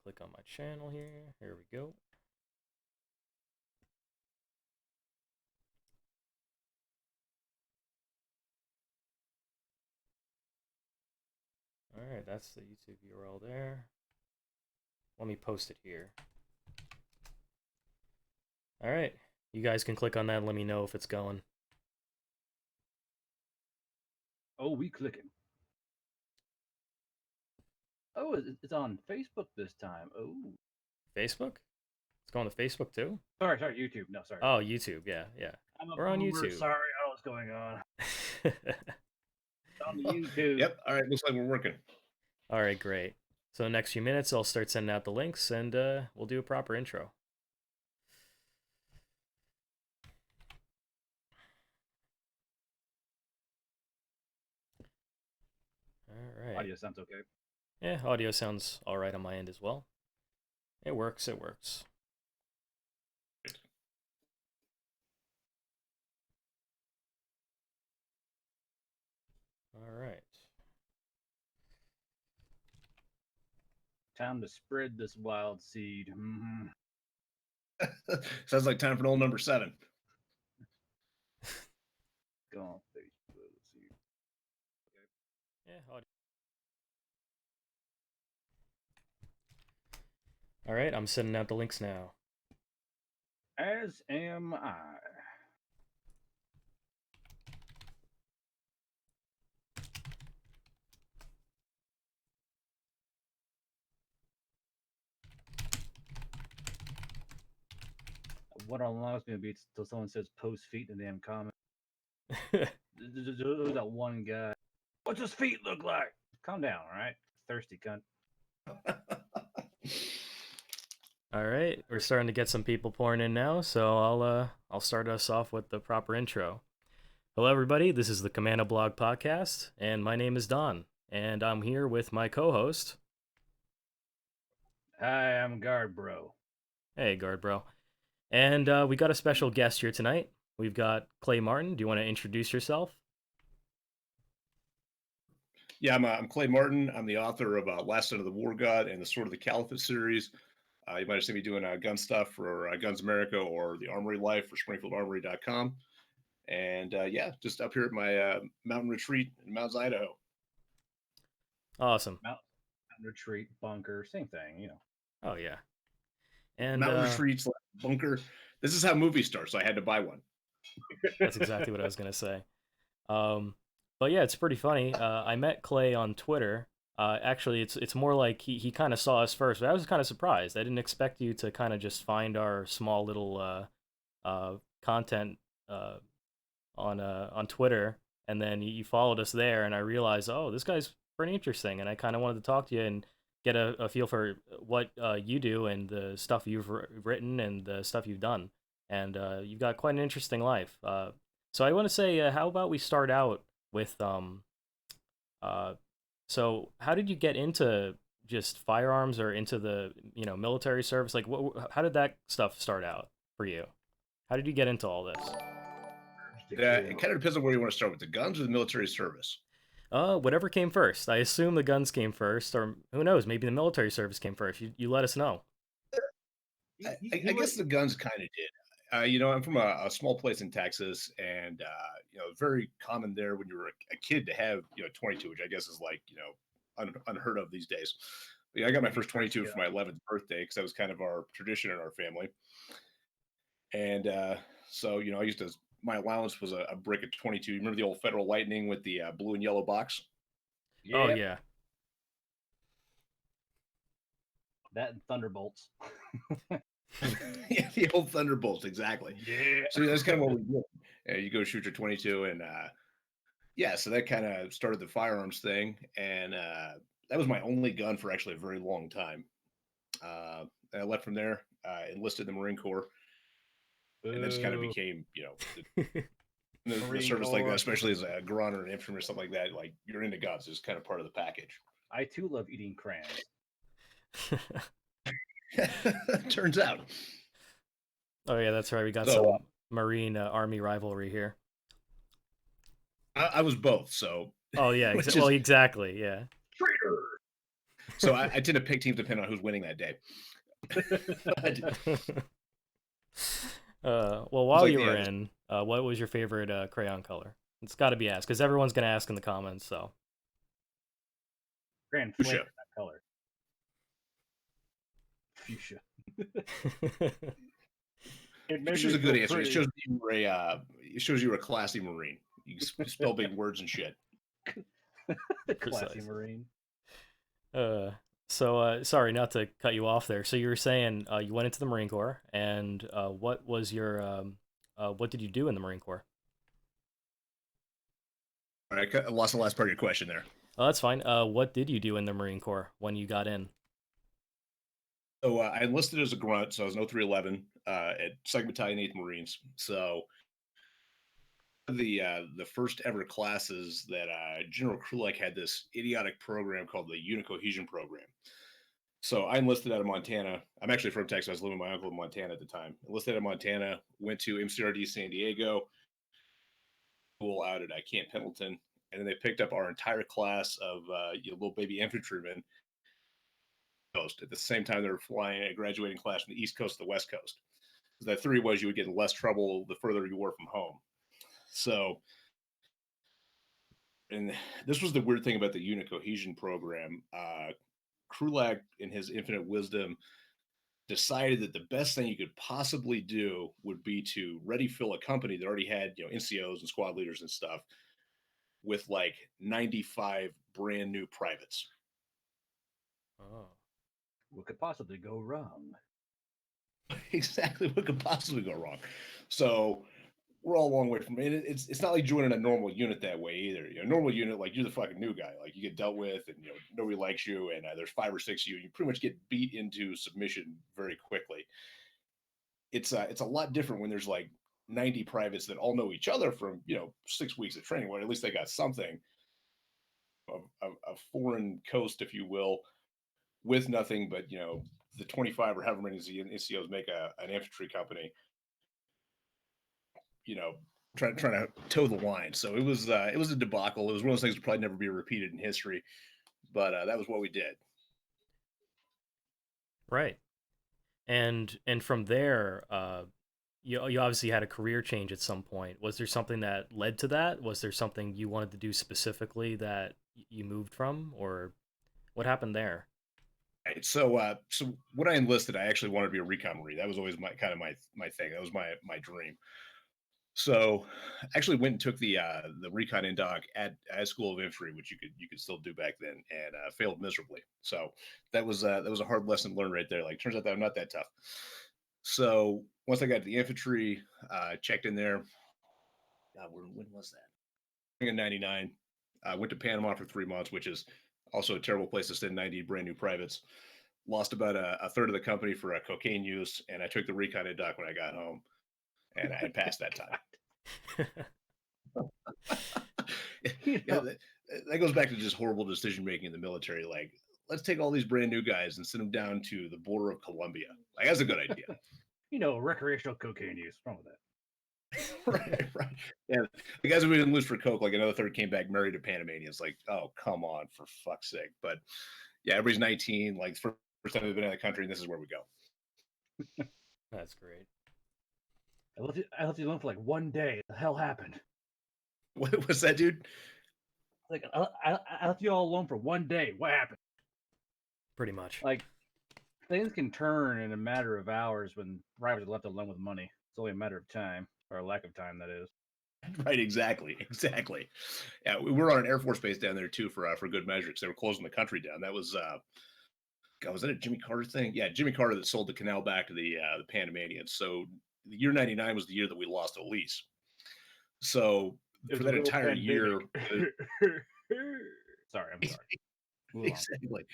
Click on my channel here. Here we go. All right, that's the YouTube URL there. Let me post it here. All right, you guys can click on that and let me know if it's going. Oh, we clicking. Oh, it's on Facebook this time. Oh. Facebook? It's going to Facebook too? Sorry, YouTube. No, sorry. Oh, YouTube. Yeah. I'm a We're on boomer. YouTube. Sorry, I don't know what's going on. On the YouTube. Yep. All right. Looks like we're working. All right, great. So the next few minutes, I'll start sending out the links, and we'll do a proper intro. All right. Audio sounds okay. Yeah, audio sounds all right on my end as well. It works. It works. All right. Time to spread this wild seed. Mm-hmm. Sounds like time for old number 7. Go on Facebook. Let's see. Okay. Yeah, audio. All right, I'm sending out the links now. As am I. What allows me to be till someone says post feet in the damn comment. There's that one guy. What's his feet look like? Calm down, all right? Thirsty cunt. All right, we're starting to get some people pouring in now, so I'll start us off with the proper intro. Hello, everybody. This is the Commando Blog podcast, and my name is Don, and I'm here with my co-host. Hi, I'm Guard Bro. Hey, Guard Bro. And we got a special guest here tonight. We've got Clay Martin. Do you want to introduce yourself? Yeah, I'm Clay Martin. I'm the author of Last Son of the War God and the Sword of the Caliphate series. You might have seen me doing gun stuff for Guns America or the Armory Life for SpringfieldArmory.com. And yeah, just up here at my mountain retreat in Mount Idaho. Awesome. Mountain retreat, bunker, same thing, you know. Oh, yeah. And mountain retreats, bunker. This is how movies start, so I had to buy one. That's exactly what I was going to say. But yeah, it's pretty funny. I met Clay on Twitter. Actually, it's more like he kind of saw us first, but I was kind of surprised. I didn't expect you to kind of just find our small little content on Twitter, and then you followed us there, and I realized, oh, this guy's pretty interesting, and I kind of wanted to talk to you and get a feel for what you do and the stuff you've written and the stuff you've done, and you've got quite an interesting life. So I want to say, how about we start out with so how did you get into just firearms or into the military service? Like, how did that stuff start out for you? How did you get into all this? It kind of depends on where you want to start, with the guns or the military service. Whatever came first. I assume the guns came first, or who knows? Maybe the military service came first. You let us know. I guess the guns kind of did. I'm from a small place in Texas, and very common there when you were a kid to have 22, which I guess is like unheard of these days. I got my first 22 for my 11th birthday because that was kind of our tradition in our family. And so I used to. My allowance was a brick of 22. You remember the old Federal Lightning with the blue and yellow box? Yeah. Oh yeah. That and Thunderbolts. Yeah, the old Thunderbolts, exactly. Yeah. So that's kind of what we did. You go shoot your 22, and yeah, so that kind of started the firearms thing, and that was my only gun for actually a very long time. And I left from there, enlisted in the Marine Corps, and then just kind of became, the service like that, especially as a grunt or an infantry or something like that. Like, you're into guns, it's kind of part of the package. I too love eating crayons. Turns out. Oh yeah, that's right. We got some Marine Army rivalry here. I was both, so. Oh yeah, well, exactly, yeah. Traitor. So I tend to pick teams depending on who's winning that day. But Well, while like you were in, what was your favorite crayon color? It's got to be asked because everyone's gonna ask in the comments. So Grand fuchsia. flavor, that color. Fuchsia. Fuchsia's a good answer. It shows you were a classy Marine. You spell big words and shit. Classy Marine. So sorry, not to cut you off there. So you were saying you went into the Marine Corps, and what was your what did you do in the Marine Corps? All right, I lost the last part of your question there. Oh, that's fine. What did you do in the Marine Corps when you got in? So I enlisted as a grunt, so I was an 0311 at 2nd Battalion, 8th Marines. So the first ever classes that General Krulak had this idiotic program called the Cohesion program. So I enlisted out of Montana. I'm actually from Texas. I was living with my uncle in Montana at the time. Enlisted out of Montana, went to MCRD San Diego, school out at Camp Pendleton, and then they picked up our entire class of little baby infantrymen. Coast at the same time they were flying a graduating class from the East Coast to the West Coast. So that theory was you would get in less trouble the further you were from home. So, and this was the weird thing about the unit cohesion program. Krulak, in his infinite wisdom, decided that the best thing you could possibly do would be to ready fill a company that already had, NCOs and squad leaders and stuff with like 95 brand new privates. Oh. What could possibly go wrong? Exactly what could possibly go wrong. So we're all a long way from it. It's not like joining a normal unit that way either. Normal unit, like you're the fucking new guy, like you get dealt with, and nobody likes you, and there's 5 or 6 of you. You pretty much get beat into submission very quickly. It's a lot different when there's like 90 privates that all know each other from 6 weeks of training. Well, at least they got something of a foreign coast, if you will, with nothing but the 25 or however many NCOs make an infantry company. Trying to toe the line. So it was a debacle. It was one of those things that probably never be repeated in history, but that was what we did. Right. And from there, you obviously had a career change at some point. Was there something that led to that? Was there something you wanted to do specifically that you moved from, or what happened there? Right. So when I enlisted, I actually wanted to be a recon Marine. That was always my thing. That was my dream. So I actually went and took the recon indoc at School of Infantry, which you could still do back then, and failed miserably. So that was a hard lesson learned right there. Like, turns out that I'm not that tough. So once I got to the infantry, checked in there. God, when was that? In '99, I went to Panama for 3 months, which is also a terrible place to send 90 brand new privates. Lost about a third of the company for cocaine use, and I took the recon indoc when I got home, and I had passed that time. Yeah, that goes back to just horrible decision making in the military. Like, let's take all these brand new guys and send them down to the border of Colombia. Like, that's a good idea. Recreational cocaine use. What's wrong with that? Right. Yeah, the guys who we didn't lose for coke, like another third came back married to Panamanians. Like, oh, come on, for fuck's sake. But yeah, everybody's 19. Like, first time they've been in the country, and this is where we go. That's great. I left you alone for like 1 day. What the hell happened? What was that, dude? Like, I left you all alone for 1 day. What happened? Pretty much. Like, things can turn in a matter of hours when privates are left alone with money. It's only a matter of time, or a lack of time, that is. Right, exactly. Yeah, we were on an Air Force base down there too for good measure, because they were closing the country down. That was God, was that a Jimmy Carter thing? Yeah, Jimmy Carter that sold the canal back to the Panamanians. So the year '99 was the year that we lost a lease. So for that entire year, sorry, I'm sorry. Exactly.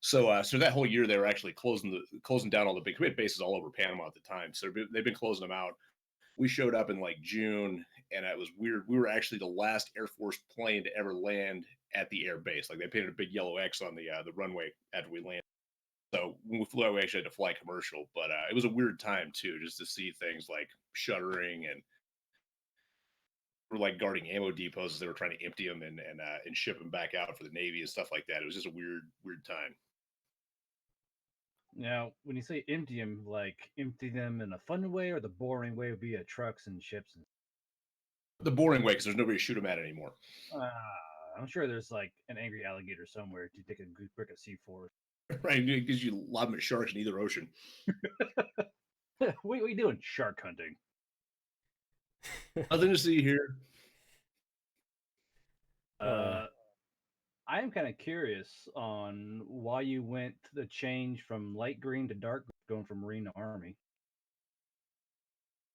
So that whole year they were actually closing down all the big bases all over Panama at the time. So they've been closing them out. We showed up in like June, and it was weird. We were actually the last Air Force plane to ever land at the air base. Like, they painted a big yellow X on the runway after we landed. So when we flew out, we actually had to fly commercial. But it was a weird time too, just to see things like shuttering, and we're like guarding ammo depots as they were trying to empty them and ship them back out for the Navy and stuff like that. It was just a weird time. Now, when you say empty them, like empty them in a fun way, or the boring way would be trucks and ships and. The boring way, because there's nobody to shoot them at anymore. I'm sure there's like an angry alligator somewhere to take a good brick of C4. Right, because you lob them at sharks in either ocean. What are you doing? Shark hunting. Nothing to see here. I am kind of curious on why you went the change from light green to dark green, going from Marine to Army.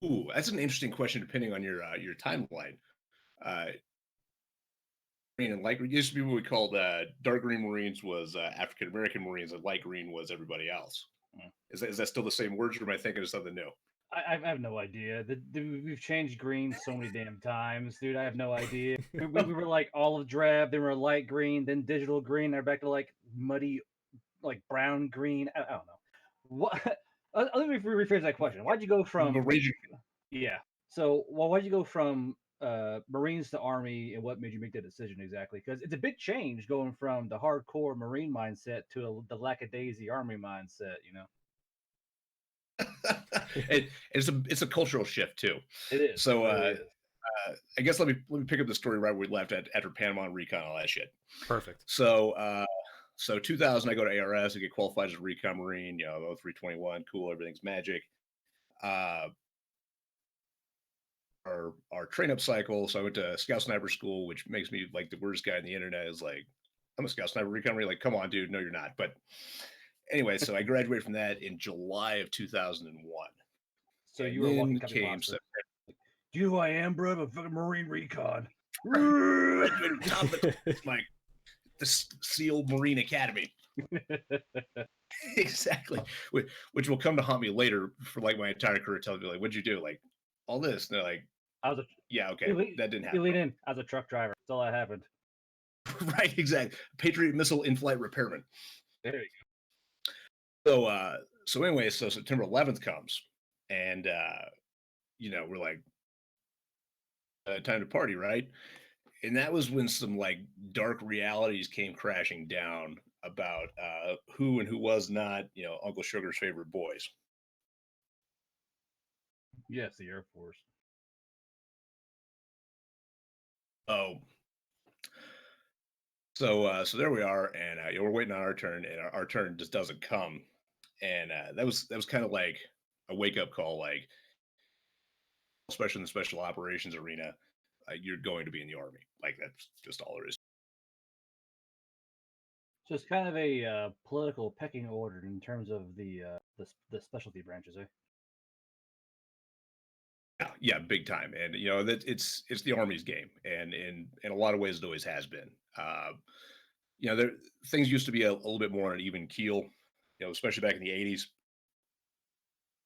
Ooh, that's an interesting question depending on your timeline. Green and light green used to be what we called dark green Marines was African American Marines, and light green was everybody else. Mm. Is that still the same words, or am I thinking of something new? I have no idea. We've changed green so many damn times, dude. I have no idea. We were like olive drab, then we were light green, then digital green. They're back to like muddy, like brown green. I don't know. What? Let me rephrase that question. Why'd you go from? Yeah. So, why'd you go from Marines to Army, and what made you make that decision exactly? Because it's a big change going from the hardcore Marine mindset to the lackadaisy Army mindset. You know. It's a cultural shift too. It is. So I guess let me pick up the story right where we left at after Panama and recon, all that shit. Perfect. So 2000, I go to ARS, I get qualified as a recon Marine. 321, cool, everything's magic. Our train up cycle. So I went to Scout Sniper School, which makes me like the worst guy on the internet. Is like, I'm a Scout Sniper recon Marine. Like, come on, dude, no, you're not. But anyway, so I graduated from that in July of 2001. So you were walking came September. Do you know who I am, bro? I'm a fucking Marine recon. Top of the SEAL Marine Academy. Exactly. Which will come to haunt me later for like my entire career. Telling me like, what'd you do? Like all this. And they're like, yeah, okay, that didn't happen. You lean in as a truck driver. That's all that happened. Right, exactly. Patriot missile in-flight repairman. There you go. So anyway, so September 11th comes, and we're like, time to party, right? And that was when some like dark realities came crashing down about who and who was not, Uncle Sugar's favorite boys. Yes, the Air Force. Oh. So there we are, and we're waiting on our turn, and our turn just doesn't come, and that was kind of like a wake up call, like especially in the special operations arena, you're going to be in the Army. Like that's just all there is. So it's kind of a political pecking order in terms of the specialty branches, eh? Yeah, big time, and that it's the Army's game, and in a lot of ways it always has been. There things used to be a little bit more on an even keel, especially back in the 80s.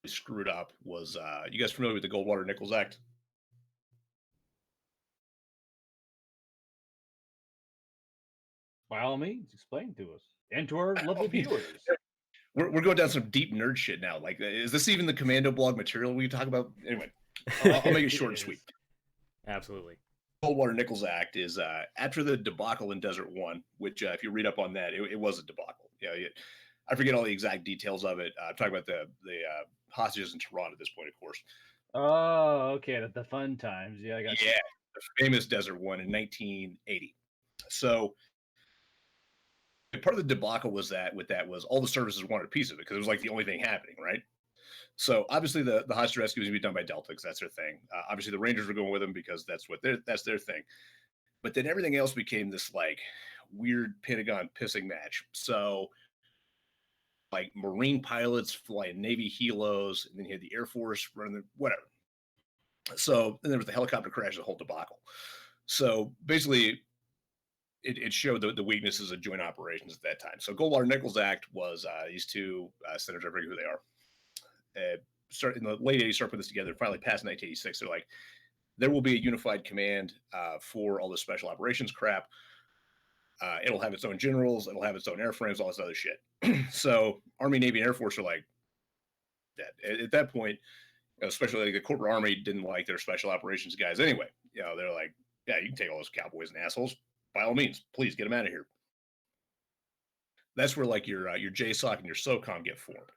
Screwed up was you guys familiar with the Goldwater-Nichols Act? By all means, explain to us and to our lovely viewers. We're going down some deep nerd shit now. Like, is this even the Commando blog material we talk about? Anyway, I'll make it short and sweet. Absolutely. Goldwater-Nichols Act is after the debacle in Desert One, which if you read up on that, it was a debacle. I forget all the exact details of it. I'm talking about the hostages in Tehran at this point, of course. Oh, okay, the fun times. Yeah, I got. Yeah, the famous Desert One in 1980. So part of the debacle was was all the services wanted a piece of it because it was like the only thing happening, right? So obviously the hostage rescue was going to be done by Delta because that's their thing. Obviously the Rangers were going with them because that's their thing. But then everything else became this like weird Pentagon pissing match. So like Marine pilots flying Navy helos, and then you had the Air Force running whatever. So then there was the helicopter crash, the whole debacle. So basically, it showed the weaknesses of joint operations at that time. So Goldwater-Nichols Act was these two senators, I forget who they are, start in the late 80s, start putting this together, finally passed in 1986. They're like, there will be a unified command for all this special operations crap. It'll have its own generals, it'll have its own airframes, all this other shit. So Army, Navy, and Air Force are like that. At that point, especially like the corporate Army didn't like their special operations guys anyway. They're like, yeah, you can take all those cowboys and assholes. By all means, please get them out of here. that's where like your JSOC and your SOCOM get formed.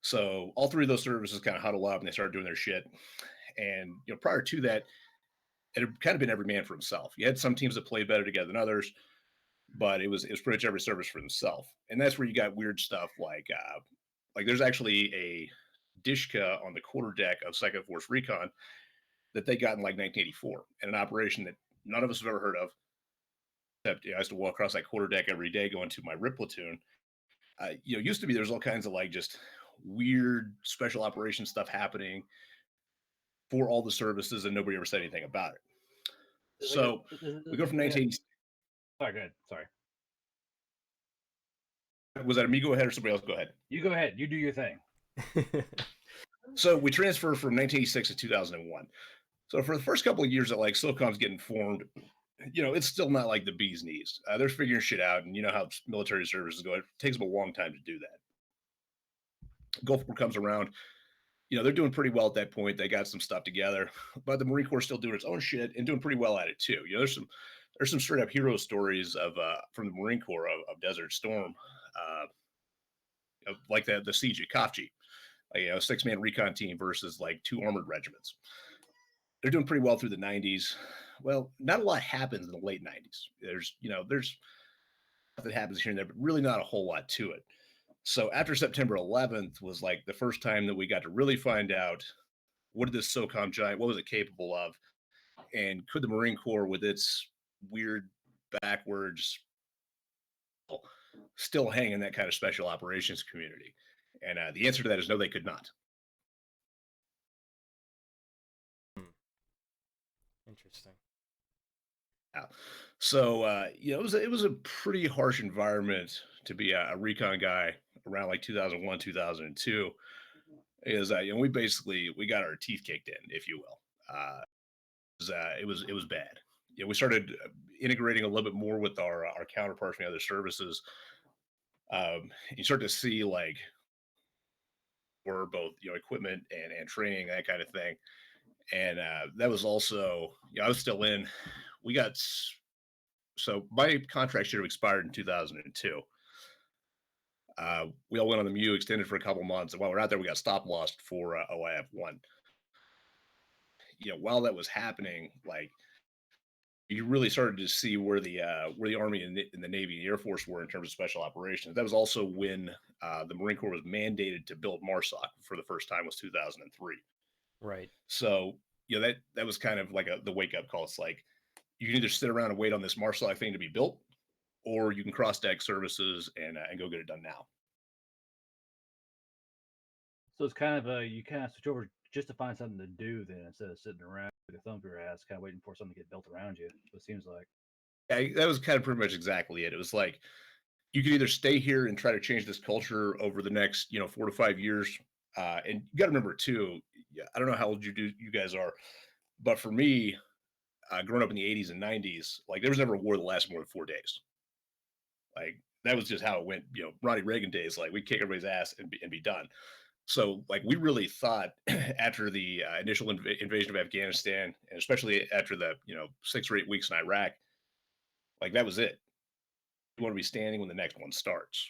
So all three of those services kind of huddle up and they start doing their shit. And prior to that, it had kind of been every man for himself. You had some teams that played better together than others, but it was pretty much every service for themselves. And that's where you got weird stuff like there's actually a Dishka on the quarter deck of Second Force Recon that they got in like 1984, and an operation that none of us have ever heard of. Except I used to walk across that quarter deck every day going to my RIP platoon. Used to be there's all kinds of like just weird special operations stuff happening for all the services, and nobody ever said anything about it. So we go from 1980. Sorry, go ahead. Sorry. Was that me go ahead or somebody else go ahead? You go ahead. You do your thing. So we transfer from 1986 to 2001. So for the first couple of years that like SOCOM's getting formed, it's still not like the bee's knees. They're figuring shit out, and you know how military services go. It takes them a long time to do that. Gulf War comes around. They're doing pretty well at that point. They got some stuff together, but the Marine Corps is still doing its own shit and doing pretty well at it too. There's some straight up hero stories of from the Marine Corps of Desert Storm, like the siege at Kafji, like, a 6-man recon team versus like 2 armored regiments. They're doing pretty well through the 90s. Well, not a lot happens in the late 90s. There's stuff that happens here and there, but really not a whole lot to it. So after September 11th was like the first time that we got to really find out what did this SOCOM giant, what was it capable of? And could the Marine Corps with its weird backwards still hang in that kind of special operations community? And the answer to that is no, they could not. Interesting. Yeah. So it was a pretty harsh environment to be a recon guy around like 2001, 2002. Is we got our teeth kicked in, if you will. It was bad. We started integrating a little bit more with our counterparts from the other services. You start to see like we're both equipment and training, that kind of thing. And that was also I was still in. We got so my contract should have expired in 2002. We all went on the MEU, extended for a couple months, and while we're out there, we got stop lost for OIF-1. While that was happening, like you really started to see where the Army and the Navy and the Air Force were in terms of special operations. That was also when the Marine Corps was mandated to build MARSOC for the first time, was 2003. Right. So that was kind of like the wake up call. It's like you can either sit around and wait on this MARSOC thing to be built, or you can cross deck services and go get it done now. So it's kind of you kind of switch over just to find something to do then, instead of sitting around with a thumb through your ass, kind of waiting for something to get built around you. It seems like. Yeah, that was kind of pretty much exactly it. It was like you could either stay here and try to change this culture over the next 4 to 5 years, and you got to remember too. I don't know how old you guys are, but for me, growing up in the 80s and 90s, like there was never a war that lasted more than 4 days. Like that was just how it went. Ronnie Reagan days, like we'd kick everybody's ass and be done. So like we really thought after the initial invasion of Afghanistan, and especially after the 6 or 8 weeks in Iraq, like that was it. You want to be standing when the next one starts.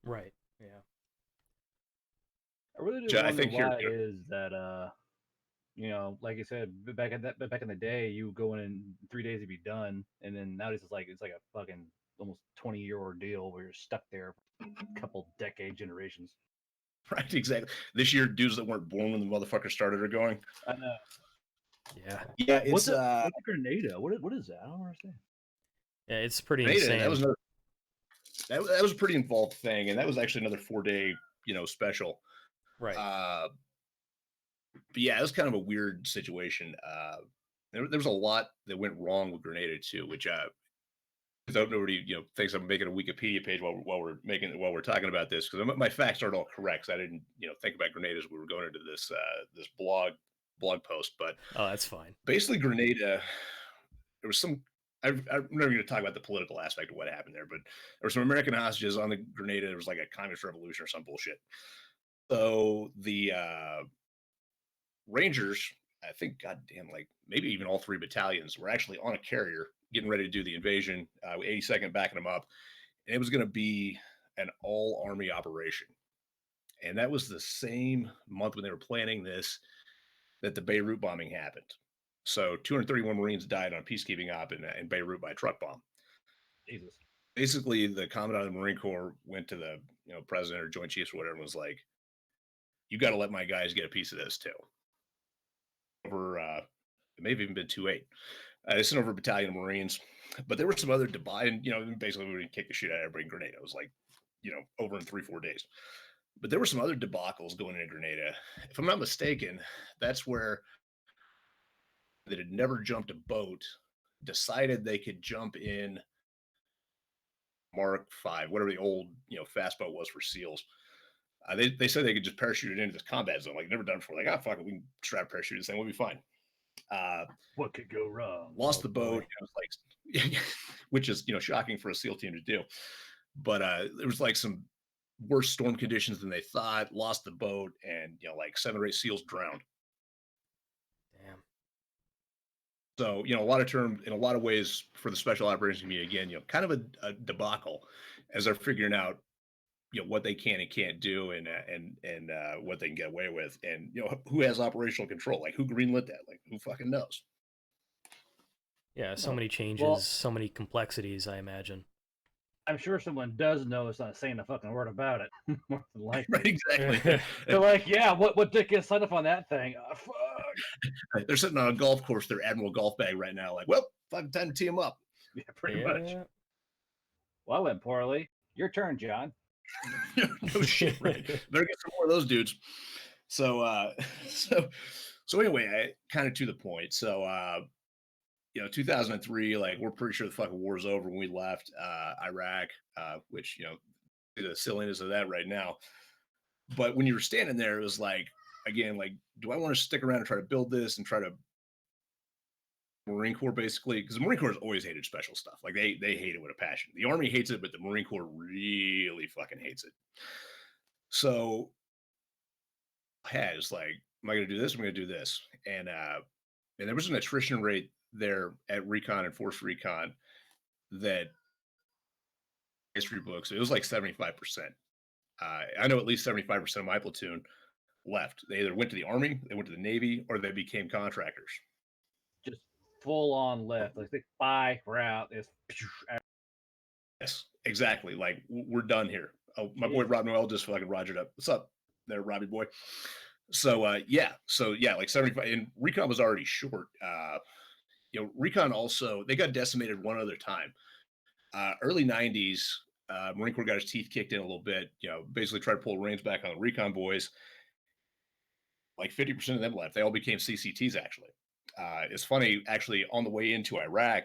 Right. Yeah. I really do wonder why it is that like you said, back in the day, you go in 3 days to be done, and then nowadays it's like a fucking almost 20-year ordeal where you're stuck there for a couple decade generations. Right, exactly. This year, dudes that weren't born when the motherfucker started are going. I know. Yeah. Yeah, it's what's a Grenada? What is that? I don't understand. Yeah, it's pretty insane. That was that was a pretty involved thing, and that was actually another 4-day special. Right. But yeah, it was kind of a weird situation. There was a lot that went wrong with Grenada too, which nobody thinks I'm making a Wikipedia page while we're talking about this, because my facts aren't all correct. I didn't think about Grenada as we were going into this this blog post, but that's fine. Basically, Grenada, there was some. I'm never going to talk about the political aspect of what happened there, but there were some American hostages on the Grenada. There was like a communist revolution or some bullshit. So the Rangers, I think, goddamn, like maybe even all 3 battalions were actually on a carrier getting ready to do the invasion. 82nd backing them up, and it was going to be an all-army operation. And that was the same month when they were planning this that the Beirut bombing happened. So 231 Marines died on a peacekeeping op in Beirut by a truck bomb. Jesus. Basically, the commandant of the Marine Corps went to the president or Joint Chiefs or whatever and was like, "You got to let my guys get a piece of this too." Over, it may have even been 2-8. They sent over a battalion of Marines, but there were some other and basically we would kick the shit out of everybody in Grenada. It was like, over in 3-4 days. But there were some other debacles going into Grenada. If I'm not mistaken, that's where that had never jumped a boat decided they could jump in Mark 5, whatever the old fast boat was for SEALs. They said they could just parachute it into this combat zone, like never done before. Like, fuck it, we can strap parachute this thing, we'll be fine. What could go wrong? Lost the boat. It was like, which is shocking for a SEAL team to do. But there was like some worse storm conditions than they thought. Lost the boat, and like 7 or 8 SEALs drowned. Damn. So in a lot of ways for the special operations community, again, kind of a debacle as they're figuring out what they can and can't do, and what they can get away with, and who has operational control, like who greenlit that, like who fucking knows. Yeah, so many changes, so many complexities, I imagine. I'm sure someone does know. It's not saying a fucking word about it. More than likely. Right, exactly. They're like, yeah, what dick is signed up on that thing? Oh, fuck. They're sitting on a golf course, their Admiral golf bag right now, like, well, fucking time to tee them up. Yeah, pretty much. Well, that went poorly. Your turn, John. No shit, right? Better get some more of those dudes. So anyway, I kind of to the point. So 2003, like we're pretty sure the fucking war's over when we left Iraq, which the silliness of that right now. But when you were standing there, it was like, again, like, do I want to stick around and try to build this and try to Marine Corps, basically, because the Marine Corps has always hated special stuff. Like they hate it with a passion. The Army hates it, but the Marine Corps really fucking hates it. So I was like, am I going to do this? I'm going to do this. And there was an attrition rate there at Recon and Force Recon that history books, it was like 75%. I know at least 75% of my platoon left. They either went to the Army, they went to the Navy, or they became contractors. Just full on left. Like, bye, we're out. Yes, exactly. Like, we're done here. Oh, my boy Rob Noel just fucking rogered up. What's up there, Robbie boy? So like 75, and Recon was already short. Recon also, they got decimated one other time. Early 90s, Marine Corps got his teeth kicked in a little bit, basically tried to pull reins back on the Recon boys. Like 50% of them left. They all became CCTs, actually. It's funny, actually, on the way into Iraq,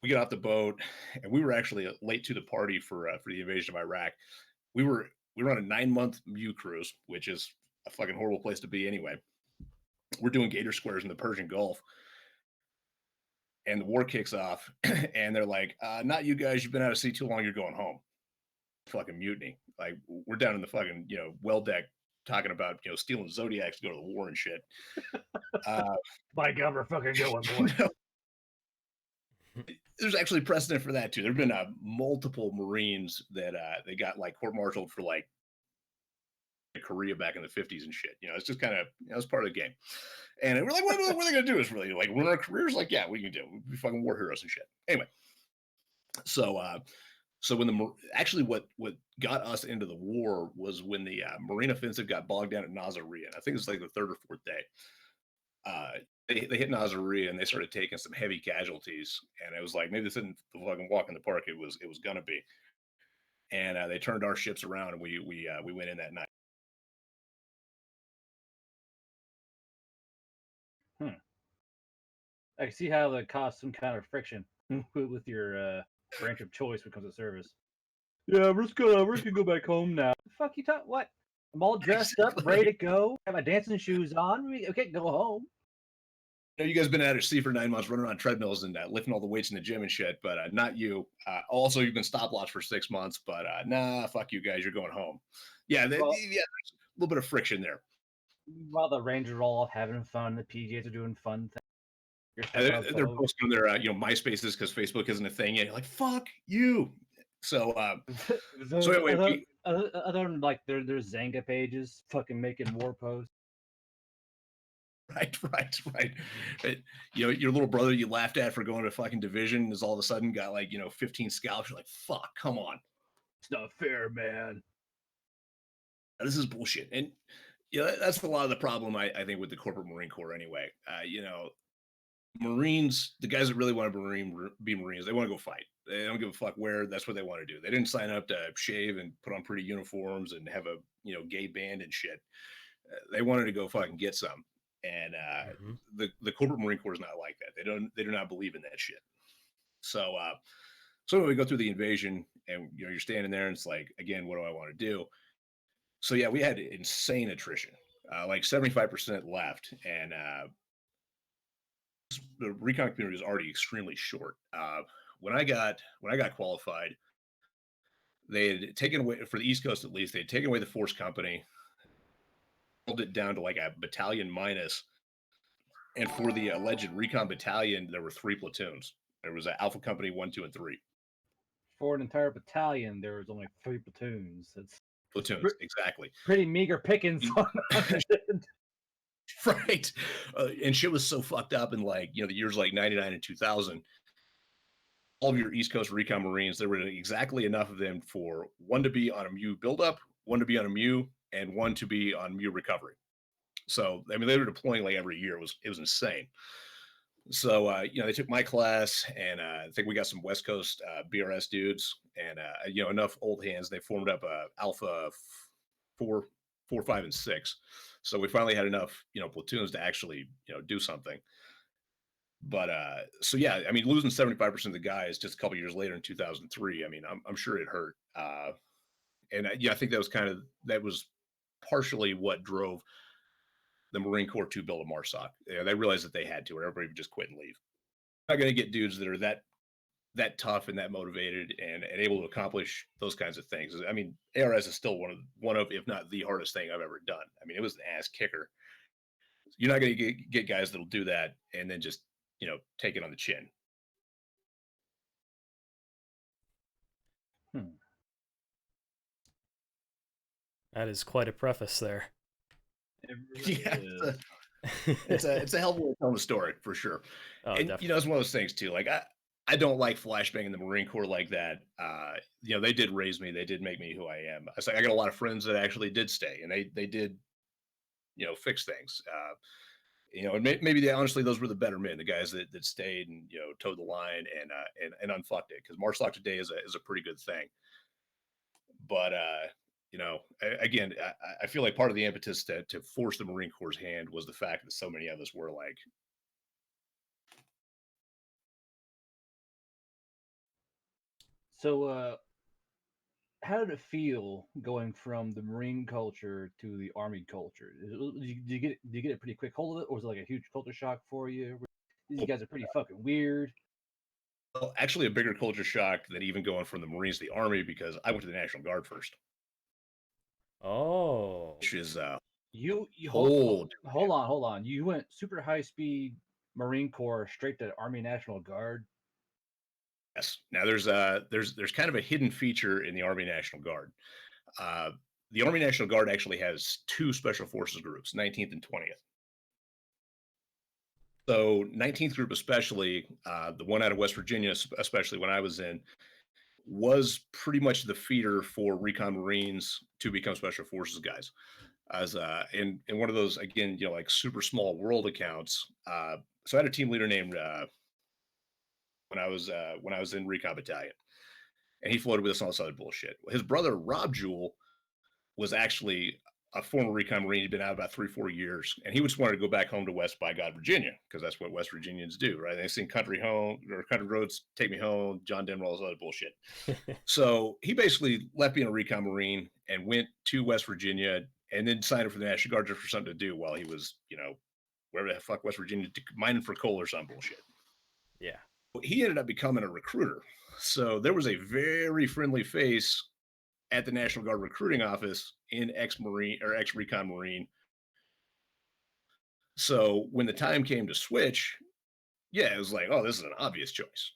we got off the boat, and we were actually late to the party for the invasion of Iraq. We were on a 9-month MU cruise, which is a fucking horrible place to be anyway. We're doing gator squares in the Persian Gulf, and the war kicks off, and they're like, not you guys, you've been out of sea too long, you're going home. Fucking mutiny. Like, we're down in the fucking, well deck talking about, stealing Zodiacs to go to the war and shit. By God, we're fucking going, boy. There's actually precedent for that too. There've been multiple Marines that they got like court-martialed for like Korea back in the 50s and shit. It's just kind of it's part of the game. And we're like, what are they gonna do? Is really like ruin our careers? Like, yeah, we can do it. We'll be fucking war heroes and shit. Anyway, so when what got us into the war was when the Marine offensive got bogged down at Nasiriyah. And I think it's like the 3rd or 4th day. They hit Nasiriyah and they started taking some heavy casualties, and it was like, maybe this isn't the fucking walk in the park. It was gonna be. And they turned our ships around, and we went in that night. I can see how that caused some kind of friction with your branch of choice when it comes to service. Yeah, we're just gonna go back home now. The fuck you talk? What? I'm all dressed up, ready to go. Have my dancing shoes on. Okay, go home. You guys been out at sea for 9 months, running on treadmills and lifting all the weights in the gym and shit, but not you. Also, you've been stopwatch for 6 months, but nah, fuck you guys. You're going home. Yeah, there's a little bit of friction there. While the Rangers are all having fun, the PGAs are doing fun things. They're posting their MySpaces because Facebook isn't a thing yet. You're like, fuck you. So, so So anyway, other than like their Zanga pages, fucking making war posts. right. You know, your little brother you laughed at for going to fucking division is all of a sudden got like 15 scalps. You're like, fuck, come on, It's not fair, man. this is bullshit. And that's a lot of the problem I think with the corporate Marine Corps anyway. Marines, the guys that really want to be Marines, they want to go fight. They don't give a fuck where. That's what they want to do. They didn't sign up to shave and put on pretty uniforms and have a gay band and shit. They wanted to go fucking get some. And Mm-hmm. the corporate Marine Corps is not like that. They do not believe in that shit. So so we go through the invasion, and you're standing there, and it's like, again, what do I want to do? So yeah, we had insane attrition. Like 75% left, and the recon community was already extremely short. When I got qualified, they had taken away, for the East Coast at least, they had taken away the force company, pulled it down to like a battalion minus. And for the alleged recon battalion, there were 3 platoons. There was an Alpha Company 1, 2, and 3 For an entire battalion, there was only 3 platoons. It's platoons exactly. pretty meager pickings on that shit. Right, and shit was so fucked up in like the years like '99 and 2000. All of your East Coast recon Marines, there were exactly enough of them for one to be on a MU buildup, one to be on a MU, and one to be on MU recovery. So I mean, they were deploying like every year. It was insane. So they took my class, and I think we got some West Coast BRS dudes, and enough old hands. They formed up Alpha 4, 5, and 6. So we finally had enough platoons to actually do something. But so yeah, I mean, losing 75% of the guys just a couple years later in 2003. I mean, I'm sure it hurt. And I think that was partially what drove the Marine Corps to build a MARSOC. They realized that they had to, or everybody would just quit and leave. Not going to get dudes that are that tough and that motivated and able to accomplish those kinds of things. I mean, ARS is still one of if not the hardest thing I've ever done. I mean, it was an ass kicker. You're not going to get guys that'll do that and then just take it on the chin. That is quite a preface there. It really Yeah, is. it's a hell of a way of telling the story for sure. Oh, And definitely. it's one of those things too. Like I don't like flashbanging the Marine Corps like that. They did raise me. They did make me who I am. I got a lot of friends that actually did stay, and they did fix things. And maybe honestly those were the better men, the guys that stayed and towed the line and unfucked it, because MARSOC today is a pretty good thing. But again, I feel like part of the impetus to force the Marine Corps' hand was the fact that so many of us were like. So, how did it feel going from the Marine culture to the Army culture? Did you get a pretty quick hold of it, or was it like a huge culture shock for you? These guys are pretty fucking weird. Well, actually, a bigger culture shock than even going from the Marines to the Army, because I went to the National Guard first. Oh. Which is You hold on. You went super high speed Marine Corps straight to Army National Guard. Yes. Now there's kind of a hidden feature in the Army National Guard. The Army National Guard actually has 2 special forces groups, 19th and 20th. So 19th group, especially the one out of West Virginia, especially when I was in, was pretty much the feeder for recon Marines to become special forces guys. As in one of those, again, like super small world accounts. So I had a team leader named when I was in recon battalion, and he floated with us on all this other bullshit. His brother Rob Jewell was actually a former recon Marine. He'd been out about 3-4 years, and he just wanted to go back home to West by God, Virginia, because that's what West Virginians do, right? They sing country home or country roads, take me home, John Denver, all this other bullshit. So he basically left being a recon Marine and went to West Virginia, and then signed up for the National Guard just for something to do while he was, wherever the fuck West Virginia, mining for coal or some bullshit. Yeah. He ended up becoming a recruiter. So there was a very friendly face at the National Guard recruiting office in ex-Marine or ex-recon Marine. So when the time came to switch, yeah, it was like, oh, this is an obvious choice.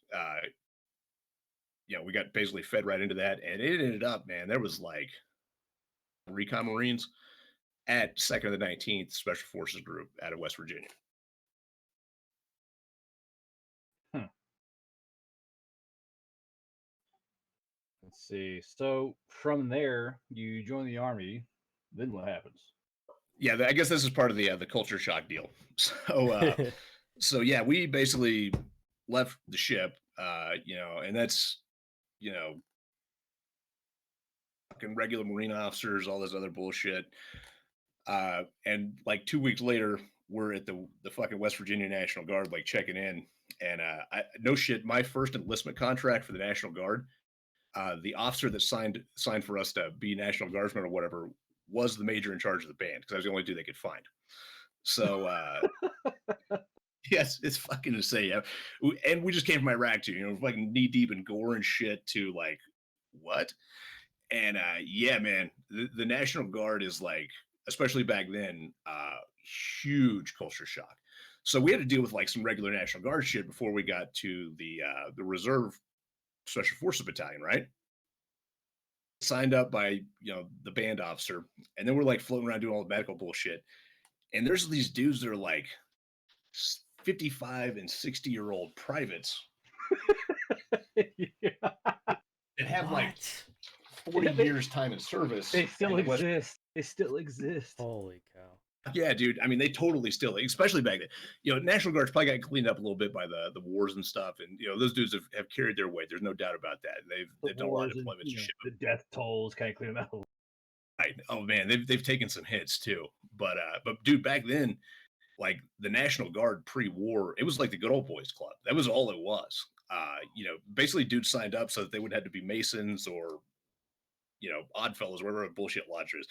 we got basically fed right into that, and it ended up, man. There was like recon Marines at 2nd of the 19th Special Forces Group out of West Virginia. Hmm. Let's see. So from there, you join the army. Then what happens? Yeah, I guess this is part of the culture shock deal. So yeah, we basically left the ship, and that's you know fucking regular Marine officers, all this other bullshit. And like 2 weeks later, we're at the fucking West Virginia National Guard, like checking in. And no shit, my first enlistment contract for the National Guard, the officer that signed for us to be National Guardsmen or whatever was the major in charge of the band because I was the only dude they could find. So yes, it's fucking insane. And we just came from Iraq too, fucking knee deep in gore and shit to like what? And yeah, man, the National Guard is like, especially back then, huge culture shock. So we had to deal with like some regular National Guard shit before we got to the Reserve Special Forces Battalion, right? Signed up by the band officer, and then we're like floating around doing all the medical bullshit. And there's these dudes that are like 55 and 60-year-old privates Yeah. that have like What? 40 years time in service. They still exist. They still exist. Holy cow. Yeah, dude. I mean, they totally still, especially back then. National Guard's probably got cleaned up a little bit by the wars and stuff, and those dudes have carried their weight. There's no doubt about that. They've done a lot of deployments and shit. The death tolls kind of clean them out. Right. Oh man, they've taken some hits too. But dude, back then, like the National Guard pre-war, it was like the good old boys club. That was all it was. Basically dudes signed up so that they wouldn't have to be Masons or odd fellows, whatever bullshit lodger is.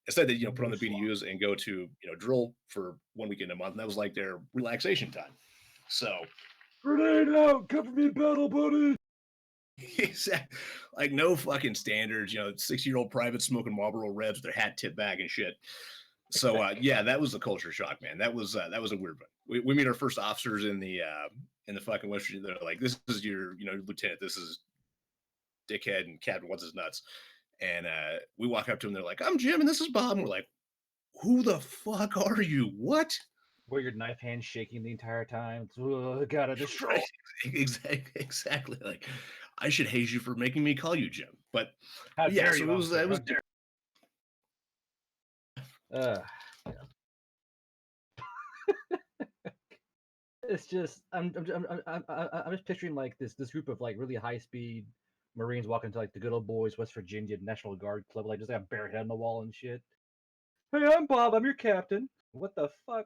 Instead, they put on the BDUs and go to drill for 1 weekend a month, and that was like their relaxation time. So, grenade out, cover me, battle buddy. Exactly, like no fucking standards. 60-year-old privates smoking Marlboro Reds with their hat tipped back and shit. So yeah, that was the culture shock, man. That was a weird one. We meet our first officers in the fucking West Virginia. They're like, "This is your lieutenant. This is dickhead and captain. What's his nuts?" And we walk up to him. They're like, "I'm Jim, and this is Bob." And we're like, "Who the fuck are you? What?" Where your knife hand shaking the entire time. Gotta destroy. Exactly. Like, I should haze you for making me call you Jim. But how yeah, dare so you? it was. Yeah. It's just I'm just picturing like this group of like really high speed Marines walking to like the good old boys West Virginia National Guard Club, like just like a bare head on the wall and shit. Hey, I'm Bob. I'm your captain. What the fuck?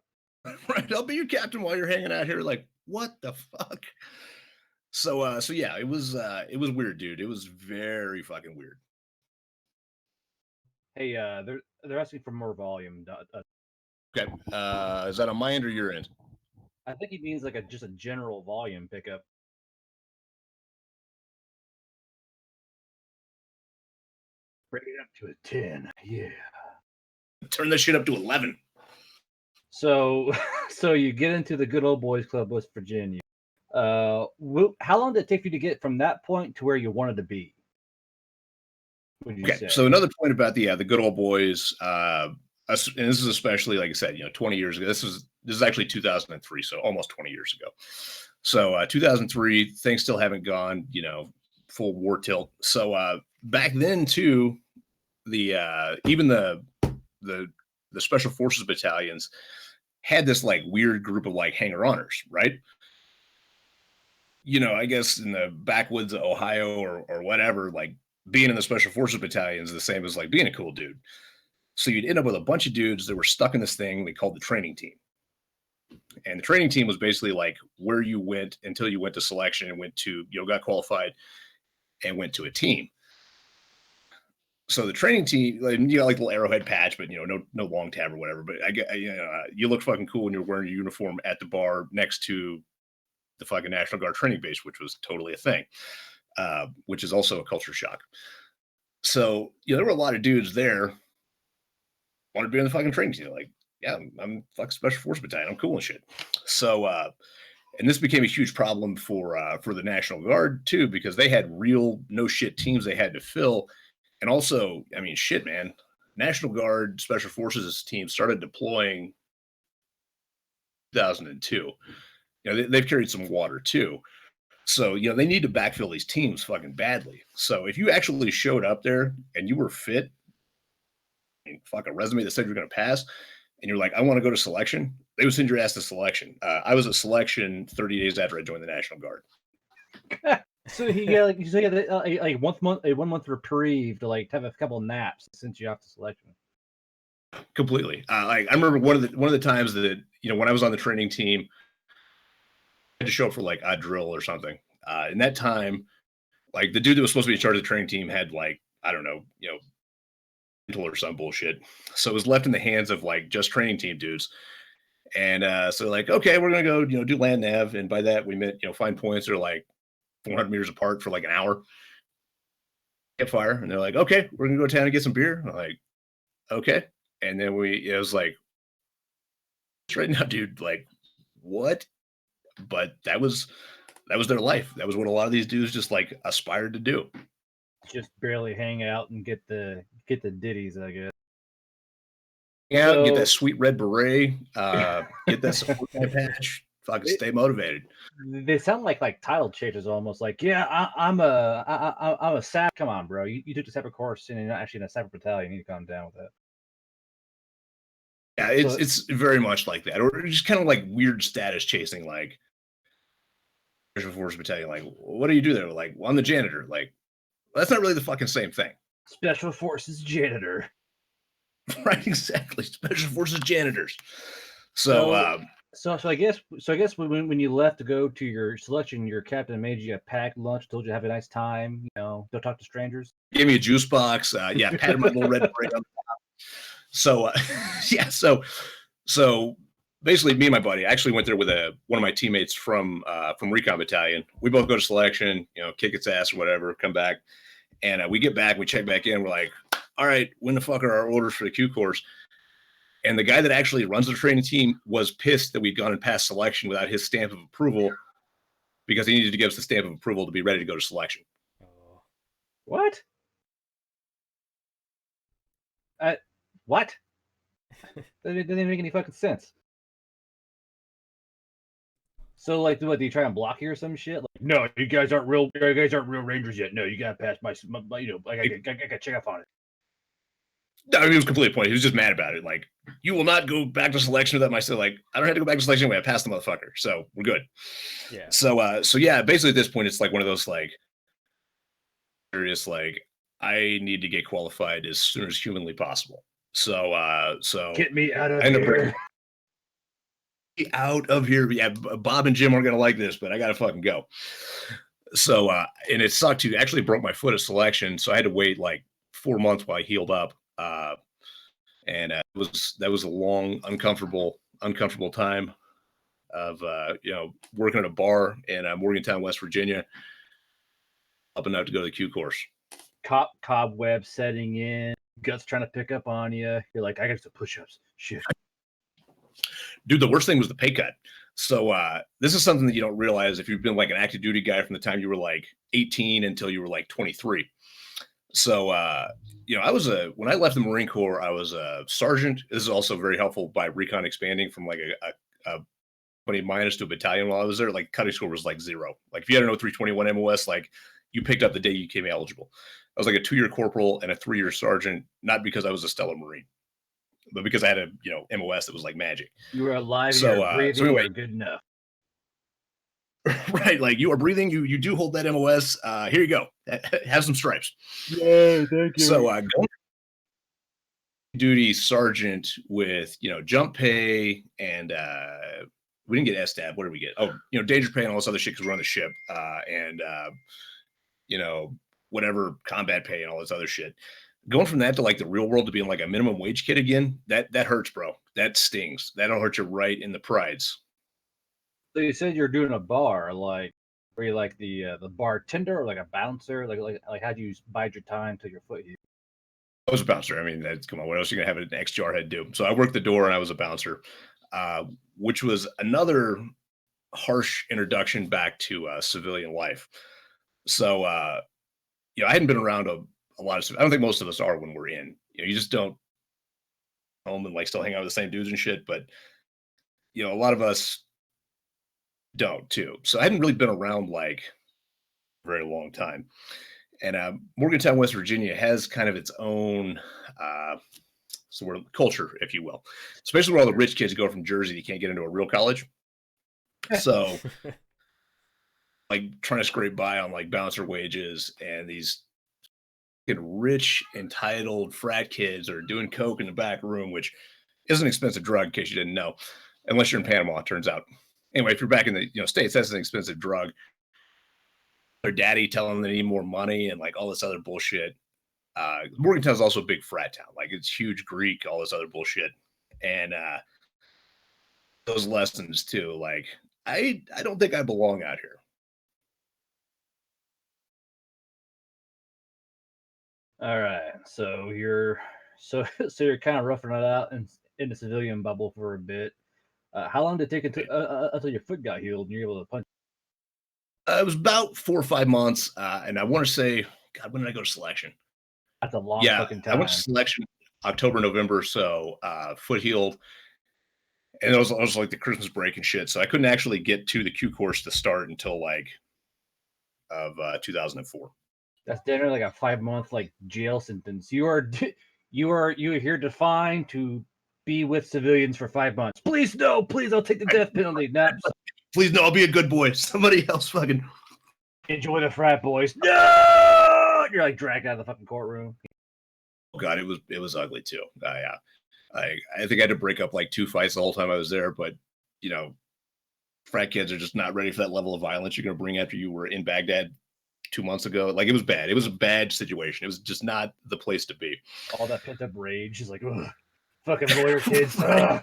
Right, I'll be your captain while you're hanging out here. Like, what the fuck? So yeah, it was weird, dude. It was very fucking weird. Hey, they're asking for more volume. Okay, is that on my end or your end? I think he means like just a general volume pickup. Bring it up to a 10. Yeah. Turn this shit up to 11. So, so you get into the good old boys club, West Virginia. How long did it take you to get from that point to where you wanted to be? Okay, so another point about the good old boys, and this is especially, like I said, 20 years ago. This is actually 2003, so almost 20 years ago. So 2003, things still haven't gone, full war tilt. So back then too, even the special forces battalions had this like weird group of like hanger-oners, right? I guess in the backwoods of Ohio or whatever, like being in the special forces battalion is the same as like being a cool dude. So you'd end up with a bunch of dudes that were stuck in this thing they called the training team. And the training team was basically like where you went until you went to selection and went to, got qualified and went to a team. So the training team, like, you got like a little arrowhead patch, but no long tab or whatever. But you look fucking cool when you're wearing your uniform at the bar next to the fucking National Guard training base, which was totally a thing, which is also a culture shock. So there were a lot of dudes there wanted to be on the fucking training team. Like, yeah, I'm fucking special force battalion. I'm cool and shit. So And this became a huge problem for the National Guard too, because they had real no shit teams they had to fill. And also, I mean, shit, man, National Guard Special Forces teams started deploying 2002. You know, they've carried some water too. So, you know, they need to backfill these teams fucking badly. So if you actually showed up there and you were fit, fuck a resume that said you're going to pass, and you're like, I want to go to selection, they would send your ass to selection. I was at selection 30 days after I joined the National Guard. So he got like 1 month reprieve to like have a couple of naps since you off to selection. Completely. Like I remember one of the times that, you know, when I was on the training team, I had to show up for like a drill or something. In that time, like the dude that was supposed to be in charge of the training team had like, I don't know, you know, or some bullshit. So it was left in the hands of like just training team dudes. And so like, okay, we're gonna go, you know, do land nav. And by that we meant, you know, find points that are like 400 meters apart for like an hour. Campfire. And they're like, okay, we're gonna go to town and get some beer. I'm like, okay. And then it was like, right now, dude, like, what? But that was their life. That was what a lot of these dudes just like aspired to do. Just barely hang out and get the ditties, I guess. Yeah, so, get that sweet red beret, get that support patch, fucking stay motivated. They sound like title chasers almost. Like, yeah, I'm a sap. Come on, bro. You took the separate course and you're not actually in a separate battalion. You need to calm down with that. Yeah, it's very much like that, or just kind of like weird status chasing, like Special Forces Battalion. Like, what do you do there? Like, well, I'm the janitor. Like, well, that's not really the fucking same thing. Special Forces janitor. Right, exactly. Special Forces janitors. So I guess when you left to go to your selection, your captain made you a packed lunch, told you to have a nice time. You know, don't talk to strangers. Gave me a juice box. Yeah, patted my little red beret on the top. So yeah, so basically, me and my buddy actually went there with one of my teammates from Recon Battalion. We both go to selection, you know, kick its ass or whatever, come back, and we get back, we check back in, we're like, all right, when the fuck are our orders for the Q course? And the guy that actually runs the training team was pissed that we'd gone and passed selection without his stamp of approval, because he needed to give us the stamp of approval to be ready to go to selection. What? What? That didn't make any fucking sense. So, like, what, do you try and block you or some shit? Like, no, you guys aren't real Rangers yet. No, you gotta pass my you know, like, I gotta check up on it. No, he was completely pointless. He was just mad about it. Like, you will not go back to selection without my still. Like, I don't have to go back to selection anyway. I passed the motherfucker, so we're good. Yeah. So yeah, basically at this point, it's like one of those like serious like, I need to get qualified as soon as humanly possible. So get me out of here. Out of here. Yeah, Bob and Jim aren't gonna like this, but I gotta fucking go. So and it sucked too. Actually broke my foot at selection, so I had to wait like 4 months while I healed up. And that was a long, uncomfortable time of you know, working at a bar in Morgantown, West Virginia, up and out to go to the Q course. Cobweb setting in, guts trying to pick up on you. You're like, I got some push-ups. Shit. Dude, the worst thing was the pay cut. So this is something that you don't realize if you've been like an active duty guy from the time you were like 18 until you were like 23. So, you know, when I left the Marine Corps, I was a sergeant. This is also very helpful by recon expanding from like a 20 minus to a battalion while I was there. Like cutting score was like 0. Like if you had an 0321 MOS, like you picked up the day you became eligible. I was like a 2-year corporal and a 3-year sergeant, not because I was a stellar Marine, but because I had a, you know, MOS that was like magic. You were alive, so, you're breathing, so anyway, good enough. Right, like you are breathing, you do hold that MOS. Here you go. Have some stripes. Yeah, thank you. So going duty sergeant with, you know, jump pay and we didn't get SDAB. What did we get? Oh, you know, danger pay and all this other shit because we're on the ship. And you know, whatever combat pay and all this other shit. Going from that to like the real world to being like a minimum wage kid again, that hurts, bro. That stings. That'll hurt you right in the prides. So you said you're doing a bar, like, were you like the bartender or like a bouncer? Like how'd you bide your time till your foot healed? I was a bouncer. I mean, come on, what else are you gonna have an ex-jarhead do? So I worked the door and I was a bouncer, which was another harsh introduction back to civilian life. So, I hadn't been around a lot of. I don't think most of us are when we're in. You just don't home and like still hang out with the same dudes and shit. But a lot of us don't too. So I hadn't really been around like a very long time. And Morgantown, West Virginia has kind of its own sort of culture, if you will, especially where all the rich kids go from Jersey. You can't get into a real college. So like trying to scrape by on like bouncer wages, and these rich, entitled frat kids are doing coke in the back room, which is an expensive drug, in case you didn't know, unless you're in Panama, it turns out. Anyway, if you're back in the States, that's an expensive drug. Their daddy telling them they need more money and like all this other bullshit. Morgantown's also a big frat town. Like it's huge Greek, all this other bullshit. And those lessons too. Like I don't think I belong out here. All right, so you're you're kind of roughing it out in the civilian bubble for a bit. How long did it take until your foot got healed and you're able to punch? It was about 4 or 5 months, and I want to say, God, when did I go to selection? That's a long Yeah, fucking I time. went to selection October, November, so foot healed, and it was like the Christmas break and shit. So I couldn't actually get to the Q course to start until like of 2004. That's generally like a 5-month like jail sentence. You are here defined to be with civilians for 5 months. Please no, please I'll take the death penalty. Naps. Please no, I'll be a good boy. Somebody else fucking Enjoy the frat boys. No, you're like dragged out of the fucking courtroom. Oh God, it was ugly too. I think I had to break up like 2 fights the whole time I was there, but frat kids are just not ready for that level of violence you're going to bring after you were in Baghdad 2 months ago. Like it was bad. It was a bad situation. It was just not the place to be. All that pent up rage is like, ugh, fucking lawyer kids. Caveman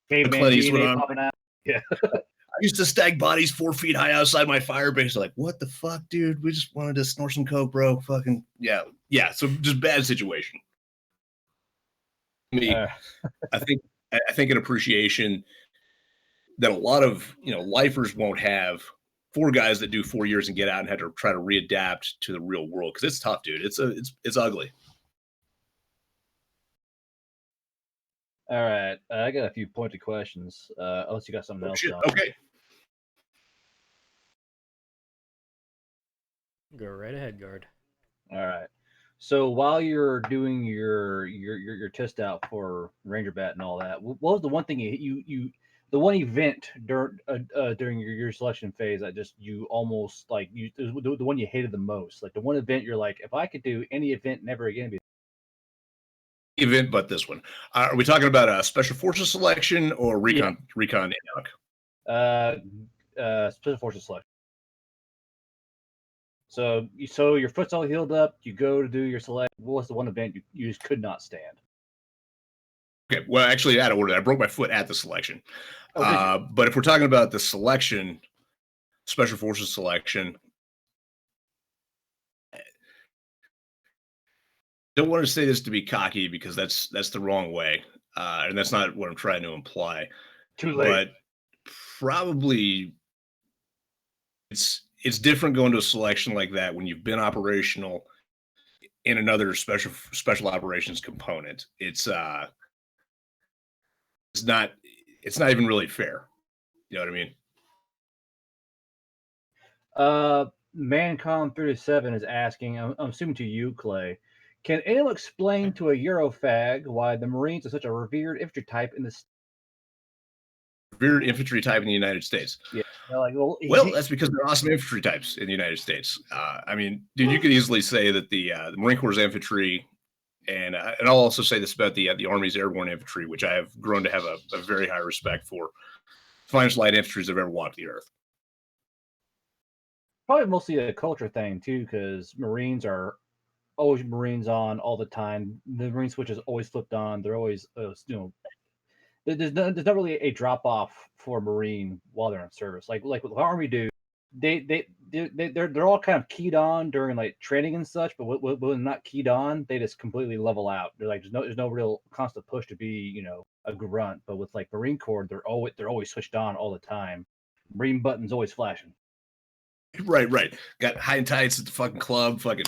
DNA popping out. Yeah. I used to stack bodies 4 feet high outside my fire base. Like, what the fuck, dude? We just wanted to snort some coke, bro. Fucking yeah. So just bad situation. Me, I think an appreciation that a lot of lifers won't have for guys that do 4 years and get out and had to try to readapt to the real world, because it's tough, dude. It's ugly. All right, I got a few pointed questions. Unless you got something else. Okay. Go right ahead, guard. All right. So while you're doing your test out for Ranger Bat and all that, what was the one thing the one event during your selection phase that just you almost like the one you hated the most, like the one event you're like, if I could do any event never again, it'd be event, but this one. Are we talking about a special forces selection or recon? Yeah. Recon. Special forces selection. So your foot's all healed up. You go to do your select. What was the one event you just could not stand? Okay, well, actually, out of order. I broke my foot at the selection. But if we're talking about the selection, special forces selection, I don't want to say this to be cocky because that's the wrong way, and that's not what I'm trying to imply. Too late. But probably it's different going to a selection like that when you've been operational in another special operations component. It's not even really fair. You know what I mean? Mancom 37 is asking, I'm assuming to you, Clay, can anyone explain to a Eurofag why the Marines are such a revered infantry type in the United States? Yeah. Like, well, that's because they're awesome infantry types in the United States. I mean, dude, you could easily say that the Marine Corps infantry, and I'll also say this about the Army's airborne infantry, which I have grown to have a very high respect for. Finest light infantries I've ever walked the earth. Probably mostly a culture thing too, because Marines are always Marines on all the time. The Marine switch is always flipped on. They're always there's not really a drop off for a Marine while they're in service. Like what the Army do, they're all kind of keyed on during like training and such, but when they're not keyed on, they just completely level out. They're like there's no real constant push to be a grunt. But with like Marine Corps, they're always switched on all the time. Green button's always flashing. Right. Got high and tights at the fucking club, fucking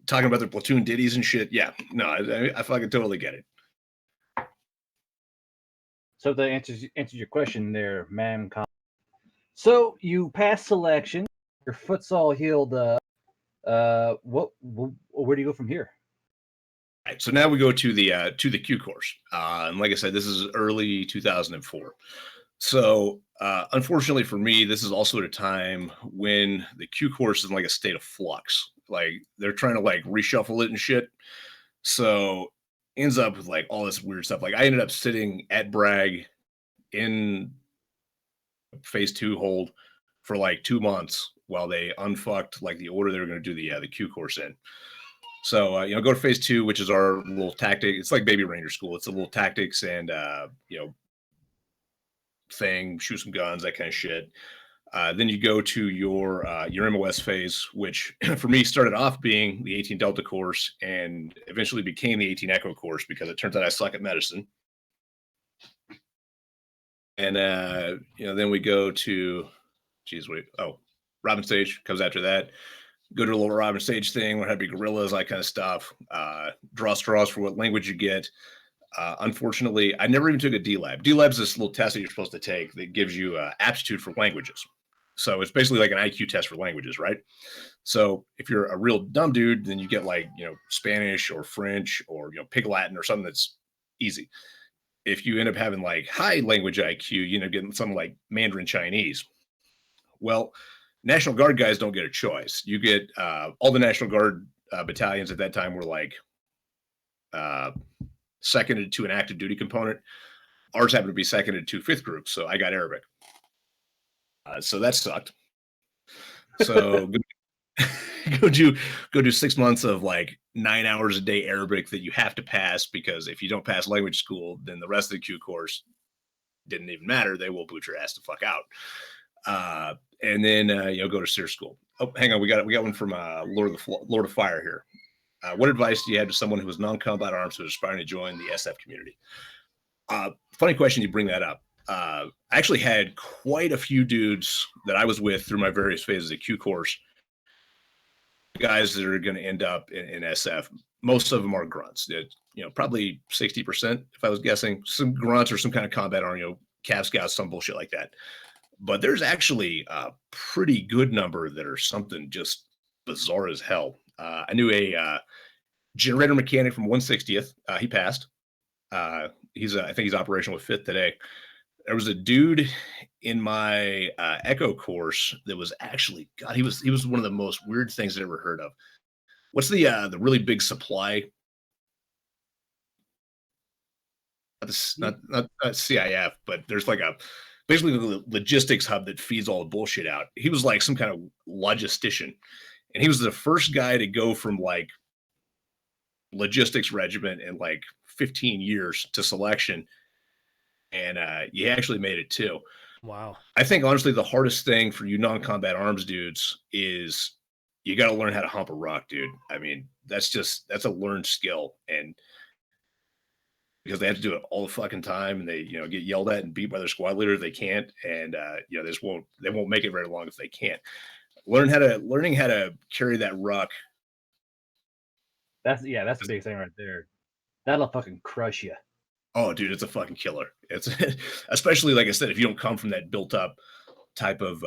talking about their platoon ditties and shit. Yeah, no, I fucking totally get it. So that answers your question there, ma'am. So you pass selection. Your foot's all healed up. Where do you go from here? Right, so now we go to the Q course, and like I said, this is early 2004. So unfortunately for me, this is also at a time when the Q course is in like a state of flux. Like they're trying to like reshuffle it and shit. So ends up with like all this weird stuff. Like I ended up sitting at Bragg in phase 2 hold for like 2 months while they unfucked like the order they were going to do the Q course in. So go to phase 2, which is our little tactic. It's like baby ranger school. It's a little tactics and thing, shoot some guns, that kind of shit. Then you go to your MOS phase, which for me started off being the 18 Delta course and eventually became the 18 Echo course because it turns out I suck at medicine. And then we go to, Robin stage comes after that. Go to a little Robin stage thing, learn how to be gorillas, that kind of stuff. Draw straws for what language you get. Unfortunately, I never even took a D-Lab. D-Lab is this little test that you're supposed to take that gives you aptitude for languages. So it's basically like an IQ test for languages, right? So if you're a real dumb dude, then you get like, Spanish or French or, Pig Latin or something that's easy. If you end up having like high language IQ, getting something like Mandarin Chinese. Well, National Guard guys don't get a choice. You get all the National Guard battalions at that time were like seconded to an active duty component. Ours happened to be seconded to 5th group, so I got Arabic. So that sucked. So go do 6 months of like 9 hours a day Arabic that you have to pass, because if you don't pass language school, then the rest of the Q course didn't even matter. They will boot your ass the fuck out. And then go to SEER school. Oh, hang on, we got one from Lord of Fire here. What advice do you have to someone who is non-combat arms who is aspiring to join the SF community? Funny question you bring that up. I actually had quite a few dudes that I was with through my various phases of Q course, guys that are going to end up in SF. Most of them are grunts. Probably 60%, if I was guessing. Some grunts or some kind of combat arm, Cav Scouts, some bullshit like that. But there's actually a pretty good number that are something just bizarre as hell. I knew a generator mechanic from 160th. He passed. I think he's operational with 5th today. There was a dude in my Echo course that was actually, God, he was one of the most weird things I've ever heard of. What's the really big supply? Not CIF, but there's like basically the logistics hub that feeds all the bullshit out. He was like some kind of logistician, and he was the first guy to go from like logistics regiment in like 15 years to selection. And he actually made it too. Wow. I think honestly the hardest thing for you non-combat arms dudes is you got to learn how to hump a rock, dude. I mean, that's a learned skill, and because they have to do it all the fucking time, and they get yelled at and beat by their squad leader if they can't, and they won't make it very long if they can't. Learning how to carry that ruck. That's the big thing right there. That'll fucking crush you. Oh, dude, it's a fucking killer. It's especially, like I said, if you don't come from that built up type of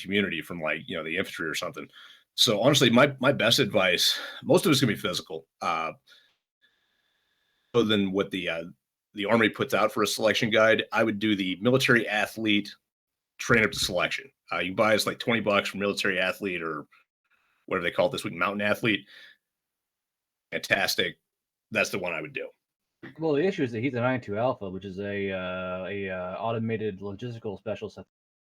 community from like the infantry or something. So honestly, my best advice, most of it's gonna be physical. Other than what the Army puts out for a selection guide, I would do the military athlete train up to selection. You can buy us like $20 for military athlete, or whatever they call it this week, mountain athlete. Fantastic. That's the one I would do. Well, the issue is that he's a 92 Alpha, which is a automated logistical specialist.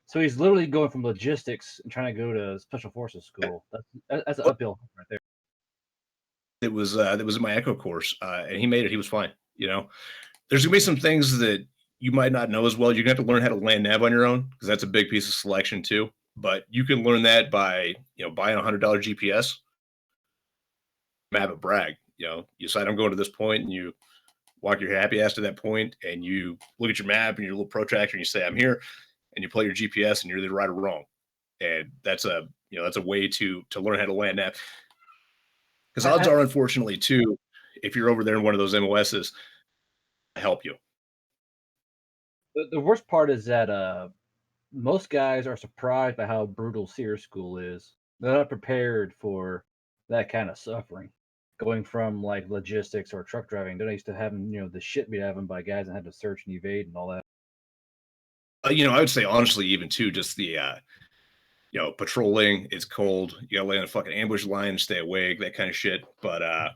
So he's literally going from logistics and trying to go to special forces school. That's an uphill right there. It was in my Echo course, and he made it. He was fine. There's gonna be some things that you might not know as well. You're gonna have to learn how to land nav on your own, because that's a big piece of selection too. But you can learn that by buying a $100 GPS map at Bragg. You decide I'm going to this point, and you walk your happy ass to that point, and you look at your map and your little protractor, and you say, I'm here. and you play your GPS and you're either right or wrong. And that's a way to learn how to land that. Because odds are, unfortunately, too, if you're over there in one of those MOSs, help you. The worst part is that most guys are surprised by how brutal SEER school is. They're not prepared for that kind of suffering. Going from like logistics or truck driving, they're not used to having the shit beat out of them by guys that had to search and evade and all that. I would say honestly, even too, just the patrolling. It's cold. You gotta lay on a fucking ambush line and stay awake, that kind of shit. But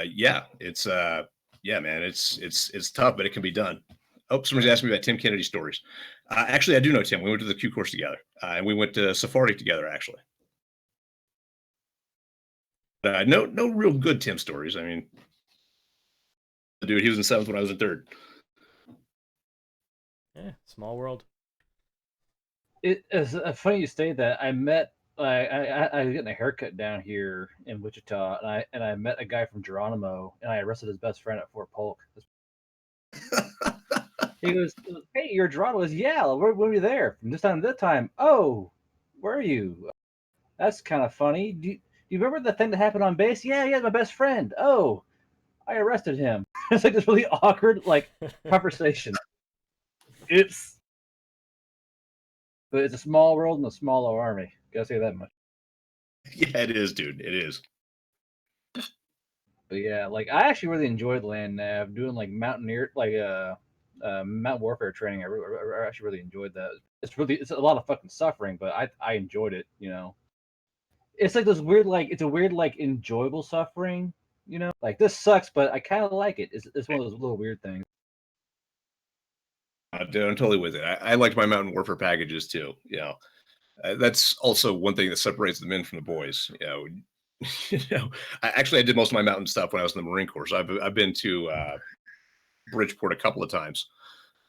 yeah, it's man, it's tough, but it can be done. Oh, somebody's asking me about Tim Kennedy stories. Actually, I do know Tim. We went to the Q course together, and we went to Safari together, actually. No real good Tim stories. I mean, dude, he was in 7th when I was in 3rd. Yeah, small world. It's funny you say that. I met I was getting a haircut down here in Wichita, and I met a guy from Geronimo, and I arrested his best friend at Fort Polk. He goes, "Hey, you're Geronimo." I was, "Yeah, where were you there from this time to that time?" "Oh, where are you? That's kind of funny. Do you remember the thing that happened on base?" Yeah, my best friend." "Oh, I arrested him." It's like this really awkward conversation. Oops. But it's a small world and a small army. Gotta say that much. Yeah, it is, dude. It is. But yeah, I actually really enjoyed land nav doing mountaineer mountain warfare training. I actually really enjoyed that. It's a lot of fucking suffering, but I enjoyed it. It's like this weird it's a weird enjoyable suffering. Like this sucks, but I kind of like it. It's one of those little weird things. Dude, I'm totally with it. I liked my mountain warfare packages too. That's also one thing that separates the men from the boys. I did most of my mountain stuff when I was in the Marine Corps. So I've been to Bridgeport a couple of times,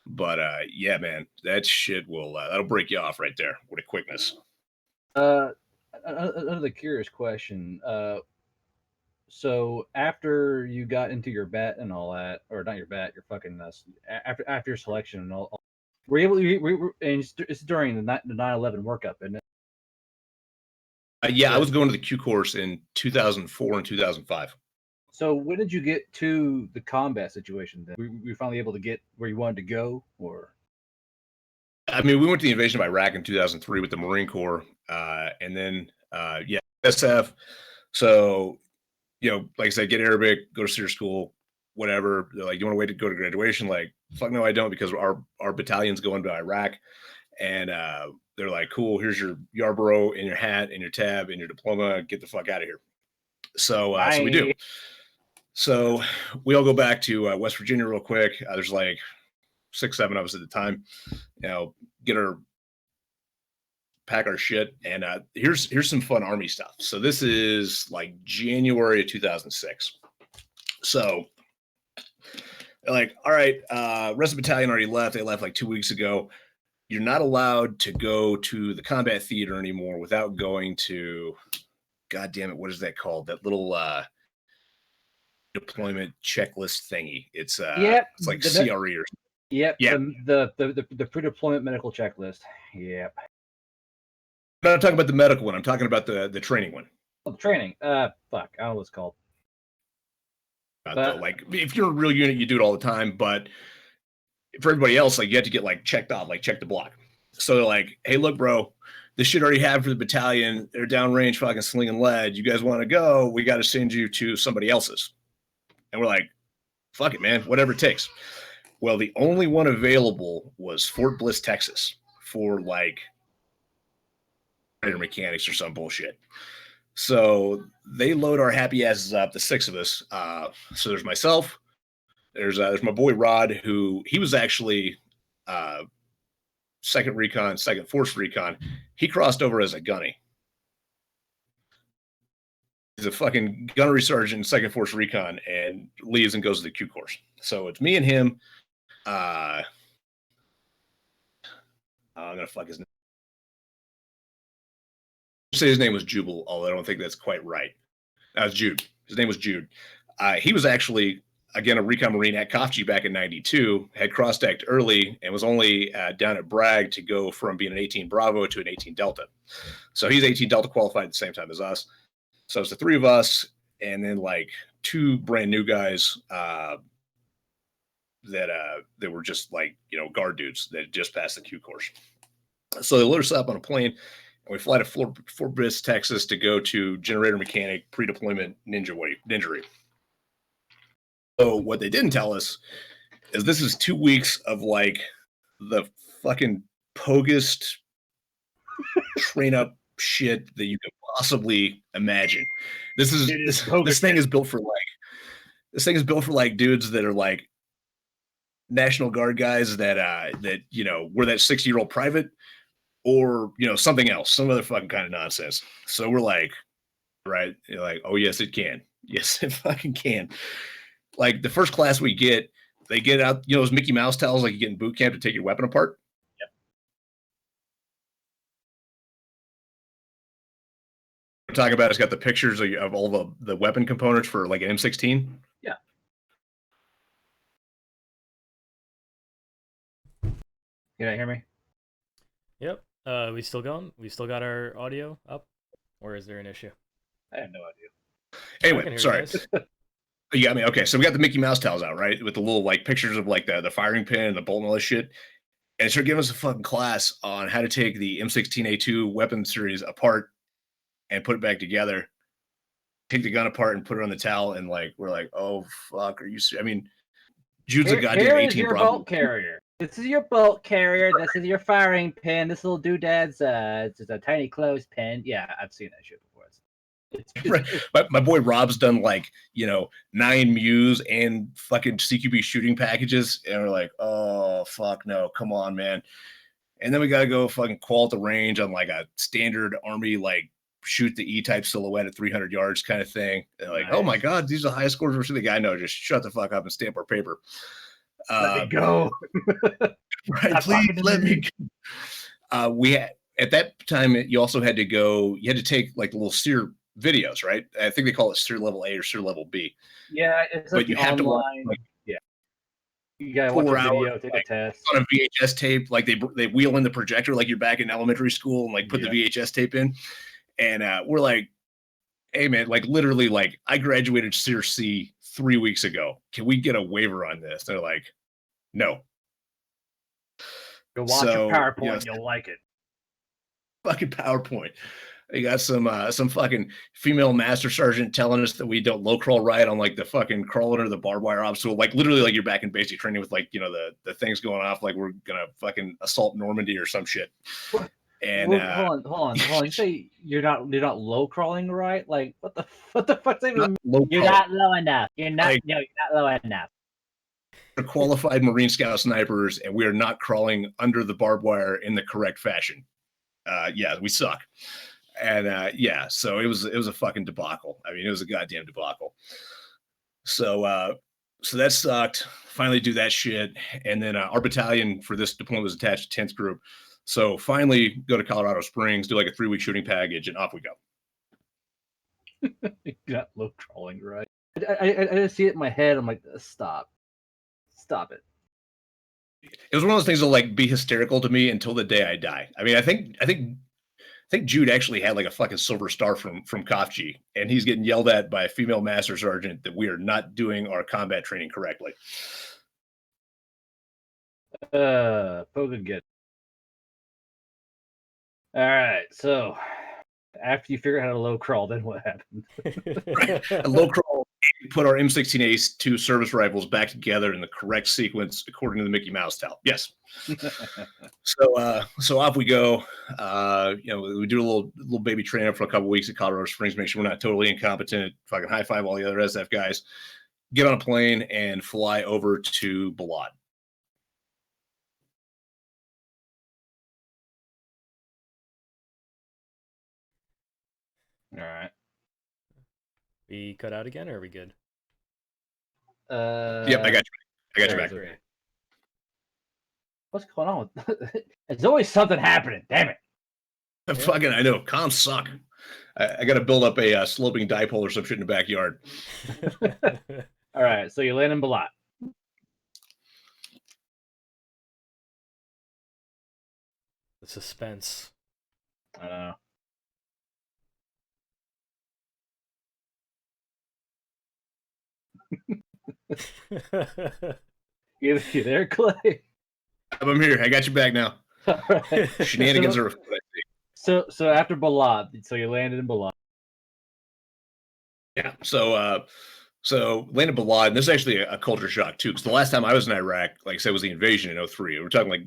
but yeah, man, that shit will that'll break you off right there with a quickness. Another curious question. So after you got into your bat and all that, or not your bat, your fucking after your selection and all, were you able? And it's during the 9/11 workup, isn't it? Yeah, I was going to the Q course in 2004 and 2005. So when did you get to the combat situation? Then were you finally able to get where you wanted to go, or? I mean, we went to the invasion of Iraq in 2003 with the Marine Corps, and then yeah, SF. So like I said, get Arabic, go to SEER school, whatever. They're like, you want to wait to go to graduation? Like, fuck no, I don't, because our battalion's going to Iraq, and they're like, cool, here's your Yarborough and your hat and your tab and your diploma. Get the fuck out of here. So so we do. So we all go back to West Virginia real quick. There's like 6, 7 of us at the time. Pack our shit, and here's some fun Army stuff. So this is like January of 2006. So they're like, all right, rest of the battalion already left. They left like 2 weeks ago. You're not allowed to go to the combat theater anymore without going to, God damn it, what is that called? That little deployment checklist thingy. It's it's like CRE or something. Yep. Yeah. The pre-deployment medical checklist. Yep. I'm not talking about the medical one. I'm talking about the training one. Oh, the training. Fuck. I don't know what it's called. Like if you're a real unit, you do it all the time. But for everybody else, like you have to get like checked off, like check the block. So they're like, hey, look, bro, this shit already happened for the battalion. They're downrange fucking slinging lead. You guys want to go? We got to send you to somebody else's. And we're like, fuck it, man, whatever it takes. Well, the only one available was Fort Bliss, Texas, for like mechanics or some bullshit. So they load our happy asses up, the 6 of us. So there's myself, there's my boy Rod, who he was actually 2nd Recon, 2nd Force Recon. He crossed over as a gunny. He's a fucking gunnery sergeant, 2nd Force Recon, and leaves and goes to the Q course. So it's me and him. I'm gonna fuck his name. Say his name was Jubal, although I don't think that's quite right. That was Jude. His name was Jude. He was actually again, a recon Marine at Kofji back in 92, had cross-decked early and was only down at Bragg to go from being an 18 Bravo to an 18 Delta. So he's 18 Delta qualified at the same time as us. So it's the three of us, and then like two brand new guys that were just like, you know, guard dudes that just passed the Q course. So they load us up on a plane, and we fly to Fort Bliss, Texas, to go to generator mechanic pre-deployment ninja read. So what they didn't tell us is this is 2 weeks of like the fucking pogest train up shit that you could possibly imagine. This thing is built for like dudes that are like National Guard guys that you know, were that 60-year-old private, or you know, something else, some other fucking kind of nonsense. So we're like, right, you're like, oh yes, it can. Yes, it fucking can. Like the first class we get, they get out, you know, those Mickey Mouse towels like you get in boot camp to take your weapon apart. Yep. Talking about it's got the pictures of all the weapon components for like an M16. Yeah. Can I hear me? Yep. We still going? We still got our audio up? Or is there an issue? I have no idea. Anyway, sorry. You got me. Okay, so we got the Mickey Mouse towels out, right? With the little like pictures of like the firing pin and the bolt and all this shit. And started giving us a fucking class on how to take the M16A2 weapon series apart and put it back together. Take the gun apart and put it on the towel, and like we're like, oh fuck, are you? I mean, Jude's a goddamn 18 is your Bravo. bolt carrier. This is your bolt carrier. This is your firing pin. This little doodad's just a tiny clothespin. Yeah, I've seen that shit before. Right. My boy Rob's done like, you know, 9 Mews and fucking CQB shooting packages, and we're like, oh fuck no, come on, man. And then we gotta go fucking qual at the range on like a standard Army like shoot the E-type silhouette at 300 yards kind of thing. And like, nice. Oh my god, these are the highest scores we're seeing. The guy, no, just shut the fuck up and stamp our paper. Let me go. Right, please let me go. We had, at that time, you also had to go. You had to take like little SEER videos, right? I think they call it SEER level A or SEER level B. Yeah, it's like, but you have to watch, like, yeah. You gotta watch a video, take a test on a VHS tape. Like they wheel in the projector like you're back in elementary school and like put the VHS tape in. And we're like, hey man, like literally, like I graduated SEER C 3 weeks ago. Can we get a waiver on this? They're like, no. Go watch your PowerPoint, you'll like it. Fucking PowerPoint. They got some fucking female master sergeant telling us that we don't low crawl right on like the fucking crawl under the barbed wire obstacle. Like literally, like you're back in basic training with like, you know, the things going off like we're gonna fucking assault Normandy or some shit. And hold on. You say you're not low crawling right? Like what the fuck's even? You're not low enough. You're not low enough. We're qualified Marine Scout snipers, and we are not crawling under the barbed wire in the correct fashion. Yeah, we suck. And so it was a fucking debacle. I mean, it was a goddamn debacle. So that sucked. Finally do that shit. And then our battalion for this deployment was attached to 10th group. So finally go to Colorado Springs, do like a 3-week shooting package, and off we go. You're not low crawling, right? I just see it in my head. I'm like, stop it. It was one of those things that like be hysterical to me until the day I die. I mean, I think Jude actually had like a fucking silver star from Kofji, and he's getting yelled at by a female master sergeant that we are not doing our combat training correctly. Pogan good. All right, so after you figure out how to low crawl, then what happened? Right. Low crawl, put our M16A2 service rifles back together in the correct sequence according to the Mickey Mouse towel. Yes. So off we go. We do a little baby training for a couple weeks at Colorado Springs, make sure we're not totally incompetent. Fucking high five all the other SF guys. Get on a plane and fly over to Balad. All right. We cut out again, or are we good? Yep, I got you back. Great. What's going on? There's always something happening. Damn it. I know. Comms suck. I got to build up a sloping dipole or some shit in the backyard. All right, so you land in Balat. The suspense. I don't know. You there, Clay? I'm here. I got you back now. All right. Shenanigans are. So after Balat, so you landed in Balat. Yeah. So landed Balad, and this is actually a culture shock too, because the last time I was in Iraq, like I said, was the invasion in 03. We're talking like,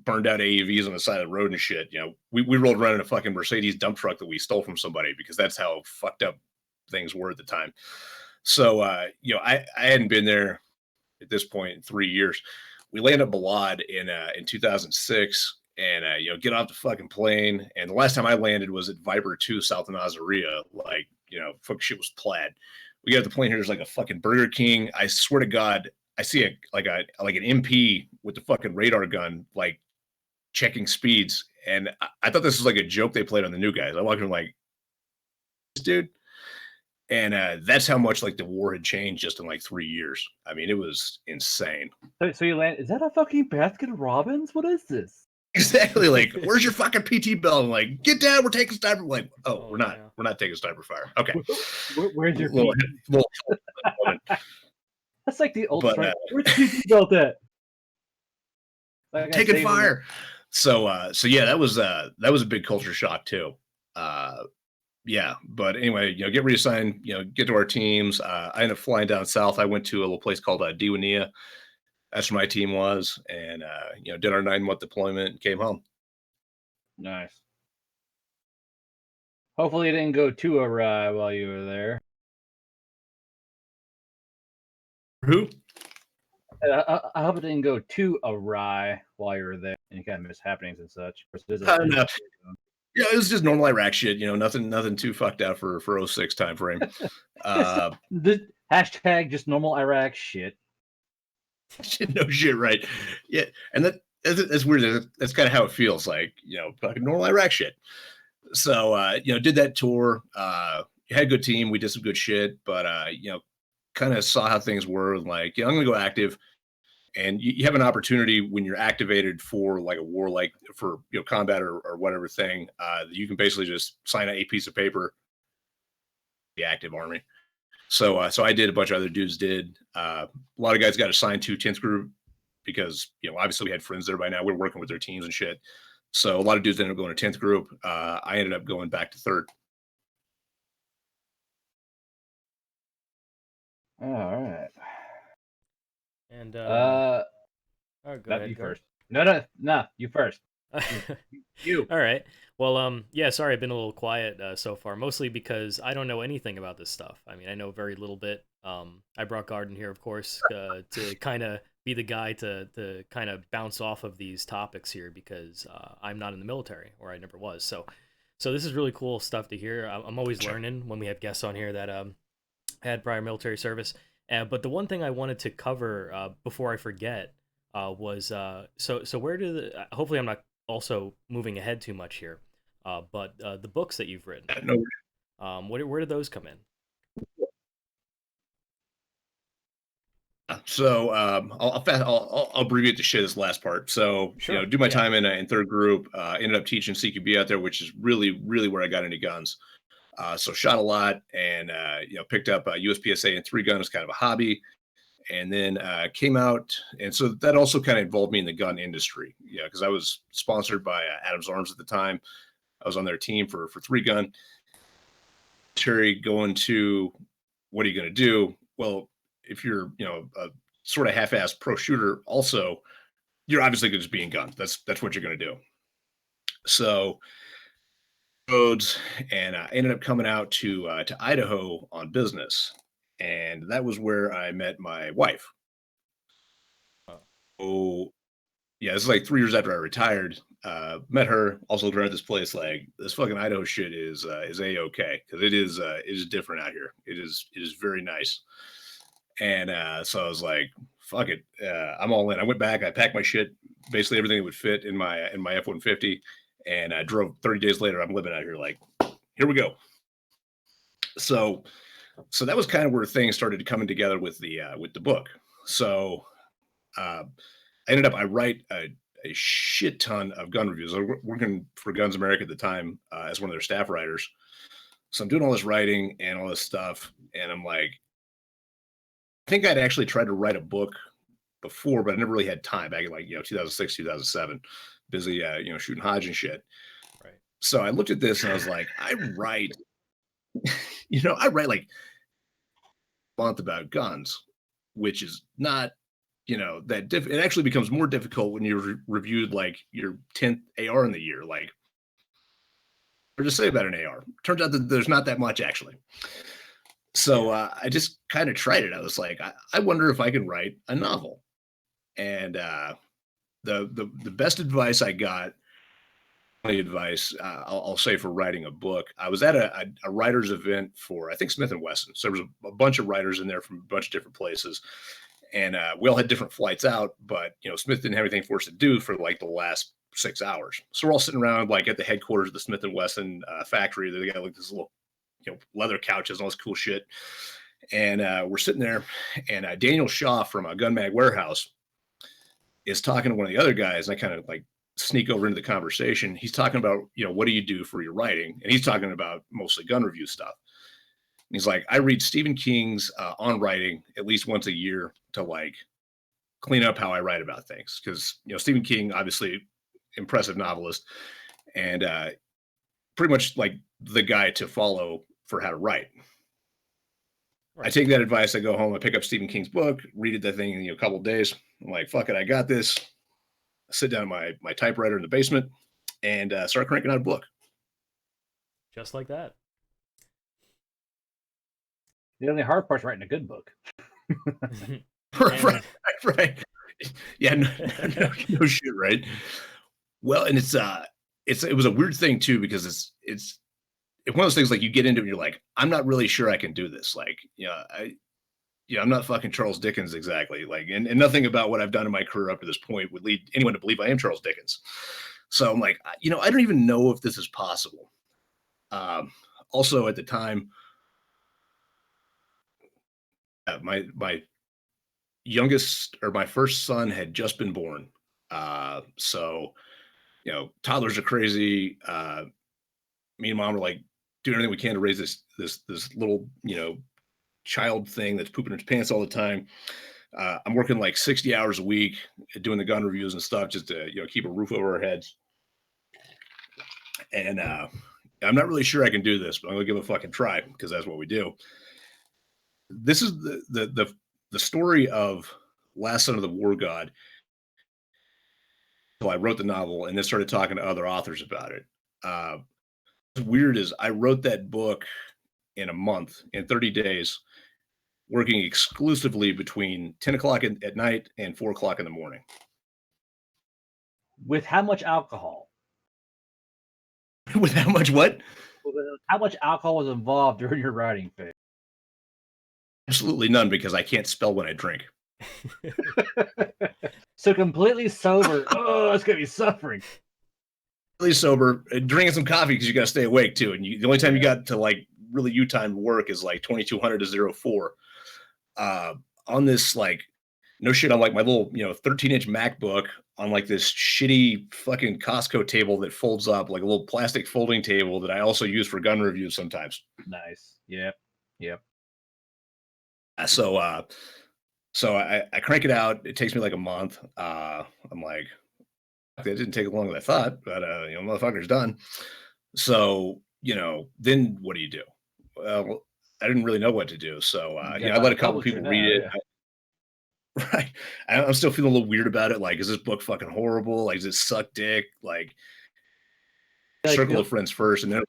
burned out AUVs on the side of the road and shit. We rolled around in a fucking Mercedes dump truck that we stole from somebody because that's how fucked up things were at the time. So I hadn't been there at this point in 3 years. We landed Balad in 2006, and get off the fucking plane. And the last time I landed was at Viper 2 south of Nazaria. Like, fuck shit was plaid. We get off the plane here. There's like a fucking Burger King. I swear to God, I see an MP with the fucking radar gun, like checking speeds. And I thought this was like a joke they played on the New Guys. I walked in like, dude. And that's how much like the war had changed just in like 3 years. I mean, it was insane. So you land. Is that a fucking Baskin Robbins? What is this? Exactly. Like, where's your fucking PT belt? I'm like, get down. We're taking sniper. I'm like, we're not. Yeah. We're not taking sniper fire. Okay. Where's your little, little That's like the old story. Where's the PT belt at? Like taking fire. So yeah, that was a big culture shock too. Yeah, but anyway, get reassigned, get to our teams. I ended up flying down south. I went to a little place called Diwania. That's where my team was, and did our 9-month deployment and came home. Nice. Hopefully, it didn't go too awry while you were there. Who? I hope it didn't go too awry while you were there. Any kind of mishappenings and such. No. Yeah, it was just normal Iraq shit. Nothing too fucked out for 06 time frame. The hashtag just normal Iraq shit. No shit, right? Yeah, and that's weird. That's kind of how it feels like, fucking normal Iraq shit. So, did that tour. Had a good team. We did some good shit, but kind of saw how things were. Like, I'm gonna go active. And you have an opportunity when you're activated for like a war, like for combat or whatever thing, you can basically just sign a piece of paper, the active army. So I did, a bunch of other dudes did. A lot of guys got assigned to 10th group because obviously we had friends there by now. We're working with their teams and shit. So a lot of dudes ended up going to 10th group. I ended up going back to 3rd. All right. And go ahead, you first. No, you first. You. All right. Well, yeah, sorry, I've been a little quiet so far, mostly because I don't know anything about this stuff. I mean, I know very little bit. I brought Garden here, of course, to kind of be the guy to kind of bounce off of these topics here because I'm not in the military, or I never was. So this is really cool stuff to hear. I'm always learning when we have guests on here that had prior military service. But the one thing I wanted to cover before I forget was so where do the hopefully I'm not also moving ahead too much here, but the books that you've written, where do those come in? So I'll abbreviate the shit this last part. So Sure. Do my time in 3rd group. Ended up teaching CQB out there, which is really where I got into guns. So shot a lot, and picked up USPSA and 3-gun as kind of a hobby, and then came out, and so that also kind of involved me in the gun industry. Yeah, because I was sponsored by Adams Arms at the time. I was on their team for 3-gun. Terry going to, what are you going to do? Well, if you're a sort of half-assed pro shooter, also you're obviously going to just be in guns. That's what you're going to do. So roads, and I ended up coming out to Idaho on business, and that was where I met my wife. Oh, yeah, this is like 3 years after I retired. Met her, also around this place. Like, this fucking Idaho shit is a-okay, because it is different out here. It is very nice. And so I was like, fuck it, I'm all in. I went back, I packed my shit, basically everything that would fit in my F-150, and I drove. 30 days later, I'm living out here. Like, here we go. So So that was kind of where things started coming together with the book. So I write a shit ton of gun reviews. I was working for Guns America at the time as one of their staff writers. So I'm doing all this writing and all this stuff, and I'm like, I think I'd actually tried to write a book before, but I never really had time back in 2006, 2007, busy shooting Hodge and shit. Right. So I looked at this and I was like, I write like a month about guns, which is not that it actually becomes more difficult when you're reviewed like your 10th AR in the year, like, or just say about an AR. Turns out that there's not that much actually. So I just kind of tried it. I was like, I wonder if I could write a novel. And the best advice I got, I'll say for writing a book. I was at a writers event for I think Smith and Wesson. So there was a bunch of writers in there from a bunch of different places, and we all had different flights out. But Smith didn't have anything for us to do for like the last 6 hours. So we're all sitting around like at the headquarters of the Smith and Wesson factory. They got like this little leather couches and all this cool shit. And we're sitting there, and Daniel Shaw from Gun Mag Warehouse is talking to one of the other guys. And I kind of like sneak over into the conversation. He's talking about, what do you do for your writing? And he's talking about mostly gun review stuff. And he's like, I read Stephen King's On Writing at least once a year to like clean up how I write about things. Because, Stephen King, obviously impressive novelist, and pretty much like the guy to follow for how to write. Right. I take that advice. I go home. I pick up Stephen King's book, read it, that thing in a couple of days. I'm like, fuck it, I got this. I sit down at my typewriter in the basement and start cranking out a book. Just like that. The only hard part's writing a good book. Right. Yeah, no shit, right? Well, and it was a weird thing too, because it's one of those things like you get into it and you're like, I'm not really sure I can do this. Like, I'm not fucking Charles Dickens exactly. Like, and nothing about what I've done in my career up to this point would lead anyone to believe I am Charles Dickens. So I'm like, I don't even know if this is possible. Also at the time, my youngest or my first son had just been born. So, toddlers are crazy. Me and mom were like doing everything we can to raise this little, child thing that's pooping its pants all the time. I'm working like 60 hours a week doing the gun reviews and stuff just to, keep a roof over our heads. And I'm not really sure I can do this, but I'm gonna give it a fucking try because that's what we do. This is the story of Last Son of the War God. So I wrote the novel and then started talking to other authors about it. What's weird is I wrote that book in a month, in 30 days, working exclusively between 10 o'clock at night and 4 o'clock in the morning. With how much alcohol? With how much what? How much alcohol was involved during your writing phase? Absolutely none, because I can't spell when I drink. So completely sober. Oh, that's gonna be suffering. Completely sober, drinking some coffee because you got to stay awake too. And the only time you got to like really U-time work is like 2200 to 04. On this, like, no shit, on like my little 13-inch MacBook on like this shitty fucking Costco table that folds up, like a little plastic folding table that I also use for gun reviews sometimes. Nice. Yep. So I crank it out. It takes me like a month. I'm like, it didn't take as long as I thought, but motherfucker's done. So then what do you do? Well, I didn't really know what to do. So I let a couple people read it. Yeah. Right. I'm still feeling a little weird about it. Like, is this book fucking horrible? Like, does it suck dick? Like circle of friends first, and then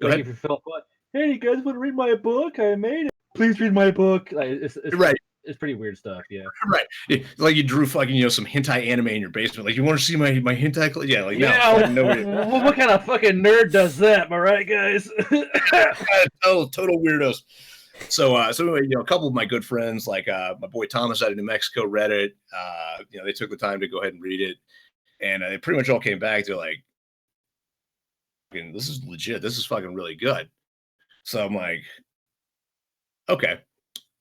go ahead. If you feel like, hey, you guys want to read my book? I made it. Please read my book. Like, it's right. It's pretty weird stuff. Yeah. Right. It's like you drew fucking some hentai anime in your basement. Like, you want to see my hentai? Yeah. Like, yeah. No. What kind of fucking nerd does that? Am I right, guys? Total weirdos. So anyway, a couple of my good friends, like my boy Thomas out of New Mexico, read it. They took the time to go ahead and read it, and they pretty much all came back to like, this is legit. This is fucking really good. So I'm like, Okay.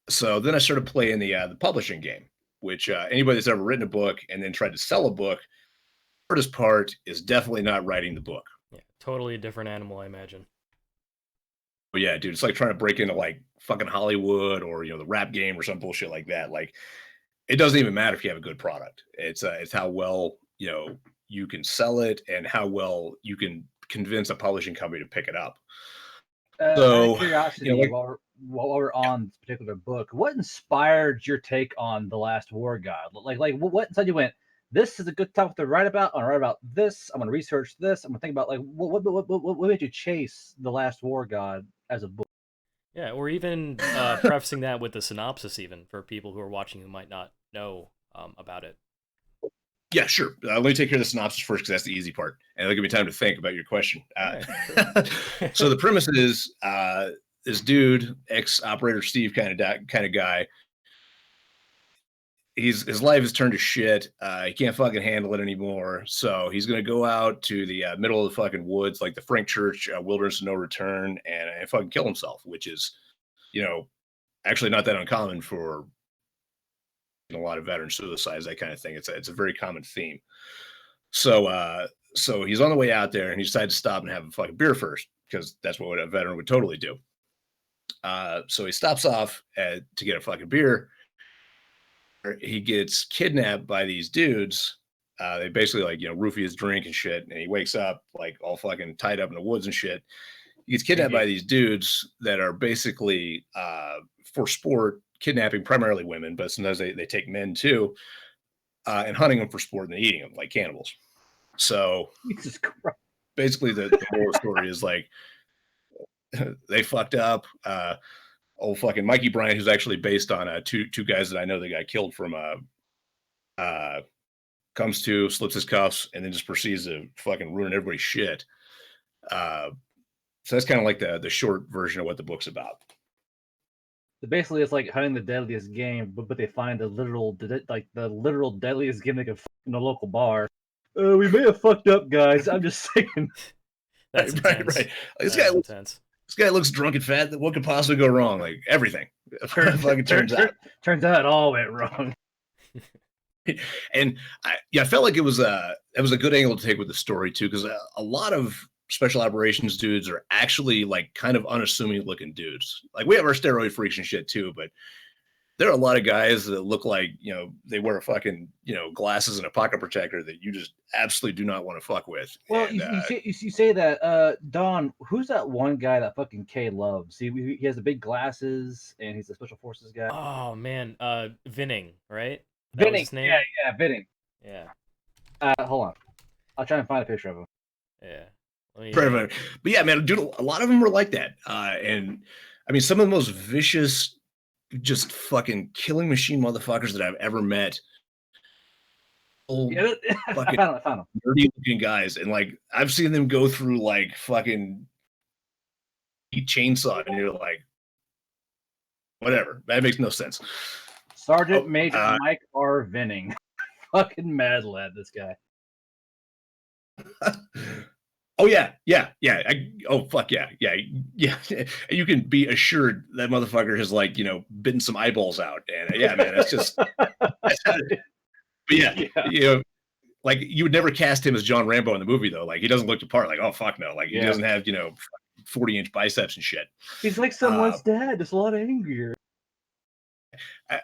So then I started playing the publishing game, which anybody that's ever written a book and then tried to sell a book, the hardest part is definitely not writing the book. Yeah, totally a different animal, I imagine. But yeah, dude, it's like trying to break into like fucking Hollywood or the rap game or some bullshit like that. Like, it doesn't even matter if you have a good product. It's how well you can sell it and how well you can convince a publishing company to pick it up. Out So of curiosity, like, while we're on this particular book, what inspired your take on The Last War God? Like what inside you went, this is a good topic to write about. I'm gonna write about this. I'm gonna research this. I'm gonna think about like what made you chase The Last War God as a book? Yeah, or even prefacing that with the synopsis, even for people who are watching who might not know about it. yeah, sure. Let me take care of the synopsis first because that's the easy part, and it'll give me time to think about your question. Right, So the premise is this dude, ex-operator Steve kind of guy. His life has turned to shit. He can't fucking handle it anymore. So he's gonna go out to the middle of the fucking woods, like the Frank Church Wilderness of No Return, and fucking kill himself, which is, actually not that uncommon for a lot of veteran suicides, that kind of thing. It's a very common theme. So he's on the way out there, and he decides to stop and have a fucking beer first because that's what a veteran would totally do. So he stops off to get a fucking beer. He gets kidnapped by these dudes. They basically roofie his drink and shit, and he wakes up like all fucking tied up in the woods and shit. He gets kidnapped by these dudes that are basically for sport, kidnapping primarily women, but sometimes they take men too, and hunting them for sport and eating them like cannibals. So Jesus Christ. Basically the moral story is like they fucked up. Old fucking Mikey Bryant, who's actually based on two guys that I know that got killed from comes to, slips his cuffs, and then just proceeds to fucking ruin everybody's shit. So that's kind of like the short version of what the book's about. Basically, it's like hunting the deadliest game, but they find the literal deadliest game they can find in a local bar. We may have fucked up, guys. I'm just saying. That's intense. Right. This guy looks drunk and fat. What could possibly go wrong? Like everything. Turns out it all went wrong. And I felt like it was a good angle to take with the story too, because a lot of special operations dudes are actually like kind of unassuming looking dudes. Like we have our steroid freaks and shit too, but there are a lot of guys that look like, they wear a fucking, glasses and a pocket protector that you just absolutely do not want to fuck with. Well, and, you say that, Don, who's that one guy that fucking Kay loves? He has the big glasses and he's a special forces guy. Oh man, Vinning, right? Vinning, yeah, Vinning. Yeah. Hold on, I'll try and find a picture of him. Yeah. But yeah, man, dude, a lot of them were like that. And I mean, some of the most vicious, just fucking killing machine motherfuckers that I've ever met. Yeah, I found him. Nerdy looking guys, and like I've seen them go through like fucking chainsaw, and you're like, whatever. That makes no sense. Sergeant Major Mike R. Vinning, fucking mad lad, this guy. Oh yeah. Fuck yeah. You can be assured that motherfucker has like bitten some eyeballs out, and yeah, man, that's just. But yeah, like you would never cast him as John Rambo in the movie though. Like he doesn't look the part. Like, oh fuck no, like he doesn't have 40-inch biceps and shit. He's like someone's dad, just a lot angrier.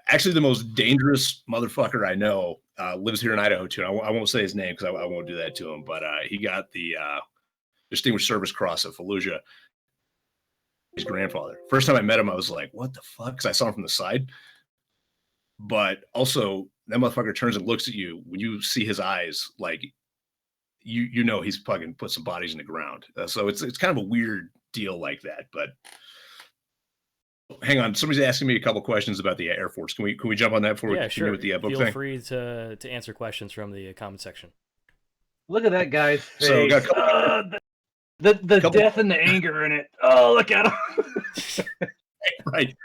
Actually, the most dangerous motherfucker I know lives here in Idaho too. I won't say his name because I won't do that to him. But he got the Distinguished Service Cross of Fallujah. His grandfather. First time I met him, I was like, "What the fuck?" Because I saw him from the side. But also, that motherfucker turns and looks at you when you see his eyes, like you know he's fucking put some bodies in the ground. So it's kind of a weird deal like that. But hang on, somebody's asking me a couple questions about the Air Force. Can we jump on that before we continue with the book Feel thing? free to answer questions from the comment section. Look at that guy's face. So the death and the anger in it. Oh, look at him. Right.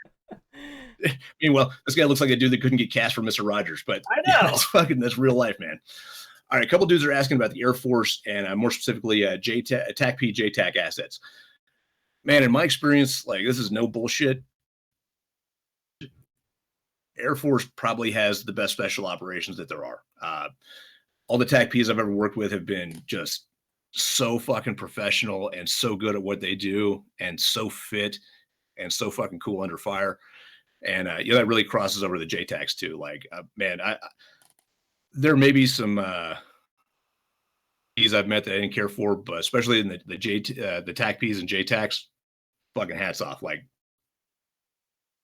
Meanwhile, this guy looks like a dude that couldn't get cast for Mr. Rogers, but I know that's real life, man. All right, a couple dudes are asking about the Air Force and more specifically TACP JTAC assets. Man, in my experience, like this is no bullshit. Air Force probably has the best special operations that there are. All the TACPs I've ever worked with have been just so fucking professional and so good at what they do and so fit and so fucking cool under fire. And that really crosses over the JTACs too. Like, man, there may be some Ps I've met that I didn't care for, but especially in the TACPs and JTACs, fucking hats off. Like,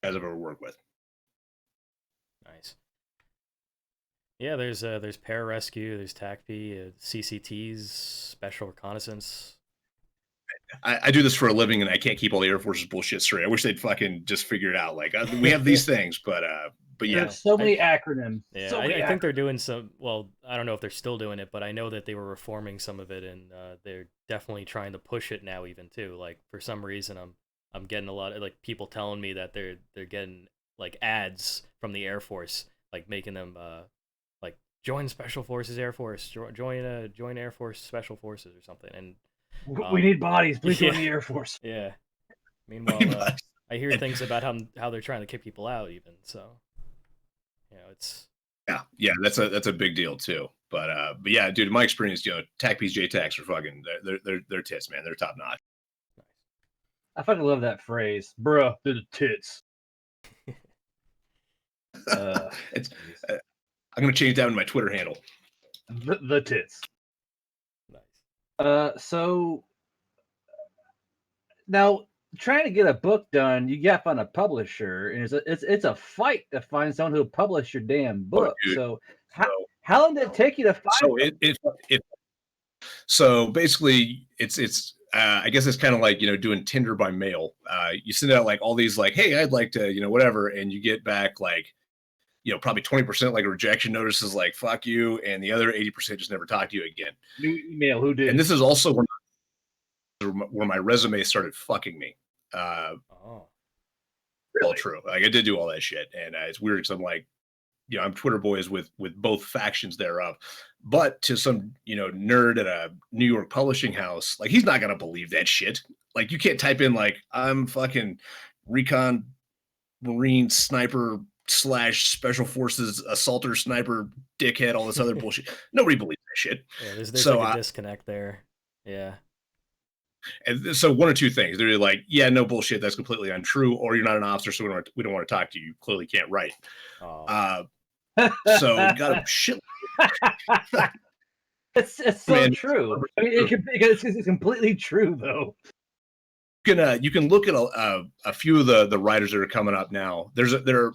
guys I've ever worked with. Nice. Yeah, there's pararescue, there's TACP, CCTs, special reconnaissance. I do this for a living, and I can't keep all the Air Force's bullshit straight. I wish they'd fucking just figure it out. Like, we have these things, but yeah. There's so many acronyms. Yeah, so I think they're doing some. Well, I don't know if they're still doing it, but I know that they were reforming some of it, and they're definitely trying to push it now, even too. Like, for some reason, I'm getting a lot of like people telling me that they're getting like ads from the Air Force, like making them like join Special Forces Air Force, join Air Force Special Forces or something. And we need bodies. Please join the Air Force. Yeah. Meanwhile, I hear things about how they're trying to kick people out, even. So, it's yeah, that's a big deal too. But yeah, dude, in my experience, TACPs, JTACs are fucking they're tits, man. They're top notch. I fucking love that phrase, bruh. They're the tits. It's. I'm gonna change that in my Twitter handle. The tits. Nice. So now trying to get a book done, you got to find a publisher, and it's a fight to find someone who'll publish your damn book. So how long did it take you to find? So basically, it's I guess it's kind of like doing Tinder by mail. You send out like all these like, hey, I'd like to whatever, and you get back like probably 20% like a rejection notices like fuck you, and the other 80% just never talk to you again. New email, who did? And this is also where my resume started fucking me. All true. Like I did do all that shit, and it's weird because I'm like, I'm Twitter boys with both factions thereof. But to some nerd at a New York publishing house, like he's not gonna believe that shit. Like you can't type in like I'm fucking recon Marine sniper / special forces assaulter sniper dickhead, all this other bullshit. Nobody believes that shit. Yeah, there's so, like a disconnect there. Yeah. And so one or two things. They're like, yeah, no bullshit, that's completely untrue, or you're not an officer, so we don't want to talk to you. You clearly can't write. So got a shit. It's so true. I mean, it's completely true though. You can look at a few of the writers that are coming up now. There are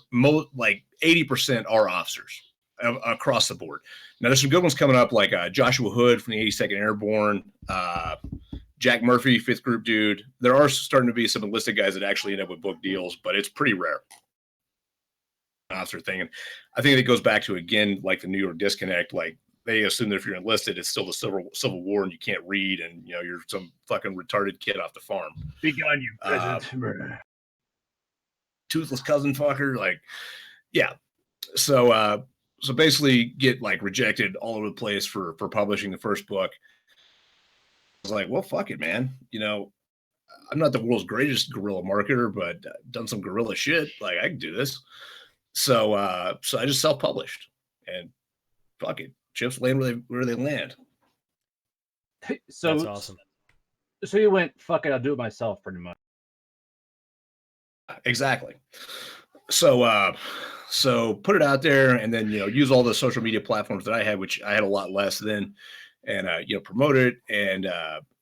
like 80% are officers across the board. Now there's some good ones coming up, like Joshua Hood from the 82nd Airborne, Jack Murphy, 5th Group dude. There are starting to be some enlisted guys that actually end up with book deals, but it's pretty rare. Officer thing, and I think it goes back to again like the New York disconnect. Like they assume that if you're enlisted, it's still the Civil War and you can't read, and you're some fucking retarded kid off the farm. Be gone, you peasant. Toothless cousin fucker. Like, yeah. So basically get like rejected all over the place for publishing the first book. I was like, well, fuck it, man. I'm not the world's greatest guerrilla marketer, but done some guerrilla shit. Like I can do this. So I just self-published, and fuck it, chips land where they land. So that's awesome. So you went, fuck it, I'll do it myself, pretty much. Exactly. So put it out there, and then use all the social media platforms that I had, which I had a lot less then, and promote it. And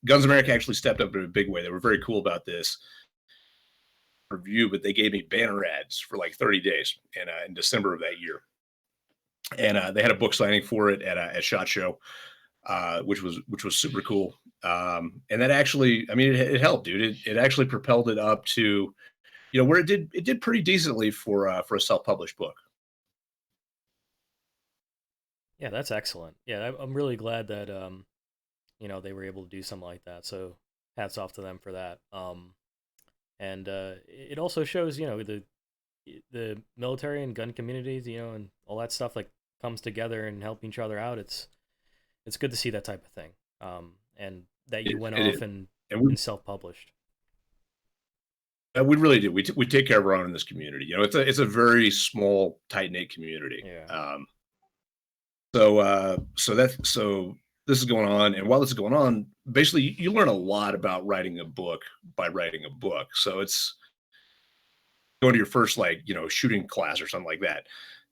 Guns America actually stepped up in a big way. They were very cool about this review, but they gave me banner ads for like 30 days in December of that year. And they had a book signing for it at SHOT Show, which was super cool. And that actually, I mean, it helped, dude. It actually propelled it up to, where it did pretty decently for a self-published book. Yeah, that's excellent. Yeah, I'm really glad that they were able to do something like that. So hats off to them for that. And it also shows, the military and gun communities, and all that stuff like comes together and help each other out. It's good to see that type of thing. And that you went off and self-published. We really do. We take care of our own in this community. You know, it's a very small, tight knit community. Yeah. So this is going on, and while this is going on, basically you learn a lot about writing a book by writing a book. So it's going to your first shooting class or something like that.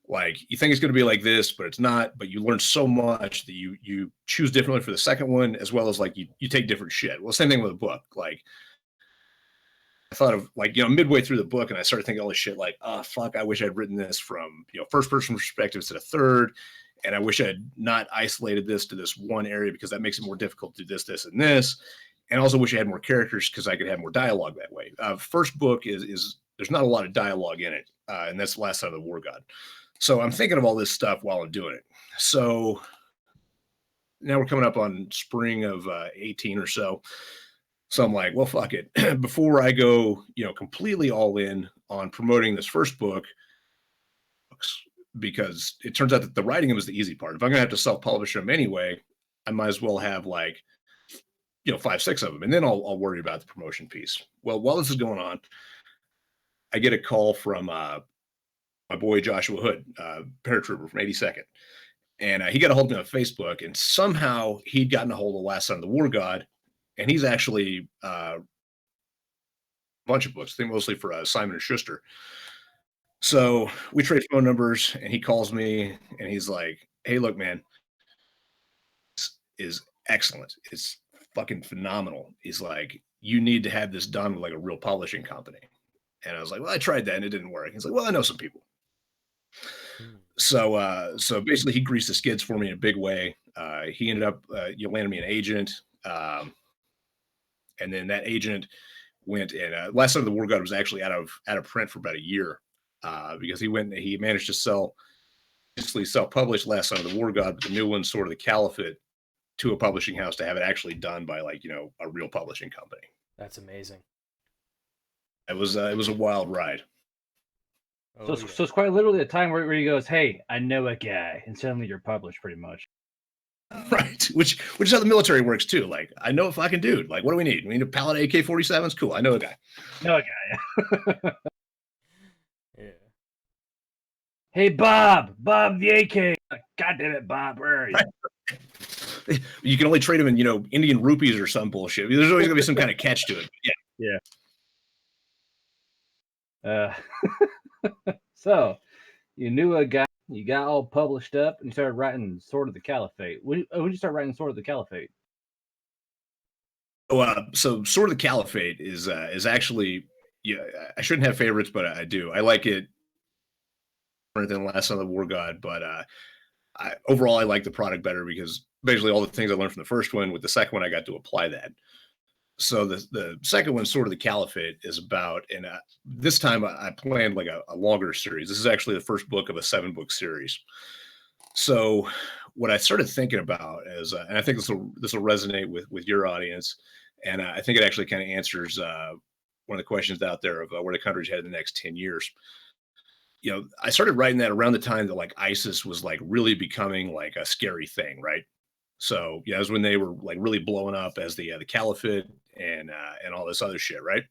Like you think it's going to be like this, but it's not. But you learn so much that you choose differently for the second one, as well as like you take different shit. Well, same thing with a book. Like I thought of midway through the book, and I started thinking all this shit like, oh fuck, I wish I'd written this from first person perspective instead of third, and I wish I had not isolated this to this one area because that makes it more difficult to do this, and this, and also wish I had more characters because I could have more dialogue that way. First book is there's not a lot of dialogue in it, and that's the Last Son of the War God. So I'm thinking of all this stuff while I'm doing it. So now we're coming up on spring of 18 or so. So I'm like, well, fuck it. Before I go, completely all in on promoting this first book, because it turns out that the writing was the easy part. If I'm gonna have to self-publish them anyway, I might as well have 5, 6 of them, and then I'll worry about the promotion piece. Well, while this is going on, I get a call from my boy Joshua Hood, paratrooper from 82nd, and he got a hold of me on Facebook, and somehow he'd gotten a hold of Last Son of the War God. And he's actually a bunch of books, I think mostly for Simon and Schuster. So we trade phone numbers, and he calls me, and he's like, "Hey, look, man, this is excellent. It's fucking phenomenal." He's like, "You need to have this done with like a real publishing company." And I was like, "Well, I tried that, and it didn't work." He's like, "Well, I know some people." So basically, he greased the skids for me in a big way. He ended up landing me an agent. And then that agent went and Last Son of the War God was actually out of print for about a year because he managed to basically self-publish Last Son of the War God, but the new one, Sword of the Caliphate, to a publishing house to have it actually done by a real publishing company. That's amazing. It was a wild ride. So it's quite literally a time where he goes, "Hey, I know a guy," and suddenly you're published, pretty much. Right, which is how the military works too. Like, I know a fucking dude. Like, what do we need? We need a Paladin AK-47s. Cool, I know a guy. Yeah. Hey, Bob, the AK. God damn it, Bob, where are you? You can only trade them in Indian rupees or some bullshit. There's always gonna be some kind of catch to it. Yeah. So you knew a guy. You got all published up, and you started writing Sword of the Caliphate. When did you start writing Sword of the Caliphate? So Sword of the Caliphate is actually, I shouldn't have favorites, but I do. I like it different than Last Son of the War God, but overall I like the product better because basically all the things I learned from the first one, with the second one I got to apply that. So the second one, Sword of the Caliphate, is about, and this time I planned like a longer series. This is actually the first book of a 7-book series. So what I started thinking about is, and I think this will resonate with your audience, and I think it actually kind of answers one of the questions out there of where the country's headed in the next 10 years. I started writing that around the time that like ISIS was like really becoming like a scary thing, right? So yeah, it was when they were like really blowing up as the Caliphate and all this other shit, right?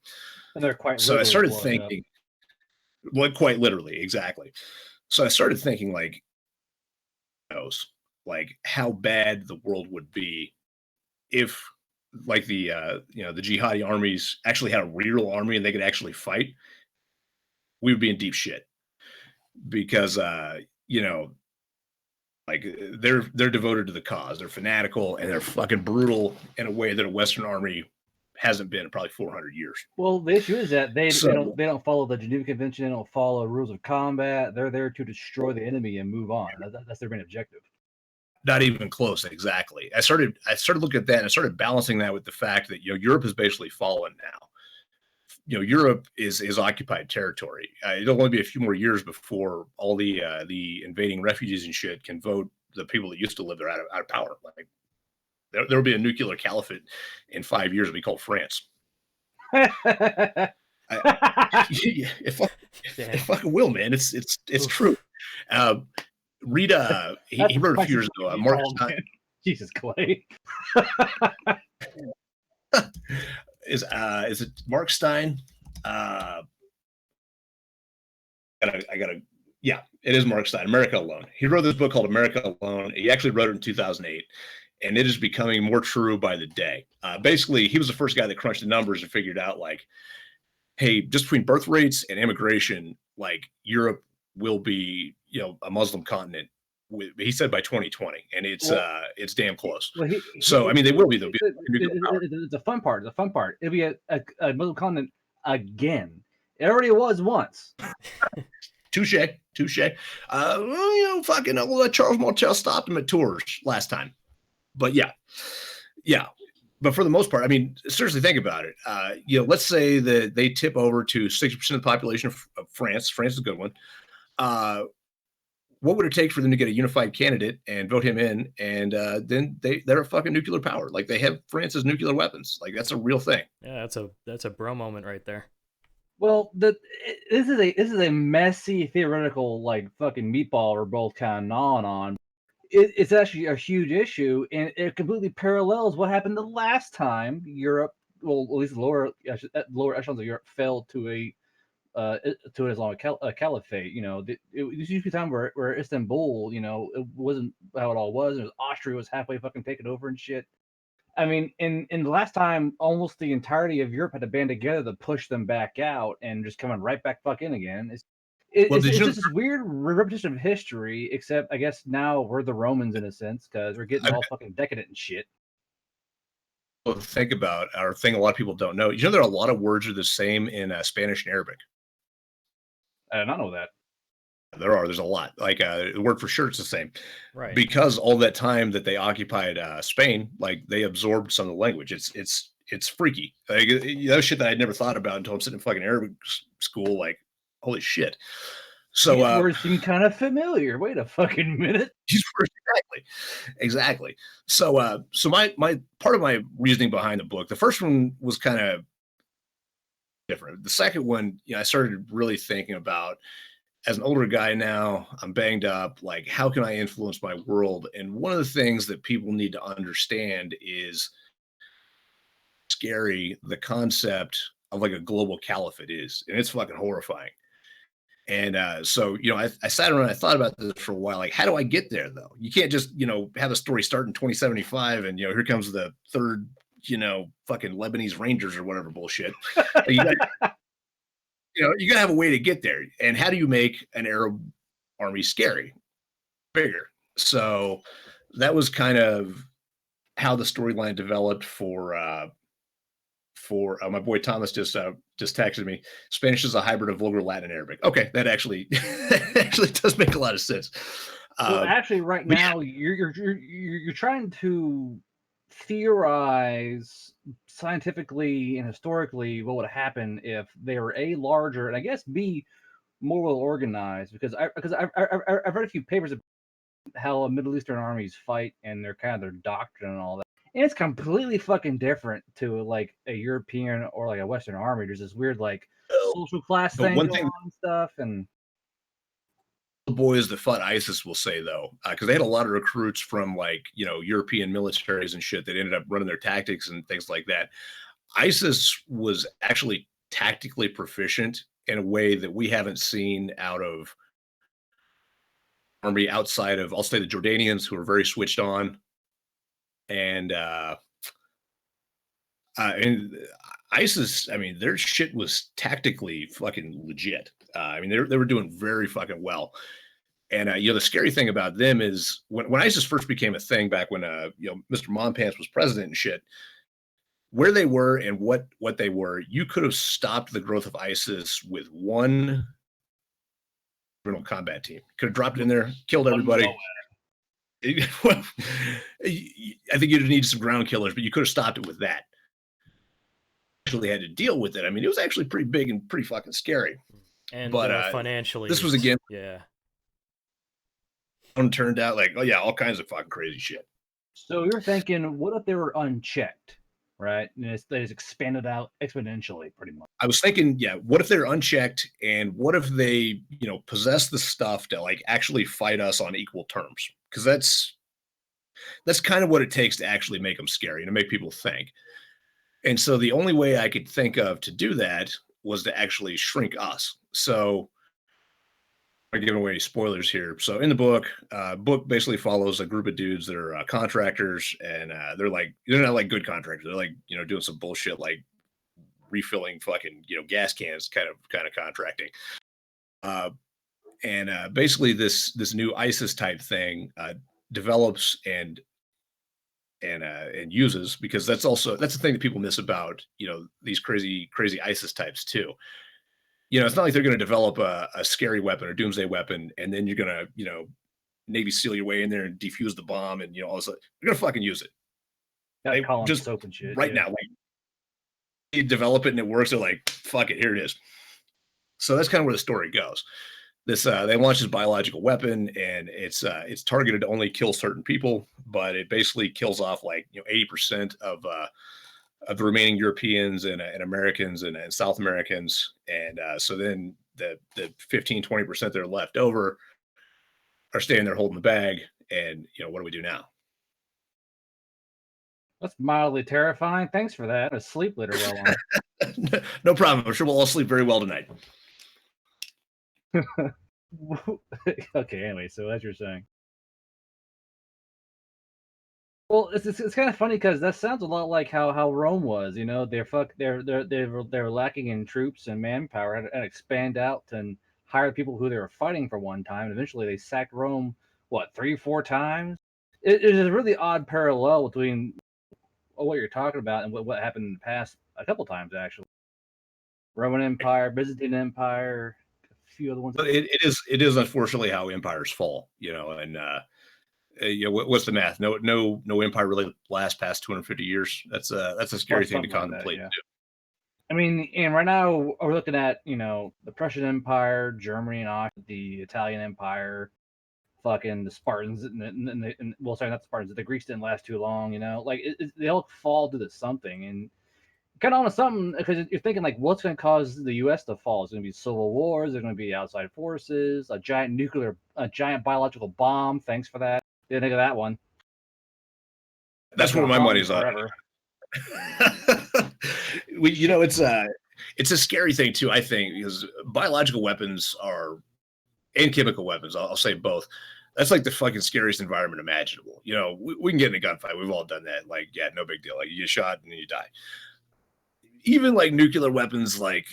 And they're quite. So I started thinking, quite literally, exactly. So I started thinking like how bad the world would be if like the jihadi armies actually had a real army and they could actually fight. We would be in deep shit because like they're devoted to the cause. They're fanatical and they're fucking brutal in a way that a Western army hasn't been in probably 400 years. Well, the issue is that they don't follow the Geneva Convention. They don't follow rules of combat. They're there to destroy the enemy and move on. That's their main objective. Not even close. Exactly. I started looking at that and I started balancing that with the fact that Europe has basically fallen now. Europe is occupied territory. It'll only be a few more years before all the invading refugees and shit can vote the people that used to live there out of power. Like there'll be a nuclear caliphate in 5 years. It'll be called France. It fucking will, man. It's true. Read he wrote a few years ago. Mark Stein. Jesus Clay. Is it Mark Stein? Yeah, it is Mark Stein, America Alone. He wrote this book called America Alone. He actually wrote it in 2008, and it is becoming more true by the day. Basically, he was the first guy that crunched the numbers and figured out, like, hey, just between birth rates and immigration, like, Europe will be, a Muslim continent. He said by 2020, and it's damn close. Well, so I mean, they will be. It's a fun part. It'll be a Muslim continent again. It already was once. Touche. Fucking Charles Martel stopped him at Tours last time. But yeah. But for the most part, I mean, seriously, think about it. Let's say that they tip over to 60% of the population of France. France is a good one. What would it take for them to get a unified candidate and vote him in? And then they're a fucking nuclear power. Like, they have France's nuclear weapons. Like, that's a real thing. Yeah, that's a bro moment right there. Well, this is a messy theoretical, like, fucking meatball we're both kind of gnawing on. It's actually a huge issue, and it completely parallels what happened the last time Europe, well, at least lower echelons of Europe, fell to an Islamic caliphate. It used to be a time where Istanbul, it wasn't how it all was. It was Austria was halfway fucking taken over and shit. I mean, in the last time, almost the entirety of Europe had to band together to push them back out, and just coming right back fuck in again. It's just this weird repetition of history, except I guess now we're the Romans in a sense, because we're getting all fucking decadent and shit. Think about, or thing a lot of people don't know. There are a lot of words are the same in Spanish and Arabic. I did not know that. There's a lot. Like, the word for shirt's the same, right? Because all that time that they occupied Spain, like, they absorbed some of the language. It's freaky. Like, shit that I'd never thought about until I'm sitting in fucking Arabic school. Like, holy shit. So these words seem kind of familiar. Wait a fucking minute. Exactly. So my part of my reasoning behind the book, the first one was kind of different. The second one, I started really thinking about, as an older guy now, I'm banged up, like, how can I influence my world? And one of the things that people need to understand is scary the concept of, like, a global caliphate is, and it's fucking horrifying. And so, I sat around and I thought about this for a while. Like, how do I get there, though? You can't just, have a story start in 2075 and, here comes the third, fucking Lebanese Rangers or whatever bullshit. You gotta have a way to get there. And how do you make an Arab army scary, bigger? So that was kind of how the storyline developed for my boy Thomas just texted me. Spanish is a hybrid of vulgar Latin and Arabic. Okay, that actually does make a lot of sense. So actually, right now, you're trying to theorize scientifically and historically what would happen if they were A, larger, and I guess B, more well organized. Because I've read a few papers about how Middle Eastern armies fight and their doctrine and all that. And it's completely fucking different to, like, a European or, like, a Western army. There's this weird, like, social class thing going on and stuff. And the boys that fought ISIS will say, though, because they had a lot of recruits from, like, European militaries and shit that ended up running their tactics and things like that. ISIS was actually tactically proficient in a way that we haven't seen out of army outside of, I'll say, the Jordanians, who are very switched on. And ISIS, I mean, their shit was tactically fucking legit. I mean, they were doing very fucking well. And the scary thing about them is when ISIS first became a thing back when Mr. Monpants was president and shit, where they were and what they were, you could have stopped the growth of ISIS with one combat team. Could have dropped it in there, killed everybody. Well, I think you'd need some ground killers, but you could have stopped it with that. Actually had to deal with it. I mean, it was actually pretty big and pretty fucking scary. And but financially, this was again, yeah. Turned out like, oh yeah, all kinds of fucking crazy shit. So you're thinking, what if they were unchecked, right? And they just expanded out exponentially, pretty much. I was thinking, yeah, what if they're unchecked, and what if they, possess the stuff to, like, actually fight us on equal terms? Because that's kind of what it takes to actually make them scary and to make people think. And so the only way I could think of to do that was to actually shrink us. So I'm giving away any spoilers here. So in the book basically follows a group of dudes that are contractors, and they're not like good contractors. They're like doing some bullshit like refilling fucking gas cans kind of contracting. And basically this new ISIS type thing develops and uses, because that's the thing that people miss about these crazy ISIS types too. It's not like they're going to develop a scary weapon or doomsday weapon and then you're going to Navy SEAL your way in there and defuse the bomb and all this. They're going to fucking use it. They just soap and shit right now, like you develop it and it works. They're like, fuck it, here it is. So that's kind of where the story goes. This they launch this biological weapon, and it's targeted to only kill certain people, but it basically kills off like 80% of the remaining Europeans and Americans and South Americans, and so then the 15-20% that are left over are staying there holding the bag, and what do we do now? That's mildly terrifying. Thanks for that. I sleep later well on. No problem. I'm sure we'll all sleep very well tonight. Okay, anyway, so as you're saying, well, it's kind of funny because that sounds a lot like how Rome was. They're lacking in troops and manpower, and expand out and hire people who they were fighting for one time, and eventually they sacked Rome 3-4 times. It is a really odd parallel between what you're talking about and what happened in the past a couple times actually. Roman Empire, Byzantine Empire, few other ones. But it is unfortunately how empires fall, and what's the math? No empire really lasts past 250 years. That's a scary thing to contemplate. Like that, yeah. I mean, and right now we're looking at the Prussian Empire, Germany, and the Italian Empire, fucking the Spartans, and well, sorry, not the Spartans. The Greeks didn't last too long. They all fall to something, and kind of on something, because you're thinking like, what's going to cause the U.S. to fall? It's going to be civil wars. There's going to be outside forces, a giant biological bomb. Thanks for that. Didn't think of that one. That's where my money's on. It's a scary thing too, I think, because biological weapons and chemical weapons, I'll say both. That's like the fucking scariest environment imaginable. We can get in a gunfight. We've all done that. Like, yeah, no big deal. Like, you get shot and then you die. Even like nuclear weapons, like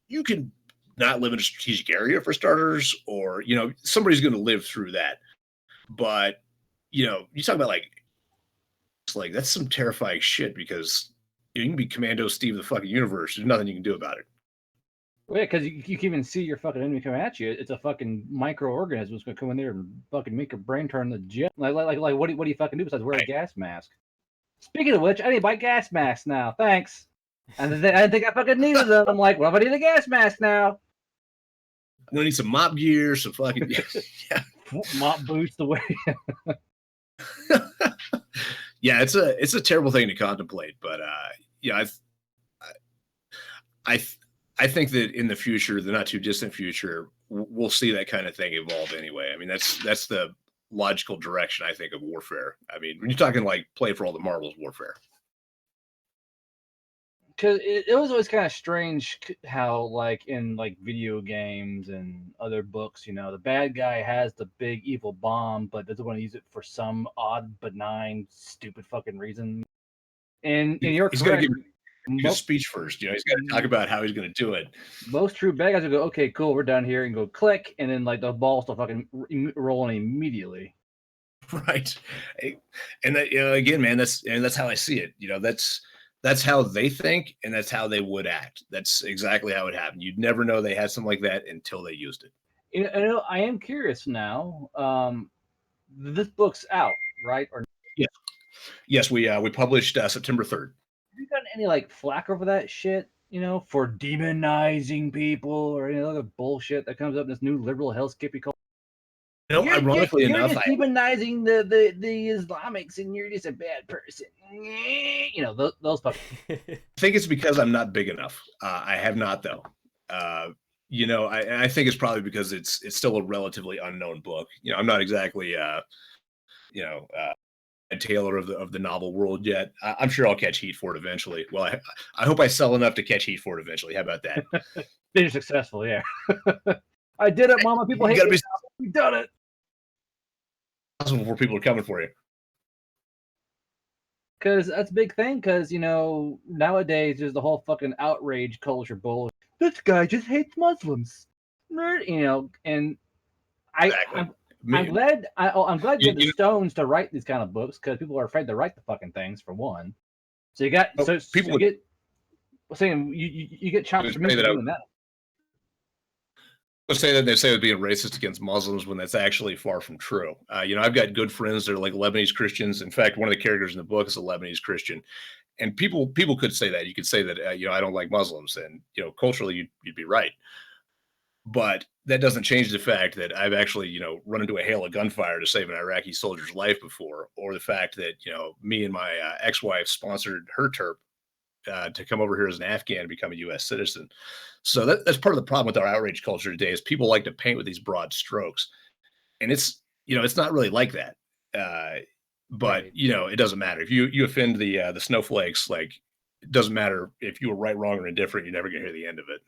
you can not live in a strategic area for starters, or somebody's going to live through that. But you talk about like that's some terrifying shit, because you can be Commando Steve of the fucking universe. There's nothing you can do about it. Well, yeah, because you can even see your fucking enemy coming at you. It's a fucking microorganism that's going to come in there and fucking make your brain turn the jet. Like what do you fucking do besides wear a gas mask? Speaking of which, I need to buy gas masks now. Thanks. And I didn't think I fucking needed them. I'm like, well, if I need a gas mask now. We need some mop gear, some fucking mop boots the way. Yeah, it's a terrible thing to contemplate, but I think that in the future, the not too distant future, we'll see that kind of thing evolve anyway. I mean, that's the logical direction, I think, of warfare. I mean, when you're talking like play for all the marbles warfare. Because it was always kind of strange how, like, in like video games and other books, the bad guy has the big evil bomb, but doesn't want to use it for some odd, benign, stupid fucking reason. And you're he's correct. Give a speech first. He's got to talk about how he's going to do it. Most true bad guys will go, okay, cool, we're done here, and go click, and then like the ball still fucking rolling immediately. Right, and that again, man, that's how I see it. That's how they think, and that's how they would act. That's exactly how it happened. You'd never know they had something like that until they used it. I am curious now. This book's out, right? Or yes, we published September 3rd. Have you gotten any like flack over that shit? For demonizing people or any other bullshit that comes up in this new liberal hellskippy culture. Ironically enough, you're demonizing the Islamics, and you're just a bad person. Those fucking. I think it's because I'm not big enough. I have not, though. I think it's probably because it's still a relatively unknown book. I'm not exactly Taylor of the novel world yet. I'm sure I'll catch heat for it eventually. Well, I hope I sell enough to catch heat for it eventually. How about that? Being successful, yeah. I did it, Mama. People hate me. We've done it. Possible before people are coming for you. Because that's a big thing. Because nowadays there's the whole fucking outrage culture bull. This guy just hates Muslims, and Exactly. I'm glad you have the stones to write these kind of books, because people are afraid to write the fucking things, for one. So you got people get saying you get chopped from doing that. Let's say that they say it being racist against Muslims when that's actually far from true. I've got good friends that are like Lebanese Christians. In fact, one of the characters in the book is a Lebanese Christian, and people could say that. You could say that I don't like Muslims, and culturally you'd be right. But that doesn't change the fact that I've actually, run into a hail of gunfire to save an Iraqi soldier's life before, or the fact that, me and my ex-wife sponsored her terp to come over here as an Afghan and become a U.S. citizen. So that's part of the problem with our outrage culture today is people like to paint with these broad strokes. And it's not really like that. But, right. It doesn't matter. If you offend the snowflakes, like, it doesn't matter if you were right, wrong, or indifferent, you're never going to hear the end of it.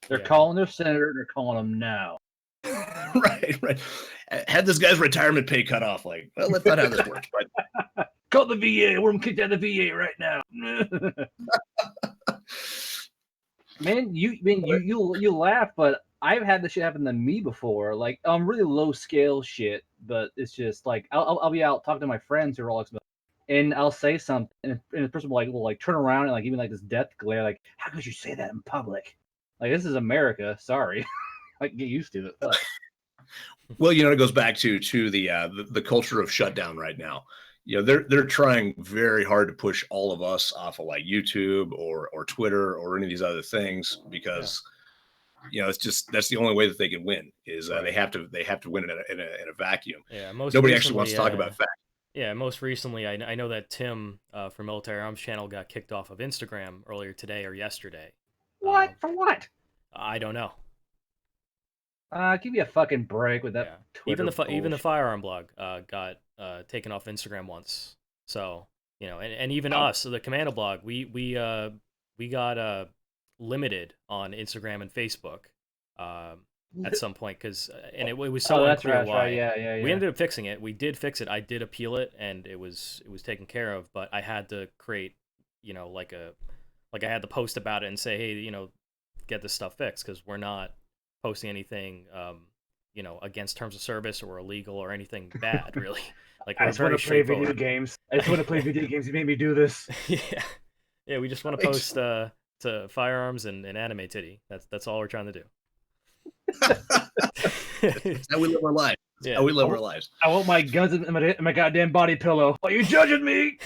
They're calling their senator. They're calling him now. Right. Had this guy's retirement pay cut off. Like, well, that's not how this works. But call the VA. We're gonna kick out the VA right now. Man, you laugh, but I've had this shit happen to me before. Like, really low scale shit, but it's just like I'll be out talking to my friends who are all expensive, and I'll say something, and the person will turn around and give me this death glare, like, how could you say that in public? Like, this is America. Sorry. I can get used to it. Well, it goes back to the culture of shutdown right now. They're trying very hard to push all of us off of like YouTube or Twitter or any of these other things because it's just that's the only way that they can win is right. they have to win in a vacuum. Yeah, nobody actually wants to talk about facts. Yeah, most recently, I know that Tim from Military Arms Channel got kicked off of Instagram earlier today or yesterday. What? For what? I don't know. Give me a fucking break with that. Yeah. Even the firearm blog got taken off Instagram once. So and even us, so the Commando blog, we got limited on Instagram and Facebook at some point because and it was so unclear why. Right. Yeah. We ended up fixing it. We did fix it. I did appeal it, and it was taken care of. But I had to create I had to post about it and say, hey, get this stuff fixed because we're not posting anything against terms of service or illegal or anything bad, really. Like, I just want to play video games. You made me do this. Yeah, we just want to post to firearms and anime titty. That's all we're trying to do. That's how we live our lives. How we live our lives. I want my guns in my goddamn body pillow. Are you judging me?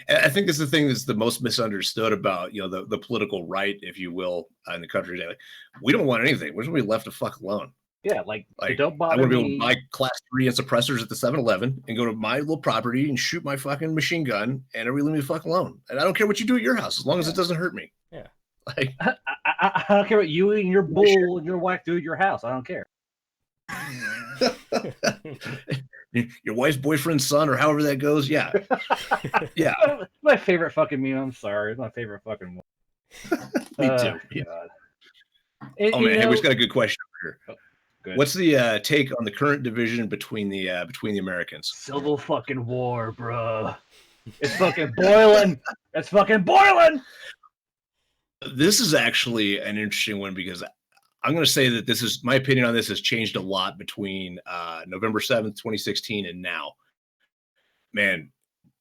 I think this is the thing that's the most misunderstood about, the political right, if you will, in the country today. Like, we don't want anything. We just want to be left the fuck alone. Yeah, like don't bother I want to be me. able to buy class 3 and suppressors at the 7-Eleven and go to my little property and shoot my fucking machine gun and leave me the fuck alone. And I don't care what you do at your house as long as it doesn't hurt me. Yeah. Like, I don't care what you and your bull and your wife do at your house. I don't care. Your wife's boyfriend's son or however that goes. Yeah. Yeah. My favorite fucking meme. I'm sorry. It's my favorite fucking one. Me too. Yeah. God. And, hey, we just got a good question over here. Good. What's the take on the current division between the Americans? Civil fucking war, bro. It's fucking boiling. It's fucking boiling. This is actually an interesting one because I'm going to say that this is my opinion on this has changed a lot between November 7th, 2016 and now. Man,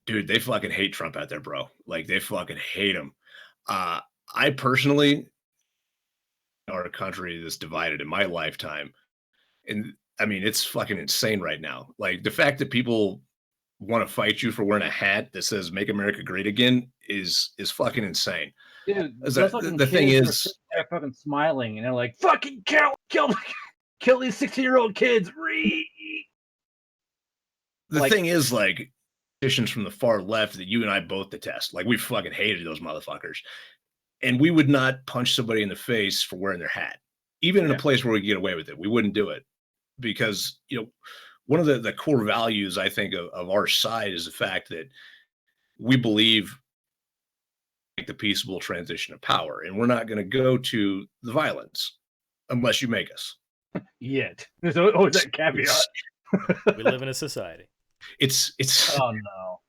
dude, they fucking hate Trump out there, bro. Like, they fucking hate him. I personally, our country that's divided in my lifetime. And I mean, it's fucking insane right now. Like, the fact that people want to fight you for wearing a hat that says "Make America Great Again" is fucking insane. Dude, the thing is, they're fucking smiling and they're like, "Fucking kill these 16-year-old kids!" The thing is, like, politicians from the far left that you and I both detest. Like, we fucking hated those motherfuckers, and we would not punch somebody in the face for wearing their hat, even in a place where we could get away with it. We wouldn't do it because one of the core values, I think, of our side is the fact that we believe like the peaceable transition of power, and we're not going to go to the violence unless you make us. Yet there's always that caveat. We live in a society. It's oh no,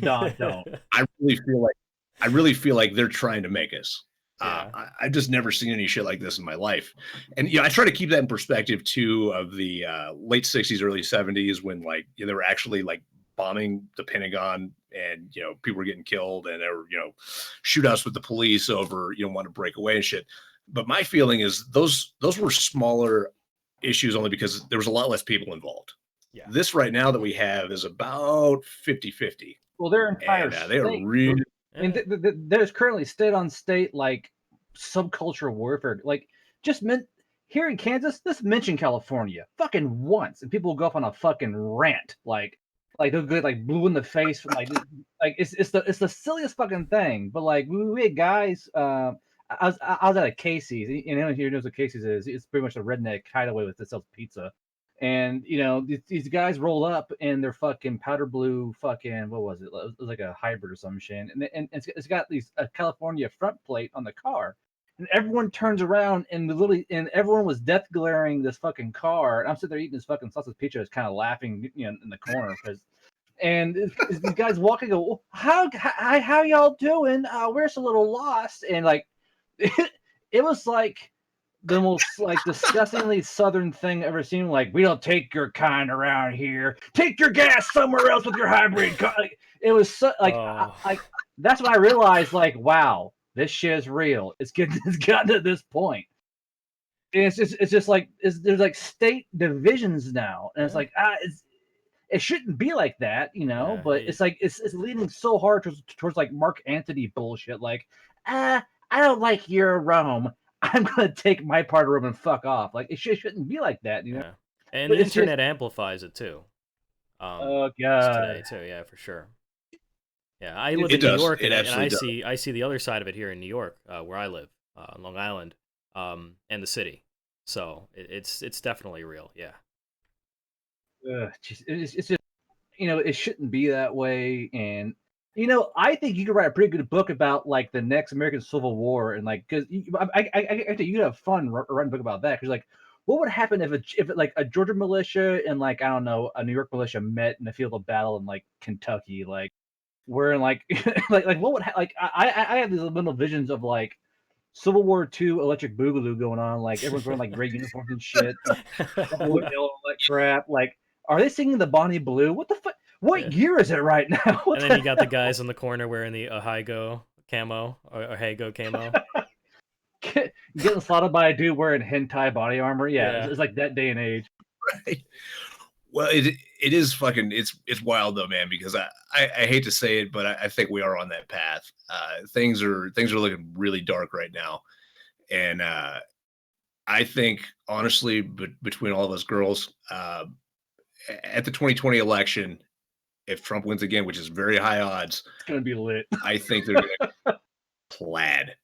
don't. I really feel like they're trying to make us. Yeah. I've just never seen any shit like this in my life. And I try to keep that in perspective too, of the late 60s, early 70s, when like they were actually like bombing the Pentagon, and people were getting killed, and there were shootouts with the police over wanting to break away and shit. But my feeling is those were smaller issues only because there was a lot less people involved. Yeah. This right now that we have is about 50-50. Well, their entire they are really. I mean, there's currently state on state like subcultural warfare. Like just here in Kansas, just mention California fucking once, and people will go off on a fucking rant. Like they'll get like blue in the face from like it's the silliest fucking thing. But like we had guys. I was at a Casey's. Anyone here knows what Casey's is? It's pretty much a redneck hideaway that sells pizza. And these guys roll up in their fucking powder blue fucking, what was it? It was like a hybrid or some shit. And it's got these California front plate on the car. And everyone turns around and everyone was death glaring this fucking car. And I'm sitting there eating this fucking sausage pizza, just kind of laughing, in the corner and these guys walking go, how y'all doing? We're just a little lost. And like it was like the most like disgustingly southern thing I've ever seen. Like, we don't take your kind around here. Take your gas somewhere else with your hybrid car. Like, it was so, like, like that's when I realized, like, wow, this shit is real. It's gotten to this point. And it's just like there's like state divisions now, and it's like it shouldn't be like that, But it's like it's leaning so hard towards like Mark Antony bullshit. Like, I don't like your Rome. I'm gonna take my part of Rome and fuck off. Like it shouldn't be like that, Yeah. And but the internet amplifies it too. Oh god, today too, yeah, for sure. Yeah, I live in New York, and I see the other side of it here in New York, where I live, on Long Island, and the city. So it's definitely real, yeah. It's just it shouldn't be that way, and I think you could write a pretty good book about like the next American Civil War, and like because I think you could have fun writing a book about that, because like what would happen if like a Georgia militia and like I don't know a New York militia met in a field of battle in like Kentucky, like where in like like what would I have these little visions of like Civil War II Electric Boogaloo going on, like everyone's wearing like gray uniforms and shit, like crap. Like, are they singing the Bonnie Blue? What the fuck? What year is it right now? And then you got the guys in the corner wearing the Ohio camo or Ohio camo. Getting slaughtered by a dude wearing hentai body armor. Yeah. It's like that day and age. Right. Well, it is fucking it's wild though, man, because I hate to say it, but I think we are on that path. Things are looking really dark right now, and I think honestly, between all of us girls, at the 2020 election, if Trump wins again, which is very high odds, it's gonna be lit. I think they're gonna plaid,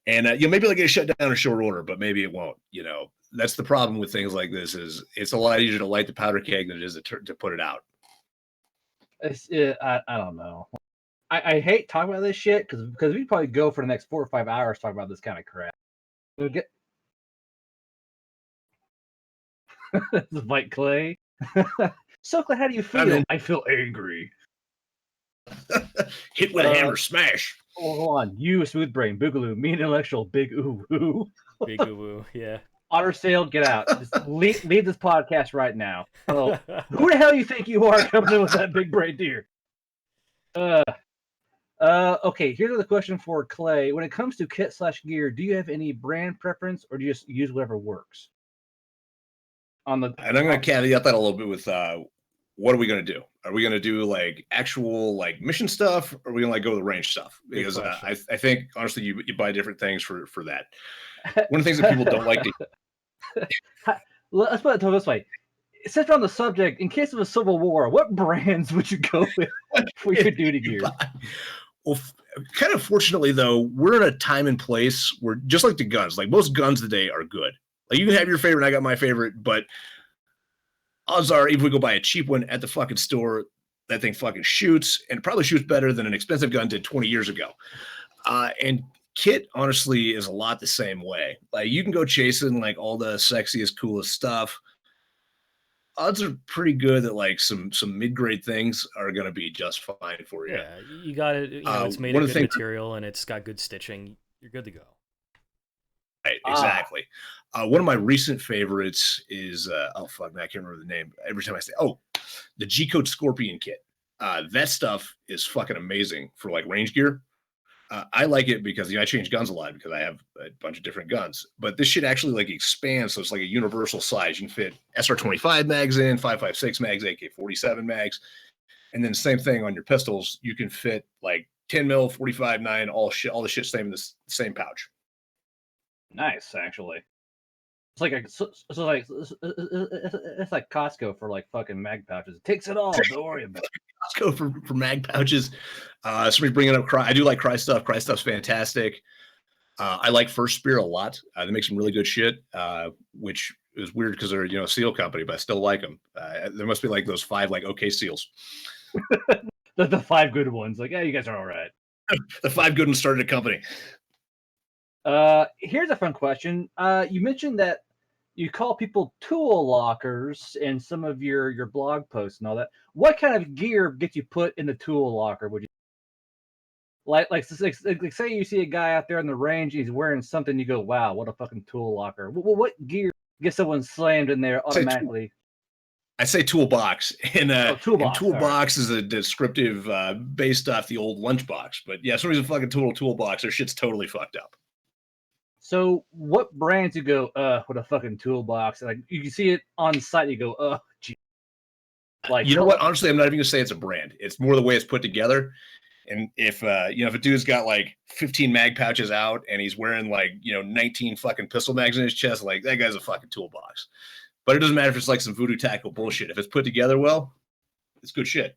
and maybe they'll get shut down in short order, but maybe it won't. That's the problem with things like this, is it's a lot easier to light the powder keg than it is to put it out. I don't know. I hate talking about this shit because we probably go for the next 4 or 5 hours talking about this kind of crap. We'll get this is Mike Clay. So Clay, how do you feel? I feel angry. Hit with a hammer, smash. Hold on, you a smooth brain, boogaloo, me an intellectual, big ooh woo. Big ooh woo, yeah. Otter sail, get out. Just leave this podcast right now. Oh, who the hell you think you are coming in with that big brain deer? Okay, here's the question for Clay. When it comes to kit/gear, do you have any brand preference, or do you just use whatever works? And I'm going to caveat that a little bit with what are we going to do? Are we going to do like actual like mission stuff, or are we going to like go with the range stuff? Because I think honestly you buy different things for that. One of the things that people don't like to. Let's put it this way. Since we're on the subject, in case of a civil war, what brands would you go with for your duty gear? Well, kind of fortunately though, we're in a time and place where just like the guns, like most guns today are good. Like you can have your favorite, I got my favorite, but odds are, if we go buy a cheap one at the fucking store, that thing fucking shoots, and probably shoots better than an expensive gun did 20 years ago. And kit, honestly, is a lot the same way. Like, you can go chasing like all the sexiest, coolest stuff. Odds are pretty good that like some mid-grade things are going to be just fine for you. Yeah, you got it. You know, it's made of good material and it's got good stitching. You're good to go. Right, exactly. One of my recent favorites is oh fuck, man, I can't remember the name. Every time I say, the G-Code Scorpion kit. That stuff is fucking amazing for like range gear. I like it because I change guns a lot because I have a bunch of different guns. But this shit actually like expands, so it's like a universal size. You can fit SR25 mags in, 5.56 mags, AK-47 mags, and then same thing on your pistols. You can fit like 10 mil, 45-9, all the shit same in the same pouch. Nice, actually. It's like it's like Costco for like fucking mag pouches. It takes it all. Don't worry about it. Costco for mag pouches. Somebody's bringing up Cry. I do like Cry stuff. Cry stuff's fantastic. I like First Spear a lot. They make some really good shit, which is weird because they're a seal company, but I still like them. There must be like those 5 like okay seals. the 5 good ones. Like, yeah, you guys are all right. The 5 good ones started a company. Here's a fun question. You mentioned that you call people tool lockers in some of your blog posts and all that. What kind of gear gets you put in the tool locker? Would you like say you see a guy out there on the range, he's wearing something, you go, wow, what a fucking tool locker. What gear gets someone slammed in there automatically? I say toolbox, and toolbox right. is a descriptive based off the old lunchbox. But yeah, somebody's a fucking toolbox. Their shit's totally fucked up. So what brands you go, what a fucking toolbox? Like, you can see it on site, you go, gee. Like, you know what? Honestly, I'm not even gonna say it's a brand. It's more the way it's put together. And if if a dude's got like 15 mag pouches out and he's wearing like 19 fucking pistol mags in his chest, like that guy's a fucking toolbox. But it doesn't matter if it's like some voodoo tactical bullshit. If it's put together well, it's good shit.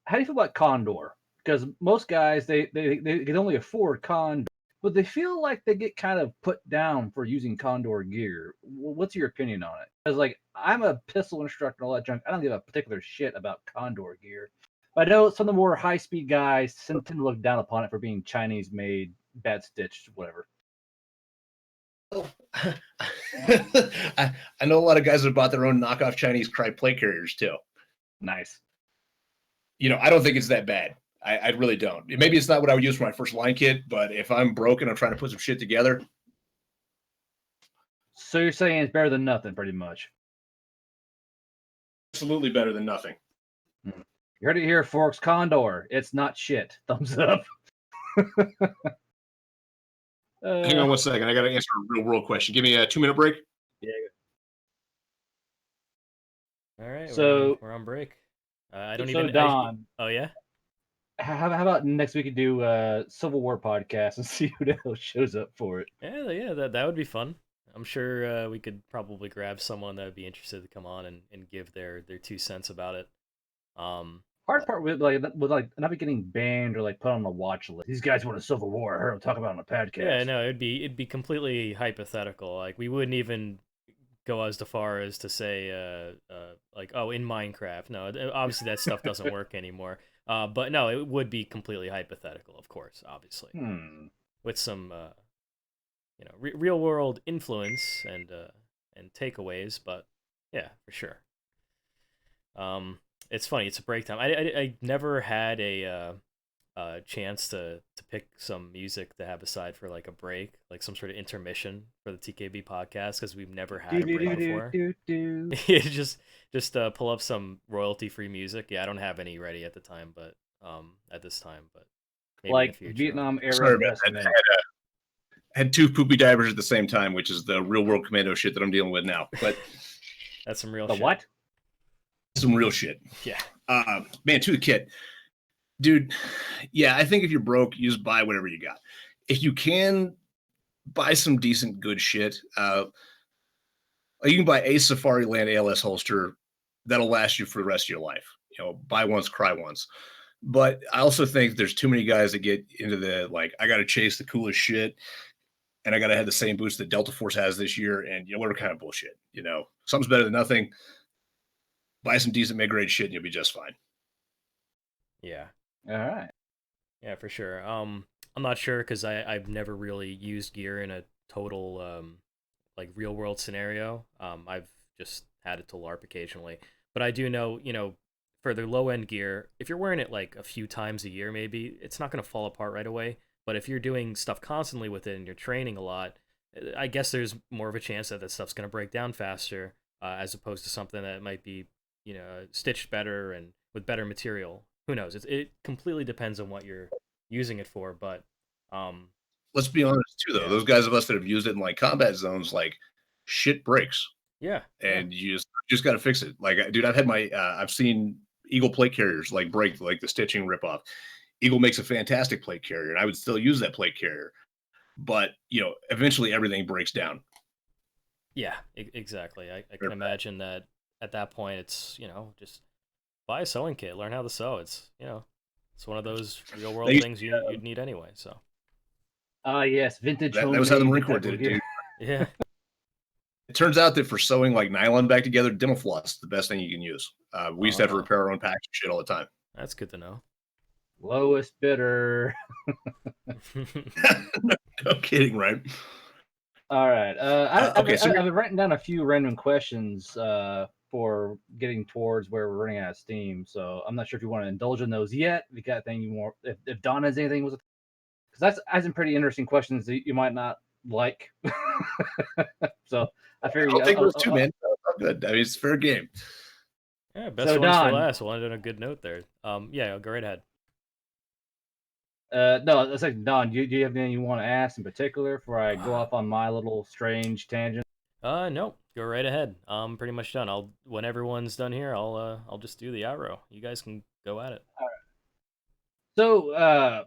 How do you feel about Condor? Because most guys they can only afford Condor, but they feel like they get kind of put down for using Condor gear. What's your opinion on it? Because like, I'm a pistol instructor and all that junk. I don't give a particular shit about Condor gear. I know some of the more high-speed guys tend to look down upon it for being Chinese-made, bad stitched, whatever. I know a lot of guys that have bought their own knockoff Chinese Cry plate carriers too. Nice. I don't think it's that bad. I really don't. Maybe it's not what I would use for my first line kit, but if I'm broken, I'm trying to put some shit together. So you're saying it's better than nothing, pretty much. Absolutely better than nothing. You heard it here, Forks. Condor. It's not shit. Thumbs up. Hang on one second. I got to answer a real world question. Give me a 2-minute break. Yeah. All right. So we're on break. I don't so even. Don. Oh yeah. How about next week we do a Civil War podcast and see who the hell shows up for it? Yeah. That would be fun. I'm sure we could probably grab someone that would be interested to come on and give their 2 cents about it. Hard part with not getting banned or like put on the watch list. These guys want a Civil War. I heard them talk about it on a podcast. Yeah, no, it'd be completely hypothetical. Like, we wouldn't even go as far as to say like, oh, in Minecraft. No, obviously that stuff doesn't work anymore. But no, it would be completely hypothetical, of course, obviously, with some real world influence and takeaways. But yeah, for sure. It's funny. It's a break time. I never had a chance to pick some music to have aside for like a break, like some sort of intermission for the TKB podcast, because we've never had a break before. just pull up some royalty free music. Yeah, I don't have any ready at the time, but at this time, but maybe like in the future. Vietnam era. Sorry about that. I had 2 poopy divers at the same time, which is the real world commando shit that I'm dealing with now. But that's some real shit. What? Some real shit. Yeah. Man, to the kit. Dude, yeah, I think if you're broke, you just buy whatever you got. If you can buy some decent, good shit, you can buy a Safariland ALS holster that'll last you for the rest of your life. Buy once, cry once. But I also think there's too many guys that get into the, like, I got to chase the coolest shit, and I got to have the same boots that Delta Force has this year, and whatever kind of bullshit. Something's better than nothing. Buy some decent mid-grade shit and you'll be just fine. Yeah. All right. Yeah, for sure. I'm not sure because I've never really used gear in a total like real world scenario. I've just had it to LARP occasionally, but I do know, for the low end gear, if you're wearing it like a few times a year, maybe it's not gonna fall apart right away. But if you're doing stuff constantly with it and you're training a lot, I guess there's more of a chance that that stuff's gonna break down faster, as opposed to something that might be, stitched better and with better material. Who knows? It completely depends on what you're using it for, but um, Let's be honest too, though. yeah, Those guys of us that have used it in like combat zones, like shit breaks, yeah, yeah, and you just got to fix it. Like, dude, I've seen Eagle plate carriers like break, like the stitching rip off. Eagle makes a fantastic plate carrier, and I would still use that plate carrier. But eventually everything breaks down. yeah, exactly. I can imagine that at that point, it's just buy a sewing kit, learn how to sew. It's one of those real world things you'd need anyway. So Yes, vintage. That was how the Marine Corps did it, dude. yeah, It turns out that for sewing like nylon back together, Dimofloss is the best thing you can use. We used to have to repair our own packs and shit all the time. that's good to know. Lowest bidder. No kidding, right? All right. I've been writing down a few random questions for getting towards where we're running out of steam. So I'm not sure if you want to indulge in those yet. If you got anything more, if Don has anything, because that's some pretty interesting questions that you might not like. So I figure I'll take those too, man. Good. I mean, it's fair game. Yeah, best ones for last. We'll end on a good note there. Yeah, go right ahead. No, it's like Don. Do you have anything you want to ask in particular before I go off on my little strange tangent? No, go right ahead. I'm pretty much done. When everyone's done here, I'll just do the outro. You guys can go at it. All right. So,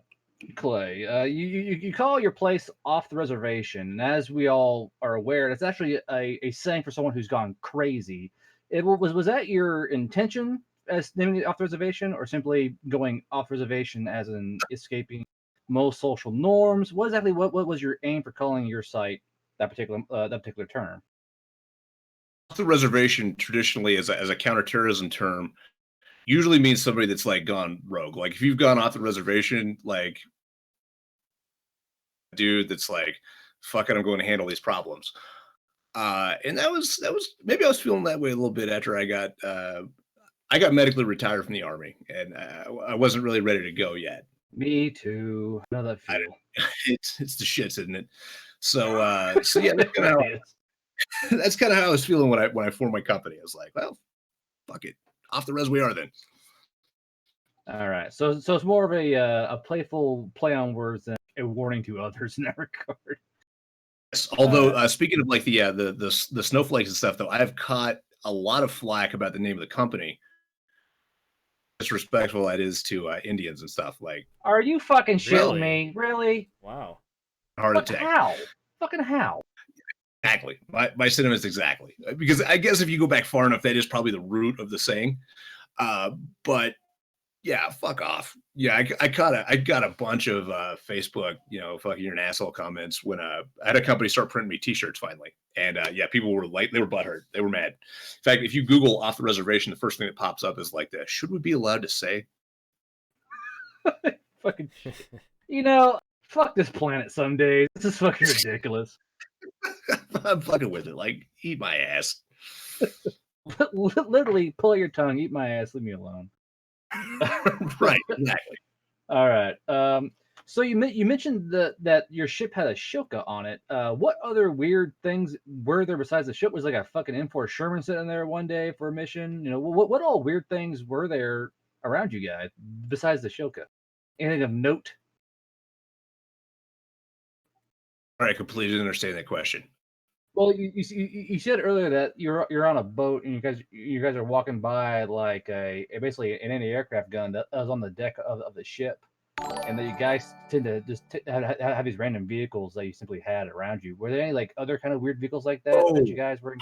Clay, you call your place off the reservation, and as we all are aware, it's actually a saying for someone who's gone crazy. Was that your intention as naming it off the reservation, or simply going off reservation as in escaping most social norms? What was your aim for calling your site that particular term? Off the reservation traditionally as a counterterrorism term usually means somebody that's like gone rogue. Like if you've gone off the reservation, like dude that's like, fuck it, I'm going to handle these problems. And that was maybe I was feeling that way a little bit after I got medically retired from the Army, and I wasn't really ready to go yet. Me too. I know that feel. It's the shits, isn't it? So yeah, that's kind of how I was feeling when I formed my company. I was like, well, fuck it, off the res we are then. All right, so it's more of a playful play on words than a warning to others in that regard. Yes, although speaking of like the snowflakes and stuff, though, I have caught a lot of flack about the name of the company. Disrespectful that is to Indians and stuff. Like, are you fucking shitting me? Really? Wow. Heart attack. How? Fucking how? Exactly. My sentiments exactly. Because I guess if you go back far enough, that is probably the root of the saying. But yeah, fuck off. Yeah, I got a bunch of Facebook, fucking you're an asshole comments when I had a company start printing me t-shirts finally. And yeah, people were like, they were butthurt. They were mad. In fact, if you Google off the reservation, the first thing that pops up is like this. Should we be allowed to say? Fucking fuck this planet some days. This is fucking ridiculous. I'm fucking with it. Like, eat my ass. Literally, pull your tongue, eat my ass, leave me alone. Right, exactly. All right. So you mentioned that your ship had a Shilka on it. What other weird things were there besides the ship? Was like a fucking M4 Sherman sitting there one day for a mission? What all weird things were there around you guys besides the Shilka? Anything of note? All right, completely didn't understand that question. Well, you said earlier that you're on a boat and you guys are walking by like basically an anti-aircraft gun that was on the deck of the ship, and that you guys tend to just have these random vehicles that you simply had around you. Were there any like other kind of weird vehicles like that that you guys were?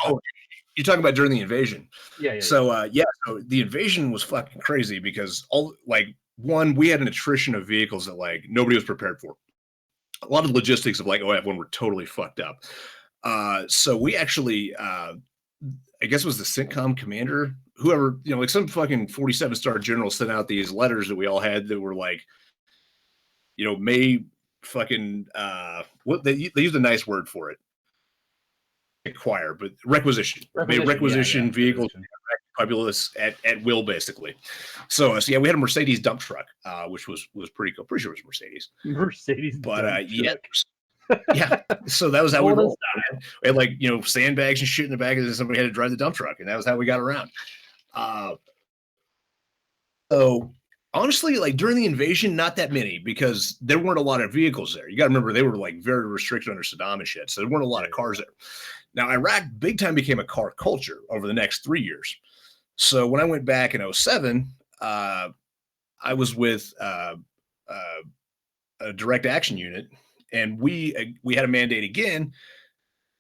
You're talking about during the invasion. Yeah. So so the invasion was fucking crazy because we had an attrition of vehicles that like nobody was prepared for. A lot of logistics of like OF1 were totally fucked up. So we actually I guess it was the CENTCOM commander, whoever, like some fucking 47-star general sent out these letters that we all had that were like, may fucking what they used a nice word for it. Acquire, but requisition. May requisition vehicles populace at will, basically. So yeah, we had a Mercedes dump truck, which was pretty cool. Pretty sure it was Mercedes, but yeah. Yeah, so that was how we rolled. We had like sandbags and shit in the back, and somebody had to drive the dump truck, and that was how we got around. So honestly, like during the invasion, not that many because there weren't a lot of vehicles there. You got to remember they were like very restricted under Saddam and shit, so there weren't a lot of cars there. Now Iraq big time became a car culture over the next 3 years. So when I went back in 2007, I was with a direct action unit. And we had a mandate again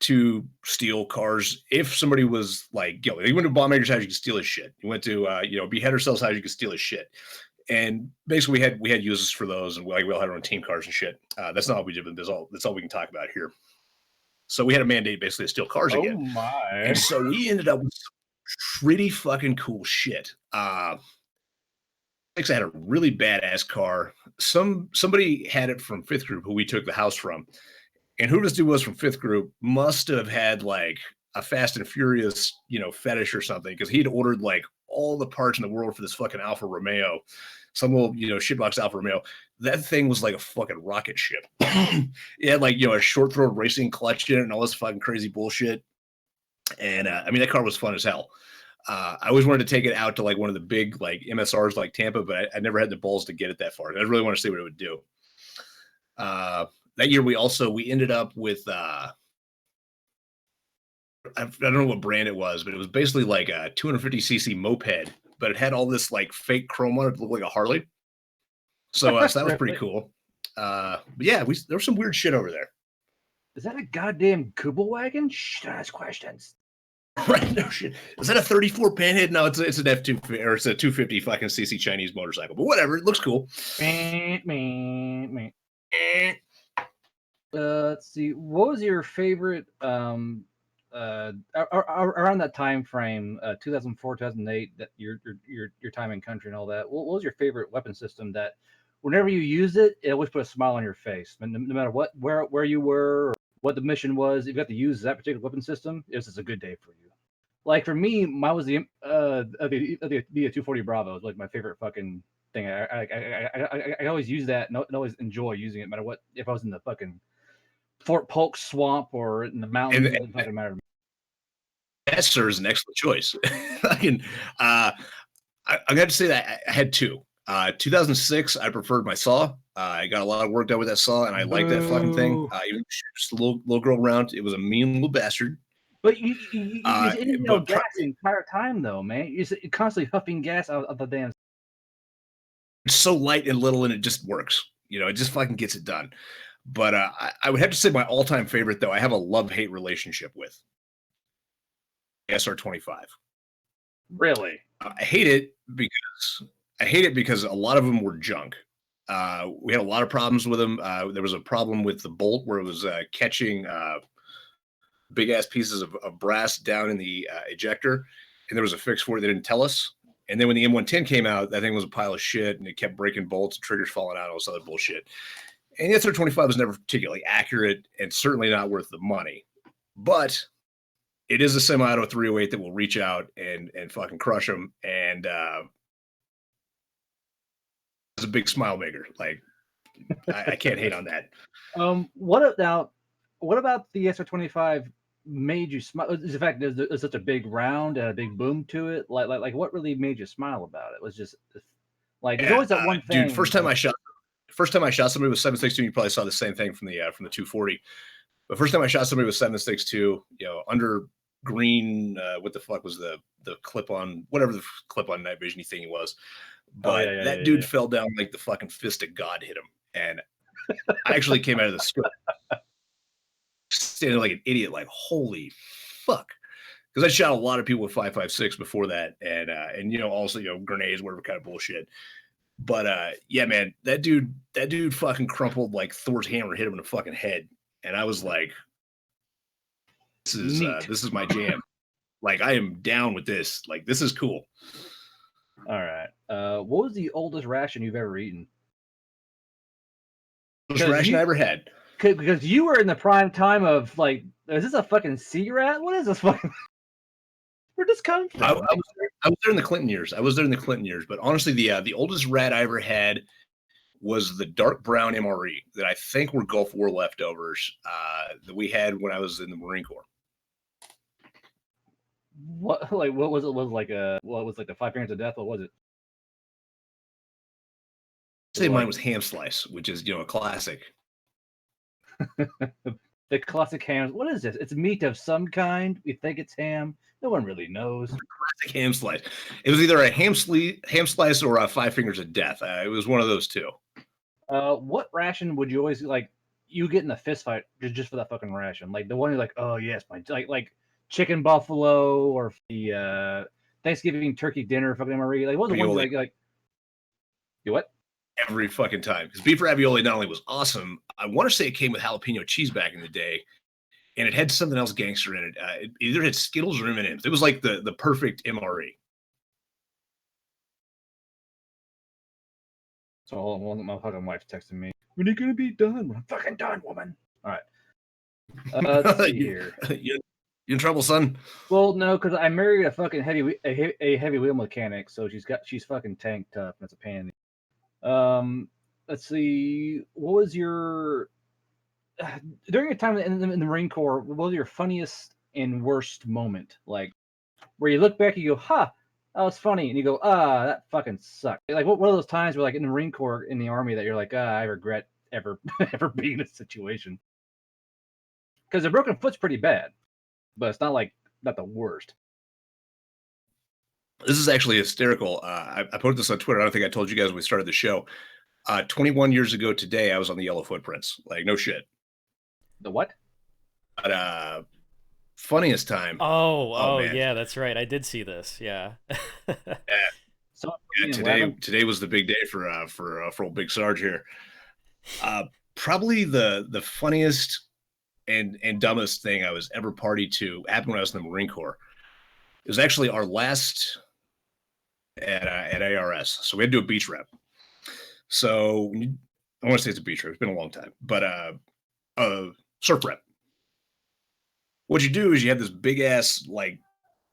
to steal cars. If somebody was like, you went to Bombmaker's house, you could steal his shit. You went to, Beheader Cell's house, you could steal his shit. And basically we had uses for those, and we all had our own team cars and shit. That's not what we did, but that's all we can talk about here. So we had a mandate basically to steal cars again. Oh my! And so we ended up with some pretty fucking cool shit. I had a really badass car. Somebody had it from 5th Group, who we took the house from. And who this dude was from 5th Group must have had like a Fast and Furious, fetish or something, because he'd ordered like all the parts in the world for this fucking Alfa Romeo, some little, shitbox Alfa Romeo. That thing was like a fucking rocket ship. It had like, a short throw racing clutch in it and all this fucking crazy bullshit. And that car was fun as hell. I always wanted to take it out to like one of the big like MSRs like Tampa, but I never had the balls to get it that far. And I really want to see what it would do. That year we ended up with I don't know what brand it was, but it was basically like a 250cc moped, but it had all this like fake chrome on it to look like a Harley. So that was pretty cool. But yeah, there was some weird shit over there. Is that a goddamn Kubel wagon? Shh, ask questions. Right, no shit. Is that a 34 Panhead? No, it's an F2 or it's a 250 fucking CC Chinese motorcycle. But whatever, it looks cool. Let's see. What was your favorite around that time frame, 2004, 2008, that your time in country and all that? What was your favorite weapon system that, whenever you used it, it always put a smile on your face, no matter where you were or what the mission was? If you got to use that particular weapon system, it was just a good day for you. Like for me, mine was the 240 Bravo. It was like my favorite fucking thing. I always use that and always enjoy using it, no matter what. If I was in the fucking Fort Polk swamp or in the mountains, it doesn't fucking matter. That sir is an excellent choice. I'm going to say that I had two. 2006, I preferred my saw. I got a lot of work done with that saw, and I liked that fucking thing. Even just a little girl around. It was a mean little bastard. But you didn't know gas the entire time, though, man. You're constantly huffing gas out of the damn. It's so light and little, and it just works. It just fucking gets it done. But I would have to say my all-time favorite, though, I have a love-hate relationship with SR-25. Really? I hate it because a lot of them were junk. We had a lot of problems with them. There was a problem with the bolt where it was catching big ass pieces of brass down in the ejector, and there was a fix for it. They didn't tell us. And then when the M110 came out, that thing was a pile of shit, and it kept breaking bolts, and triggers falling out, all this other bullshit. And the SR-25 was never particularly accurate, and certainly not worth the money. But it is a semi-auto 308 that will reach out and fucking crush them, and it's a big smile maker. Like I can't hate on that. What about the SR-25 made you smile? Is the fact that there's such a big round and a big boom to it? Like what really made you smile about it? Was just like there's always that one thing. Dude, first time I shot somebody with 7.62, you probably saw the same thing from the 240. But first time I shot somebody with 7.62, under green, what the fuck was the clip-on, whatever the clip-on night vision thingy was. But that dude fell down like the fucking fist of God hit him. And I actually came out of the script standing like an idiot, like, holy fuck. Because I shot a lot of people with 5.56 before that, and also grenades, whatever kind of bullshit. But yeah, man, that dude fucking crumpled like Thor's hammer, hit him in the fucking head, and I was like, this is my jam. Like, I am down with this. Like, this is cool. All right. What was the oldest ration you've ever eaten? Oldest ration I ever had. Because you were in the prime time of, like, is this a fucking sea rat? What is this fucking? Where'd this come from? I was there in the Clinton years. But honestly, the oldest rat I ever had was the dark brown MRE that I think were Gulf War leftovers that we had when I was in the Marine Corps. What was it? What was like the 5 Fingers of Death? What was it? I'd say mine was ham slice, which is a classic. The classic ham. What is this? It's meat of some kind. We think it's ham. No one really knows. Classic ham slice. It was either a ham slice or a 5 Fingers of Death. It was one of those two. What ration would you always like? You get in a fist fight just for that fucking ration, like the one you're like, oh yes, my like chicken buffalo or the Thanksgiving turkey dinner fucking MRE. Like what was the one like? You what? Every fucking time, because beef ravioli not only was awesome, I want to say it came with jalapeno cheese back in the day, and it had something else gangster in it. It either had Skittles or M&Ms. It was like the perfect MRE. So my fucking wife's texting me. When are you gonna be done? I'm fucking done, woman. All right. Let's see here. You in trouble, son? Well, no, because I married a fucking heavy wheel mechanic, so she's fucking tank tough. And it's a pain. Let's see. What was your during your time in the Marine Corps? What was your funniest and worst moment? Like where you look back, and you go, "Ha, that was funny," and you go, "Ah, that fucking sucked." Like what one of those times where, like in the Marine Corps, in the Army, that you're like, "Ah, I regret ever being in this situation." Because a broken foot's pretty bad, but it's not the worst. This is actually hysterical. I posted this on Twitter. I don't think I told you guys when we started the show. 21 years ago today, I was on the Yellow Footprints. Like, no shit. The what? But funniest time. Oh, yeah, that's right. I did see this. Yeah. So today was the big day for old Big Sarge here. Probably the funniest and dumbest thing I was ever party to happened when I was in the Marine Corps. It was actually our last at ARS. So we had to do a beach rep. So I want to say it's a beach rep. It's been a long time, but a surf rep. What you do is you have this big ass like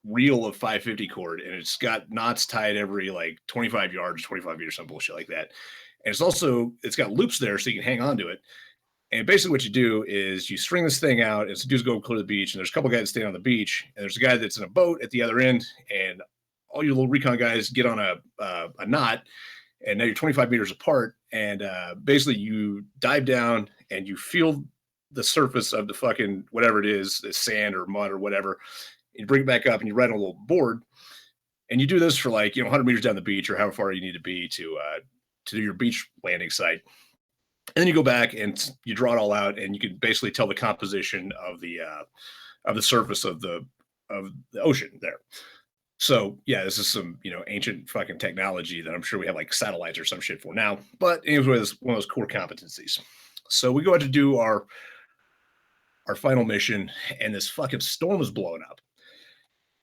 reel of 550 cord, and it's got knots tied every like 25 yards, 25 meters, some bullshit like that. And it's got loops there so you can hang on to it. And basically what you do is you string this thing out, and some dudes go clear the beach, and there's a couple guys standing on the beach, and there's a guy that's in a boat at the other end, and all your little recon guys get on a knot, and now you're 25 meters apart, and basically you dive down and you feel the surface of the fucking whatever it is, the sand or mud or whatever. You bring it back up and you ride on a little board, and you do this for 100 meters down the beach or however far you need to be to do your beach landing site. And then you go back and you draw it all out, and you can basically tell the composition of the surface of the ocean there. So yeah, this is some ancient fucking technology that I'm sure we have like satellites or some shit for now. But it was one of those core competencies. So we go out to do our final mission, and this fucking storm is blowing up.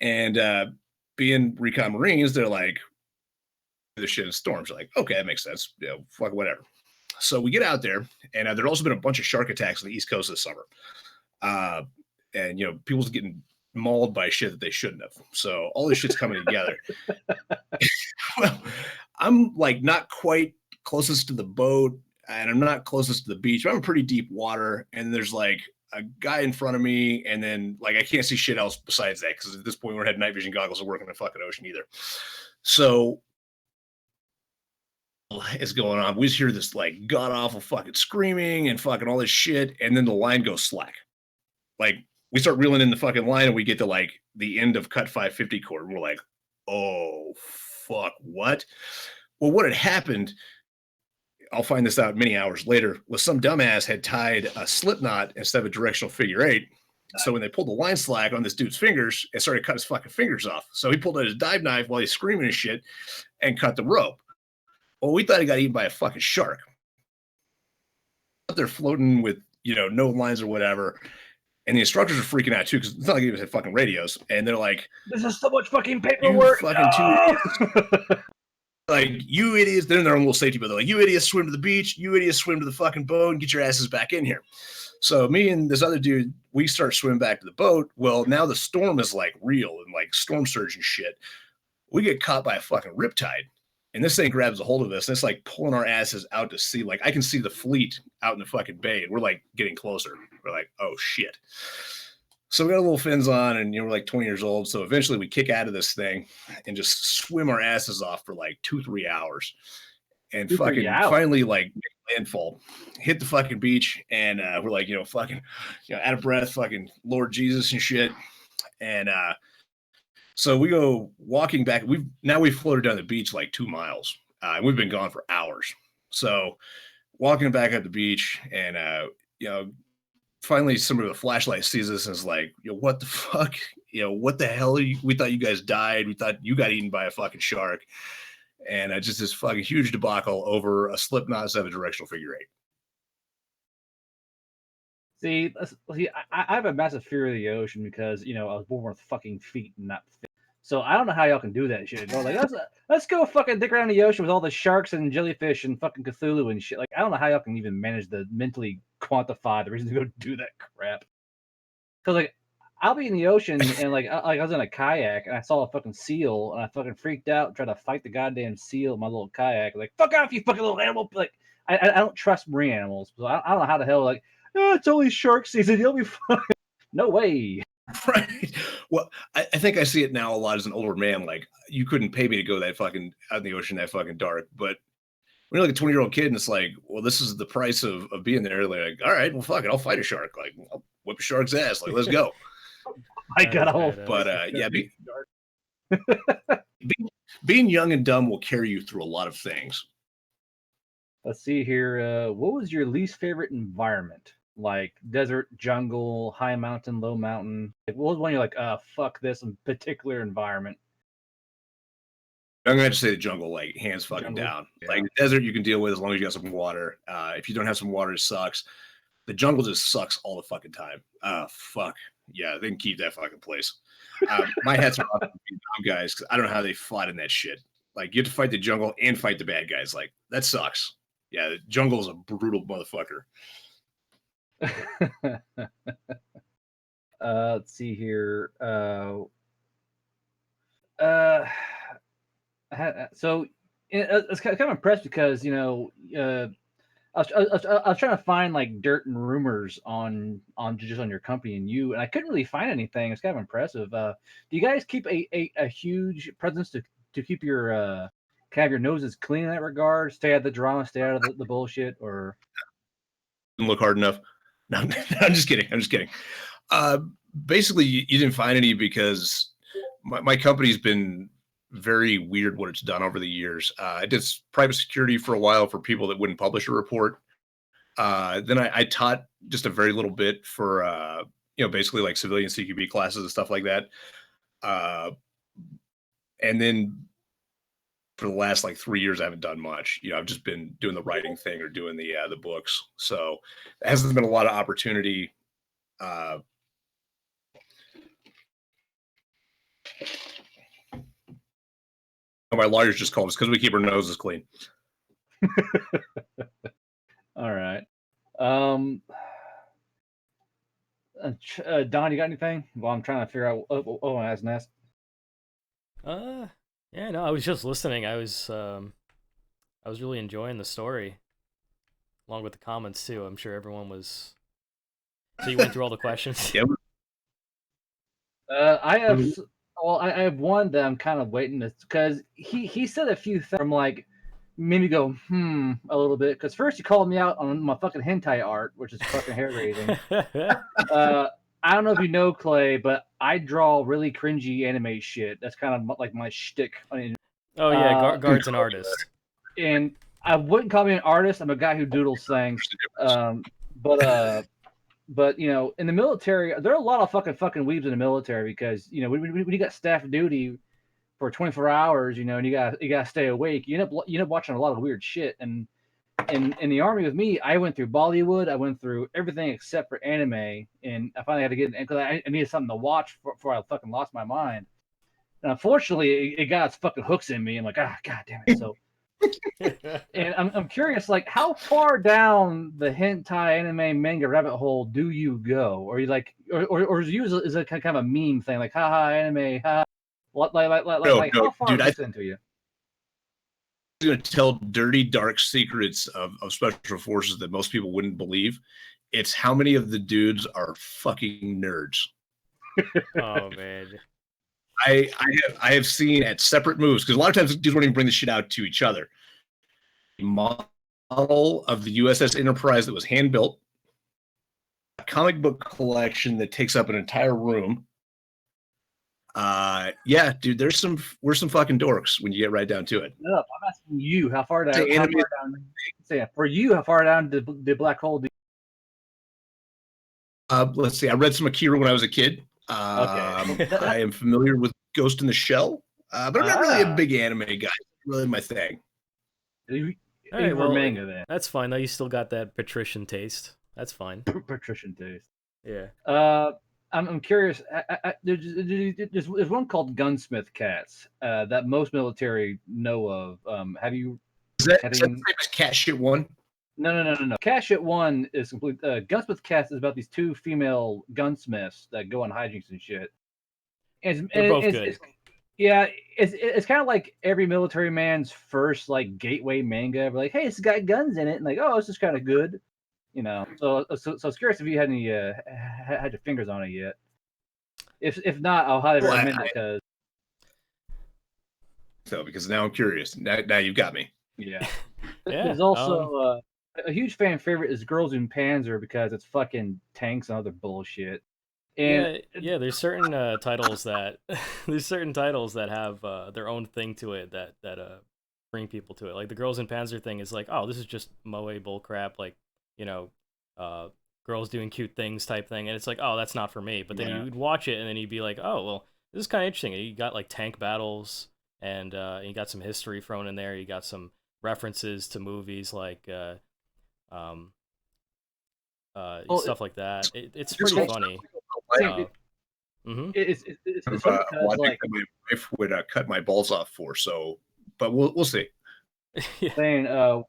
And being recon Marines, they're like, this shit is storms. Like, okay, that makes sense. Fuck whatever. So we get out there, and there's also been a bunch of shark attacks on the East Coast this summer. And people's getting mauled by shit that they shouldn't have. So all this shit's coming together. Well, I'm like not quite closest to the boat, and I'm not closest to the beach, but I'm in pretty deep water. And there's like a guy in front of me, and then like I can't see shit else besides that, because at this point we had night vision goggles to work in the fucking ocean either. So is going on. We just hear this like god awful fucking screaming and fucking all this shit, and then the line goes slack. Like we start reeling in the fucking line, and we get to like the end of cut 550 cord. And we're like, oh fuck, what? Well, what had happened, I'll find this out many hours later, was some dumbass had tied a slip knot instead of a directional figure eight. So when they pulled the line slack on this dude's fingers, it started to cut his fucking fingers off. So he pulled out his dive knife while he's screaming and shit and cut the rope. Well, we thought he got eaten by a fucking shark. They're floating with, no lines or whatever. And the instructors are freaking out too, because it's not like they even had fucking radios. And they're like, "This is so much fucking paperwork." You fucking two idiots. Like, you idiots. They're in their own little safety, but they're like, you idiots swim to the beach. You idiots swim to the fucking boat and get your asses back in here. So me and this other dude, we start swimming back to the boat. Well, now the storm is like real and like storm surge and shit. We get caught by a fucking riptide. And this thing grabs a hold of us. And it's like pulling our asses out to sea. Like, I can see the fleet out in the fucking bay. And we're like getting closer. We're like, oh shit. So we got a little fins on, and we're like 20 years old. So eventually we kick out of this thing and just swim our asses off for like 2-3 hours, and fucking finally like make landfall, hit the fucking beach, and we're like, fucking, out of breath, fucking Lord Jesus and shit. And so we go walking back. We've floated down the beach like 2 miles, and we've been gone for hours. So walking back up the beach, and finally somebody with a flashlight sees us and is like, what the fuck? What the hell are you? We thought you guys died. We thought you got eaten by a fucking shark. And just this fucking huge debacle over a slip knot instead of a directional figure eight. See, I have a massive fear of the ocean because, I was born with fucking feet and not feet. So I don't know how y'all can do that shit. Like, let's go fucking dick around the ocean with all the sharks and jellyfish and fucking Cthulhu and shit. Like, I don't know how y'all can even manage to mentally quantify the reason to go do that crap. Because, like, I'll be in the ocean and, like I was in a kayak and I saw a fucking seal and I fucking freaked out and tried to fight the goddamn seal in my little kayak. Like, fuck off, you fucking little animal. Like, I don't trust marine animals. So I don't know how the hell, like, it's only shark season. You'll be fine. No way. Right. Well, I think I see it now a lot as an older man. Like, you couldn't pay me to go that fucking out in the ocean that fucking dark. But when you're like a 20-year-old kid and it's like, well, this is the price of being there. They're like, all right, well, fuck it. I'll fight a shark. Like, I'll whip a shark's ass. Like, let's go. I got a whole. Yeah. Being young and dumb will carry you through a lot of things. Let's see here. What was your least favorite environment? Like desert, jungle, high mountain, low mountain. Like, what was one you're like, fuck this in particular environment? I'm gonna have to say the jungle, like hands fucking down. Yeah. Like the desert, you can deal with as long as you got some water. If you don't have some water, it sucks. The jungle just sucks all the fucking time. Fuck yeah, they can keep that fucking place. My hats are off to the Vietnam guys because I don't know how they fought in that shit. Like, you have to fight the jungle and fight the bad guys. Like, that sucks. Yeah, the jungle is a brutal motherfucker. Let's see here. So I was kind of impressed because I was trying to find like dirt and rumors on just on your company and you, and I couldn't really find anything. It's kind of impressive. Do you guys keep a huge presence to keep your kind of your noses clean in that regard? Stay out of the drama, stay out of the bullshit, or didn't look hard enough. No, I'm just kidding. Basically, you didn't find any because my company's been very weird what it's done over the years. I did private security for a while for people that wouldn't publish a report. Then I taught just a very little bit for, basically like civilian CQB classes and stuff like that. And then for the last like 3 years, I haven't done much. I've just been doing the writing thing or doing the books. So there hasn't been a lot of opportunity. My lawyers just called us because we keep our noses clean. All right. Don, you got anything? Well, I'm trying to figure out. Oh, I was asked. Yeah, no, I was just listening. I was really enjoying the story, along with the comments too. I'm sure everyone was. So you went through all the questions. Yep. I have. Well, I have one that I'm kind of waiting to, because he said a few things from like made me go a little bit. Because first he called me out on my fucking hentai art, which is fucking hair raising. I don't know if you know, Clay, but I draw really cringy anime shit. That's kind of like my shtick. Oh yeah, Guard's an artist. And I wouldn't call me an artist. I'm a guy who doodles things. But in the military, there are a lot of fucking weebs in the military because when you got staff duty for 24 hours, and you got to stay awake, you end up watching a lot of weird shit. And in the army with me, I went through Bollywood, I went through everything except for anime, and I finally had to get because I needed something to watch before I fucking lost my mind. And unfortunately, it got its fucking hooks in me. I'm like, god damn it. So, and I'm curious, like, how far down the hentai anime manga rabbit hole do you go? Or you like, or is it kind of a meme thing, like, haha, anime, ha, like No, how far dude, is this into you? Going to tell dirty, dark secrets of special forces that most people wouldn't believe. It's how many of the dudes are fucking nerds. Oh man. I have seen at separate moves, because a lot of times dudes won't even bring the shit out to each other. A model of the USS Enterprise that was hand built, a comic book collection that takes up an entire room. Yeah, dude, we're some fucking dorks when you get right down to it. No, I'm asking you, how far down? For you, how far down did the black hole? Let's see. I read some Akira when I was a kid. Okay. I am familiar with Ghost in the Shell, but I'm not really a big anime guy. It's really my thing. You All right, well, manga then. That's fine though. You still got that patrician taste. That's fine. Patrician taste. Yeah. I'm curious. There's one called Gunsmith Cats that most military know of. Have you? Is that the same as Cat Shit 1? No. Cat Shit 1 is complete. Gunsmith Cats is about these two female gunsmiths that go on hijinks and shit. They're both good. It's kind of like every military man's first like gateway manga. We're like, hey, it's got guns in it, and like, oh, this is kind of good. You know, so I was curious if you had any had your fingers on it yet. If not, I'll highly recommend it because now I'm curious. Now you've got me. Yeah. There's also a huge fan favorite is Girls in Panzer because it's fucking tanks and other bullshit. And yeah. There's certain titles that have their own thing to it that bring people to it. Like the Girls in Panzer thing is like, oh, this is just moe bullcrap. Like, you know, girls doing cute things type thing, and it's like, oh, that's not for me. But then you'd watch it, and then you'd be like, oh, well, this is kind of interesting. You got like tank battles, and you got some history thrown in there. You got some references to movies like stuff like that. It's pretty funny. It's funny because like my wife would cut my balls off for. So, but we'll see. Saying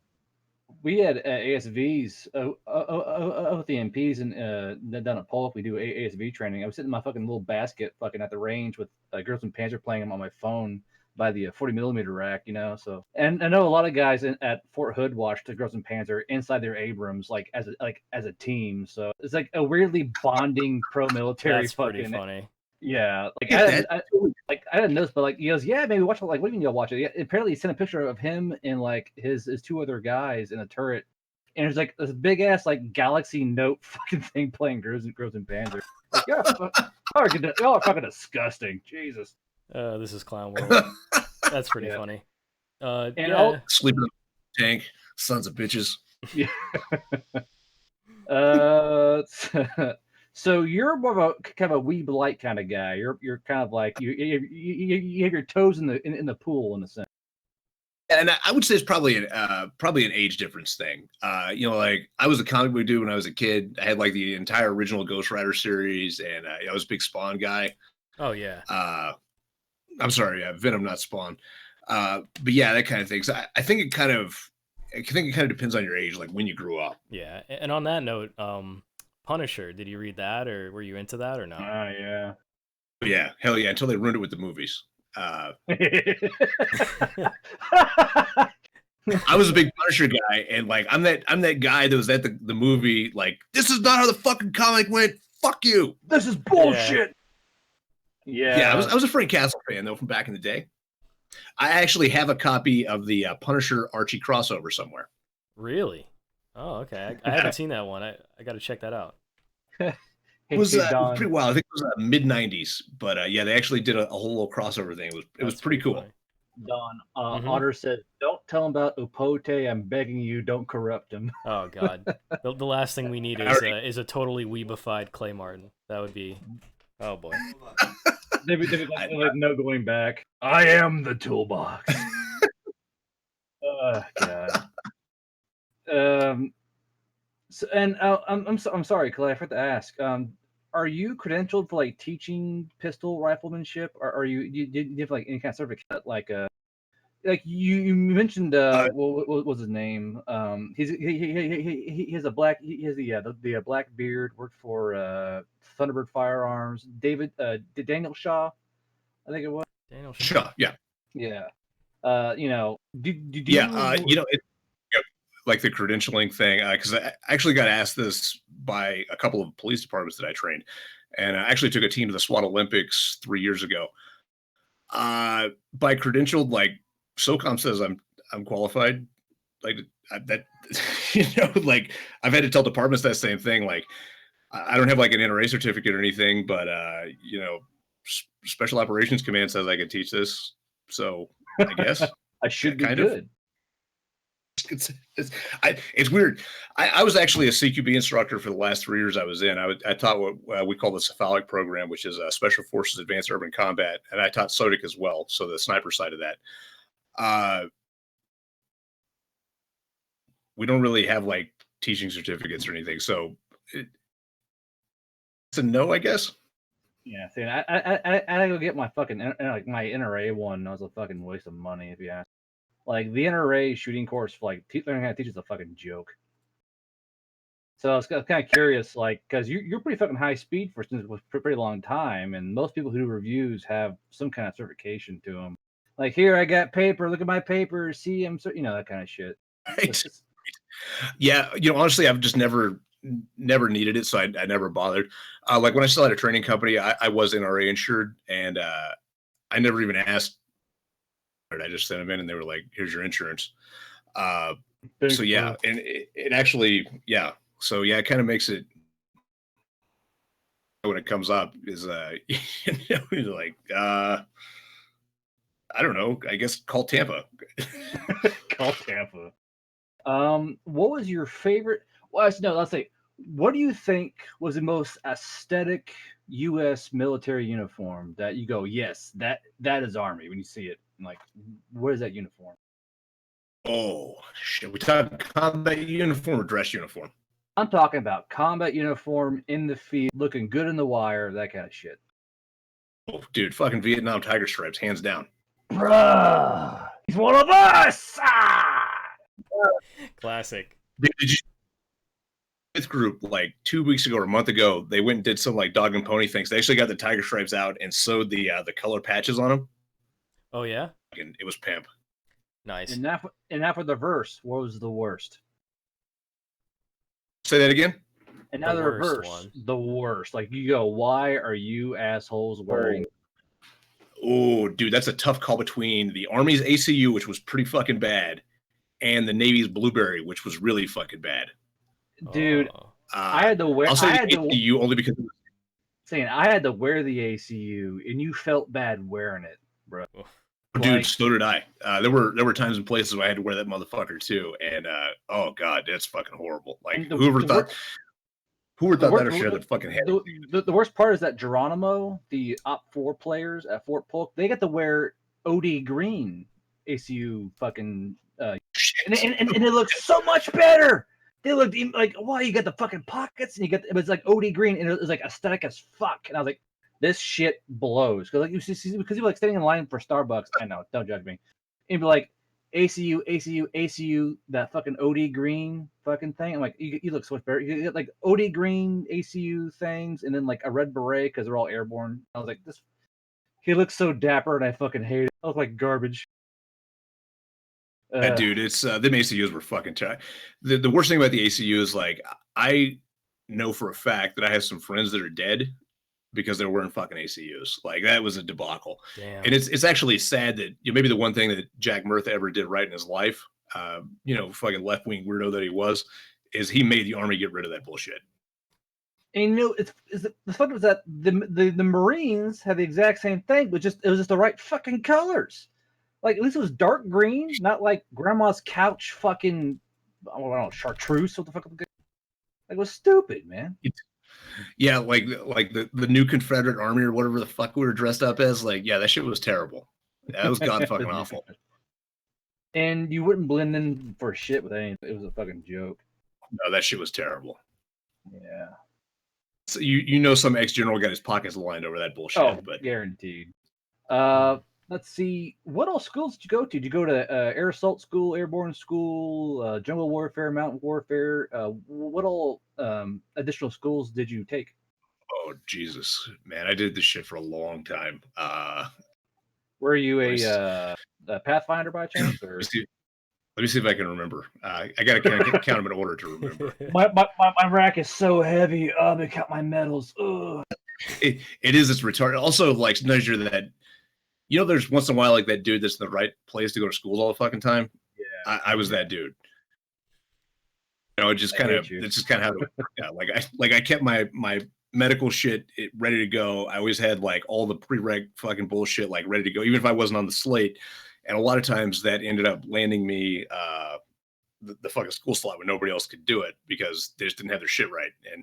we had ASVs with the MPs and down at Polk. We do ASV training. I was sitting in my fucking little basket, fucking at the range with Girls and Panzer playing them on my phone by the 40mm rack, you know. So, and I know a lot of guys at Fort Hood watched the Girls and Panzer inside their Abrams, like as a team. So it's like a weirdly bonding pro-military. That's fucking pretty funny. Yeah, like I didn't notice, but like he goes, yeah, maybe watch it. Like, what do you mean you'll watch it? Yeah, apparently he sent a picture of him and like his two other guys in a turret, and there's like this big ass like Galaxy Note fucking thing playing Girls and Panzer. Like, y'all are fucking disgusting. Jesus. This is Clown World. That's pretty funny. And sleeping in the tank, sons of bitches. Yeah. So you're more of a kind of a weeb light kind of guy. You're kind of like you have your toes in the pool in a sense. And I would say it's probably an age difference thing. You know, like I was a comic book dude when I was a kid. I had like the entire original Ghost Rider series, and I was a big Spawn guy. Oh yeah. I'm sorry, Venom, not Spawn. But yeah, that kind of thing. So I think it kind of depends on your age, like when you grew up. Yeah, and on that note, Punisher, did you read that, or were you into that, or no? Yeah. Yeah, hell yeah! Until they ruined it with the movies. I was a big Punisher guy, and like I'm that guy that was at the movie. Like, this is not how the fucking comic went. Fuck you. This is bullshit. Yeah. I was a Frank Castle fan though from back in the day. I actually have a copy of the Punisher Archie crossover somewhere. Really? Oh, okay. I haven't seen that one. I got to check that out. It was pretty wild. I think it was mid '90s, but yeah, they actually did a whole little crossover thing. It was pretty cool. Funny. Don Otter said, "Don't tell him about Upote. I'm begging you, don't corrupt him." Oh God, the last thing we need is a totally weebified Clay Martin. That would be, oh boy. Maybe like no going back. I am the toolbox. Oh God. So, and I'm sorry, Clay, I forgot to ask. Are you credentialed for like teaching pistol riflemanship, or are do you have like any kind of certificate like you mentioned what was his name? He has a black he has the black beard, worked for Thunderbird Firearms. Daniel Shaw, I think it was. Daniel Shaw, yeah. Yeah. You know, do yeah, you know, like the credentialing thing, because I actually got asked this by a couple of police departments that I trained, and I actually took a team to the SWAT Olympics 3 years ago. By credentialed, like SOCOM says I'm qualified. Like that, you know, like I've had to tell departments that same thing. Like I don't have like an NRA certificate or anything, but you know, Special Operations Command says I can teach this, so I guess I should be kind good. It's weird. I was actually a CQB instructor for the last 3 years I was in. I taught what we call the cephalic program, which is Special Forces Advanced Urban Combat, and I taught SOTIC as well, so the sniper side of that. We don't really have like teaching certificates or anything, so it's a no, I guess. Yeah, see, I had to go get my fucking like my NRA one. That was a fucking waste of money, if you ask. Like the NRA shooting course for like learning how to teach is a fucking joke. So I was kind of curious, like, because you're pretty fucking high speed for a pretty long time, and most people who do reviews have some kind of certification to them. Like, here, I got paper. Look at my paper. See, you know, that kind of shit. Right. Yeah, you know, honestly, I've just never needed it, so I never bothered. Like when I still had a training company, I was NRA insured, and I never even asked. I just sent them in, and they were like, "Here's your insurance." So yeah, and it actually, yeah. So yeah, it kind of makes it when it comes up is you know, like I don't know. I guess call Tampa. Call Tampa. What was your favorite? Well, no, let's say, what do you think was the most aesthetic U.S. military uniform that you go, yes, that is Army when you see it? Like, what is that uniform? Oh shit! We talking combat uniform or dress uniform? I'm talking about combat uniform in the field, looking good in the wire, that kind of shit. Oh, dude, fucking Vietnam Tiger stripes, hands down. Bruh, he's one of us. Classic. Did you fifth group like 2 weeks ago or a month ago? They went and did some like dog and pony things. They actually got the tiger stripes out and sewed the color patches on them. Oh yeah, And it was pimp. nice. And now for the verse, what was the worst? Say that again. And now the reverse, one. the worst. Like you go, why are you assholes wearing? Oh, dude, that's a tough call between the Army's ACU, which was pretty fucking bad, and the Navy's Blueberry, which was really fucking bad. Dude, Oh. I had to wear. I'll say the ACU only because saying I had to wear the ACU, and you felt bad wearing it, bro. Dude, like, so did I. There were times and places where I had to wear that motherfucker too, and oh god, that's fucking horrible. Like whoever thought that or shared that fucking head. The worst part is that Geronimo, the Op 4 players at Fort Polk, they got to wear OD green ACU fucking, and it looks so much better. They looked like, wow, you got the fucking pockets, and it was like OD green, and it was like aesthetic as fuck. And I was like, this shit blows. Because like you see, because you were like standing in line for Starbucks. I know, don't judge me. And you'd be like, ACU, that fucking OD green fucking thing. I'm like, you look so much better. You get like OD green ACU things, and then like a red beret because they're all airborne. I was like, this. He looks so dapper, and I fucking hate it. I look like garbage. Dude, it's them ACUs were fucking terrible. The worst thing about the ACU is like I know for a fact that I have some friends that are dead because they're wearing fucking ACUs. Like that was a debacle. Damn. And it's actually sad that maybe the one thing that Jack Murtha ever did right in his life, fucking left wing weirdo that he was, is he made the Army get rid of that bullshit. And the fun was that the Marines had the exact same thing, but it was just the right fucking colors. Like at least it was dark green, not like grandma's couch fucking I don't know, chartreuse. What the fuck? Like it was stupid, man. Yeah, like the new Confederate Army or whatever the fuck we were dressed up as. Like, yeah, that shit was terrible. That was god fucking awful. And you wouldn't blend in for shit with anything. It was a fucking joke. No, that shit was terrible. Yeah. So you know some ex-general got his pockets lined over that bullshit. Oh, but guaranteed. Let's see. What all schools did you go to? Did you go to air assault school, airborne school, jungle warfare, mountain warfare? What all additional schools did you take? Oh Jesus, man! I did this shit for a long time. Were you Let me a Pathfinder by chance, or? Let me see if I can remember. I got to count them in order to remember. My rack is so heavy. Oh, they count my medals. Ugh. It is. It's retarded. Also, like, measure that. You know, there's once in a while like that dude that's in the right place to go to school all the fucking time. Yeah, I was that dude. You know, it's just kind of how it worked out. Like I kept my medical shit ready to go. I always had like all the prereq fucking bullshit like ready to go, even if I wasn't on the slate. And a lot of times that ended up landing me the fucking school slot when nobody else could do it because they just didn't have their shit right. And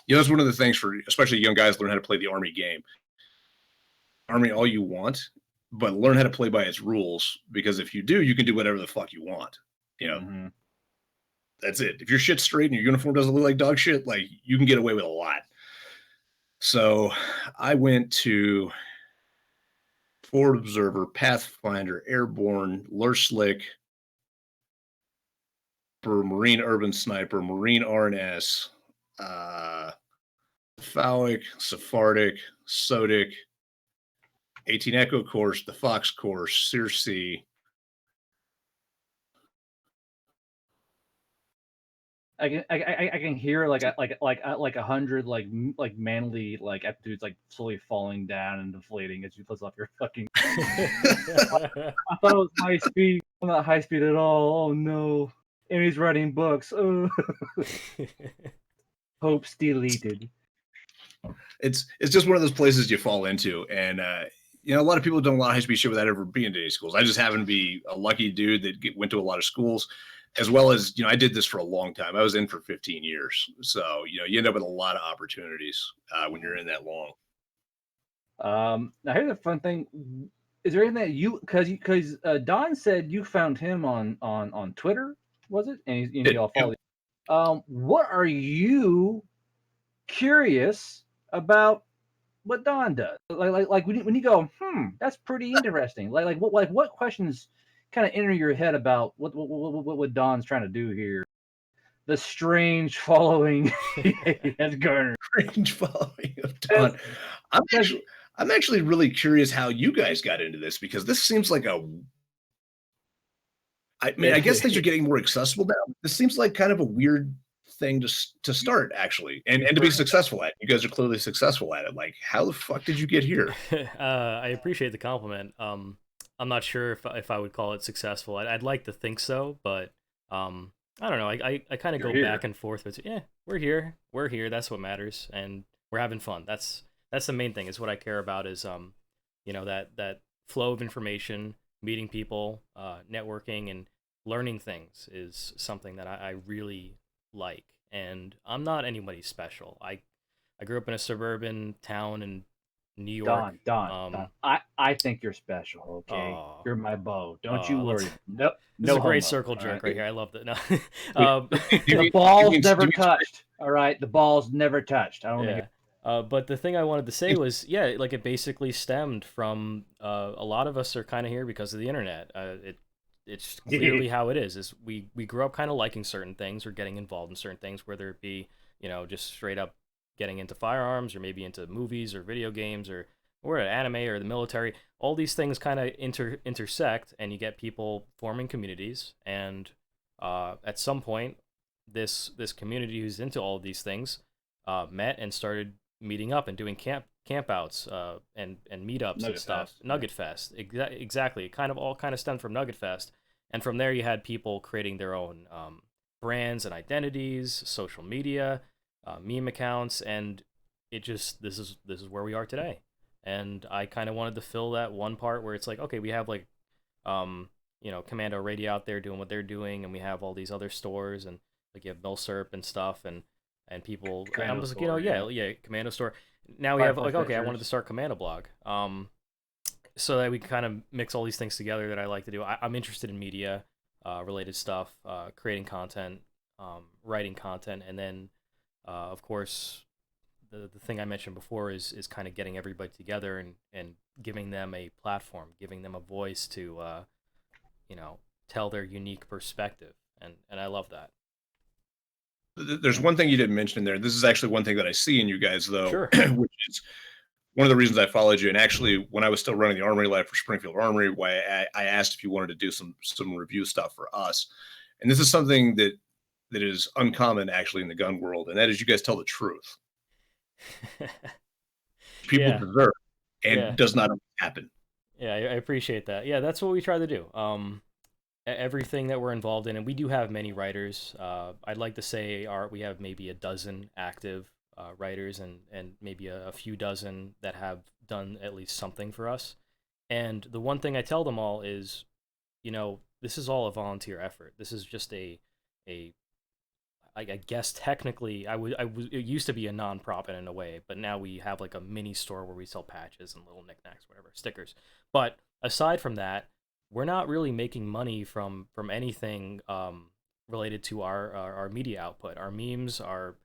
you know, it's one of the things for especially young guys learn how to play the Army game. Army all you want, but learn how to play by its rules because if you do, you can do whatever the fuck you want. You know, that's it. If your shit's straight and your uniform doesn't look like dog shit, like you can get away with a lot. So I went to Forward Observer, Pathfinder, Airborne, Lurslick, for Marine Urban Sniper, Marine RNS, Phallic, Sephardic, Sodic, 18 Echo course, the Fox course, Circe. I can hear like 100 like manly like aptitudes like slowly falling down and deflating as you flip off your fucking. I thought it was high speed. I'm not high speed at all. Oh no! And he's writing books. Oh. Hopes deleted. It's just one of those places you fall into, and you know, a lot of people don't a lot of high speed shit without ever being to any schools. I just happen to be a lucky dude that went to a lot of schools. As well as, you know, I did this for a long time. I was in for 15 years. So, you know, you end up with a lot of opportunities when you're in that long. Now here's a fun thing. Is there anything that you, because Don said you found him on Twitter, was it? And you all followed. What are you curious about what Don does? Like when you go, that's pretty interesting. Like what questions kind of enter your head about what Don's trying to do here? The strange following has garnered. Strange following of Don. I'm actually really curious how you guys got into this because this seems like I mean, I guess things are getting more accessible now. This seems like kind of a weird thing to start actually and to be successful at. You guys are clearly successful at it. Like, how the fuck did you get here? I appreciate the compliment. I'm not sure if I would call it successful. I'd like to think so, but I don't know. I kind of go back and forth. But yeah, we're here. That's what matters, and we're having fun. That's the main thing. Is what I care about. Is you know, that flow of information, meeting people, networking, and learning things is something that I really like. And I'm not anybody special. I grew up in a suburban town in New York. Don. I think you're special. Okay, you're my beau. Don't you worry. Nope. This is a great circle jerk right here. I love that. No, the ball's never touched. All right, the ball's never touched. I don't know. But the thing I wanted to say was, yeah, like it basically stemmed from a lot of us are kind of here because of the internet. It's clearly how it is. Is we grew up kind of liking certain things or getting involved in certain things, whether it be, you know, just straight up getting into firearms or maybe into movies or video games or anime or the military. All these things kind of intersect, and you get people forming communities. And at some point, this community who's into all of these things met and started meeting up and doing campouts and meetups and stuff. Nugget Fest, exactly. It all stemmed from Nugget Fest, and from there you had people creating their own brands and identities, social media, meme accounts, and it just this is where we are today. And I kind of wanted to fill that one part where it's like, okay, we have like you know, Commando Radio out there doing what they're doing, and we have all these other stores, and like you have Milsurp and stuff, and people. And I'm just like, you know, yeah, Commando store. Now we have like, okay, I wanted to start Commando Blog, so that we kind of mix all these things together that I like to do. I'm interested in media. related stuff, creating content, writing content, and then of course the thing I mentioned before is kind of getting everybody together and giving them a platform, giving them a voice to tell their unique perspective, and I love that. There's one thing you didn't mention in there. This is actually one thing that I see in you guys, though, Sure. which is one of the reasons I followed you. And actually, when I was still running the Armory Lab for Springfield Armory, why I asked if you wanted to do some review stuff for us. And this is something that is uncommon actually in the gun world, and that is you guys tell the truth. People Yeah. deserve, and Yeah. does not happen. Yeah, I appreciate that. Yeah, that's what we try to do. Everything that we're involved in, and we do have many writers. I'd like to say we have maybe a dozen active writers, and maybe a few dozen that have done at least something for us. And the one thing I tell them all is, this is all a volunteer effort. This is just I guess technically it used to be a non-profit in a way, but now we have like a mini store where we sell patches and little knickknacks, whatever, stickers. But aside from that, we're not really making money from anything related to our media output, our memes, our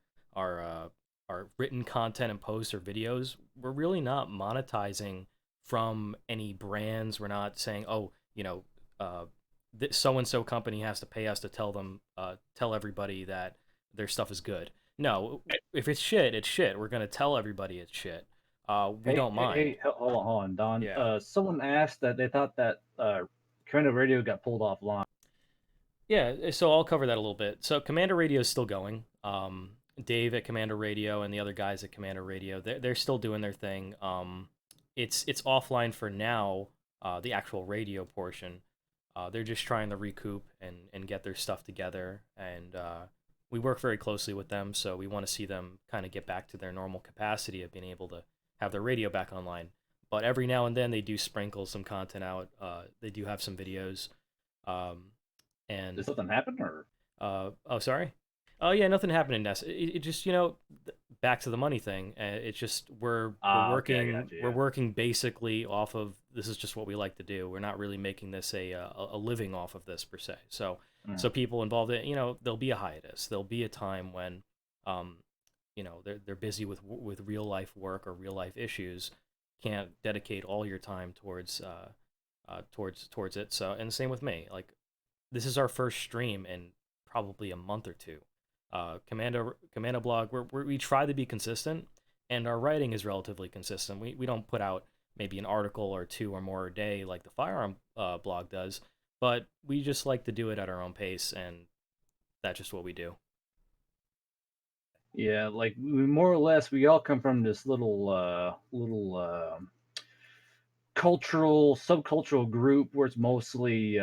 written content and posts or videos. We're really not monetizing from any brands. We're not saying, oh, so and so company has to pay us to tell everybody that their stuff is good. No, if it's shit, it's shit. We're gonna tell everybody it's shit. We don't mind. Hey, hold on, Don. Yeah. Someone asked that they thought that Commander Radio got pulled offline. Yeah, so I'll cover that a little bit. So Commander Radio is still going. Dave at Commander Radio and the other guys at Commander Radio, they're still doing their thing. It's offline for now. The actual radio portion. They're just trying to recoup and get their stuff together, and we work very closely with them, so we want to see them kind of get back to their normal capacity of being able to have their radio back online. But every now and then they do sprinkle some content out. They do have some videos. And did something happen, or? Oh, sorry. Oh yeah, nothing happened in Ness. It just back to the money thing. It's just we're working Okay, we're working basically off of this is just what we like to do. We're not really making this a living off of this per se. So people involved in there'll be a hiatus. There'll be a time when they're busy with real life work or real life issues, can't dedicate all your time towards it. So and same with me. Like this is our first stream in probably a month or two. Commando blog, we try to be consistent, and our writing is relatively consistent. We don't put out maybe an article or two or more a day like the Firearm blog does, but we just like to do it at our own pace, and that's just what we do. Yeah, like more or less, we all come from this little subcultural group where it's mostly.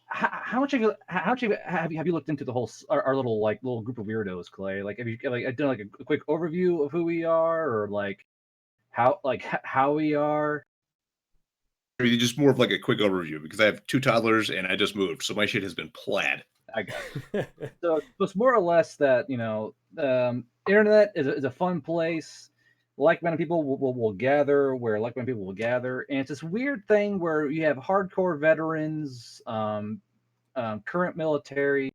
How much have you looked into the whole our little group of weirdos, Clay? Like, have you done like a quick overview of who we are, or like how we are? Just more of like a quick overview, because I have 2 toddlers and I just moved, so my shit has been plaid. I got it. So it's more or less that internet is a fun place. Like-minded people will gather where like-minded people will gather, and it's this weird thing where you have hardcore veterans, current military,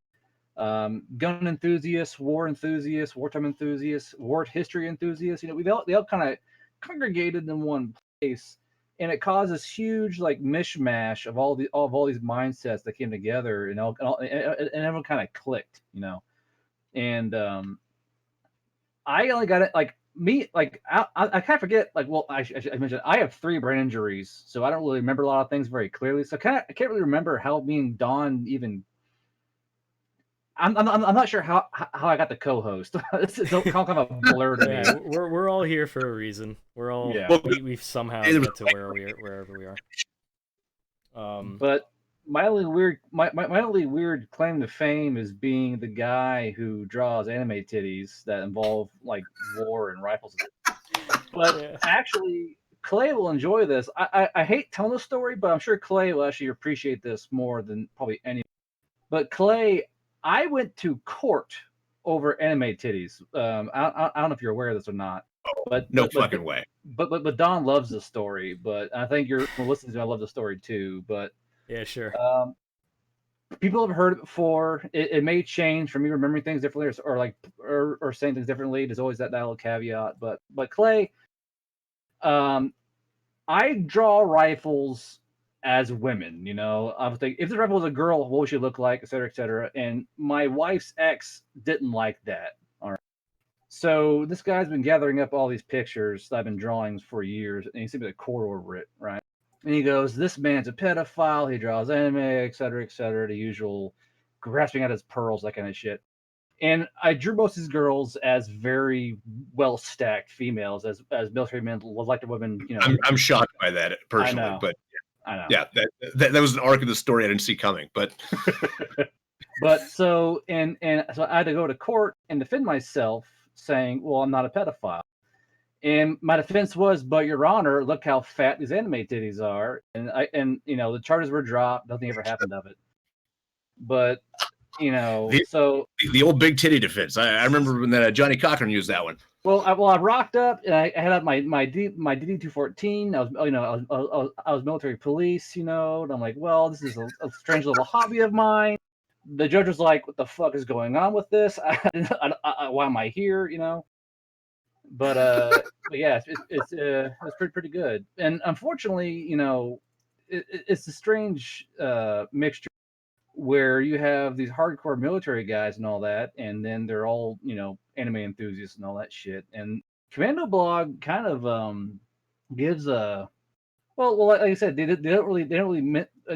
gun enthusiasts, wartime enthusiasts, war history enthusiasts. They all kind of congregated in one place, and it causes huge like mishmash of all these mindsets that came together, and everyone kind of clicked, and I only got it like me like I kind of forget like I mentioned I have 3 brain injuries, so I don't really remember a lot of things very clearly. So I can't really remember how me and Don even. I'm not sure how I got the co-host. It's kind of a blur to me. We're all here for a reason. We're all we've somehow get to wherever we are. But my only weird claim to fame is being the guy who draws anime titties that involve like war and rifles. But actually, Clay will enjoy this. I hate telling the story, but I'm sure Clay will actually appreciate this more than probably any. But Clay, I went to court over anime titties. I don't know if you're aware of this or not. Oh, no fucking way. But Don loves the story. But I think you're listening to. I love the story too. But Yeah, sure. People have heard it before. It may change from me remembering things differently, or saying things differently. There's always that little caveat. But Clay, I draw rifles as women. I was thinking, if the rifle was a girl, what would she look like, et cetera, et cetera. And my wife's ex didn't like that. All right. So this guy's been gathering up all these pictures that I've been drawing for years, and he sent me the court over it, right? And he goes, "This man's a pedophile. He draws anime, et cetera, the usual grasping at his pearls, that kind of shit." And I drew most of these girls as very well stacked females, as military men like the women. I'm shocked by that personally, but I know. Yeah, that was an arc of the story I didn't see coming, but but so so I had to go to court and defend myself, saying, "Well, I'm not a pedophile." And my defense was, "But Your Honor, look how fat these anime titties are." And the charges were dropped. Nothing ever happened of it. But the old big titty defense. I remember when Johnny Cochran used that one. Well, I rocked up and I had up my DD 214. I was military police, and I'm like, well, this is a strange little hobby of mine. The judge was like, "What the fuck is going on with this? Why am I here?" But yeah, it's pretty good. And unfortunately, it's a strange mixture where you have these hardcore military guys and all that, and then they're all anime enthusiasts and all that shit. And Commando Blog kind of gives a well, like I said, they don't really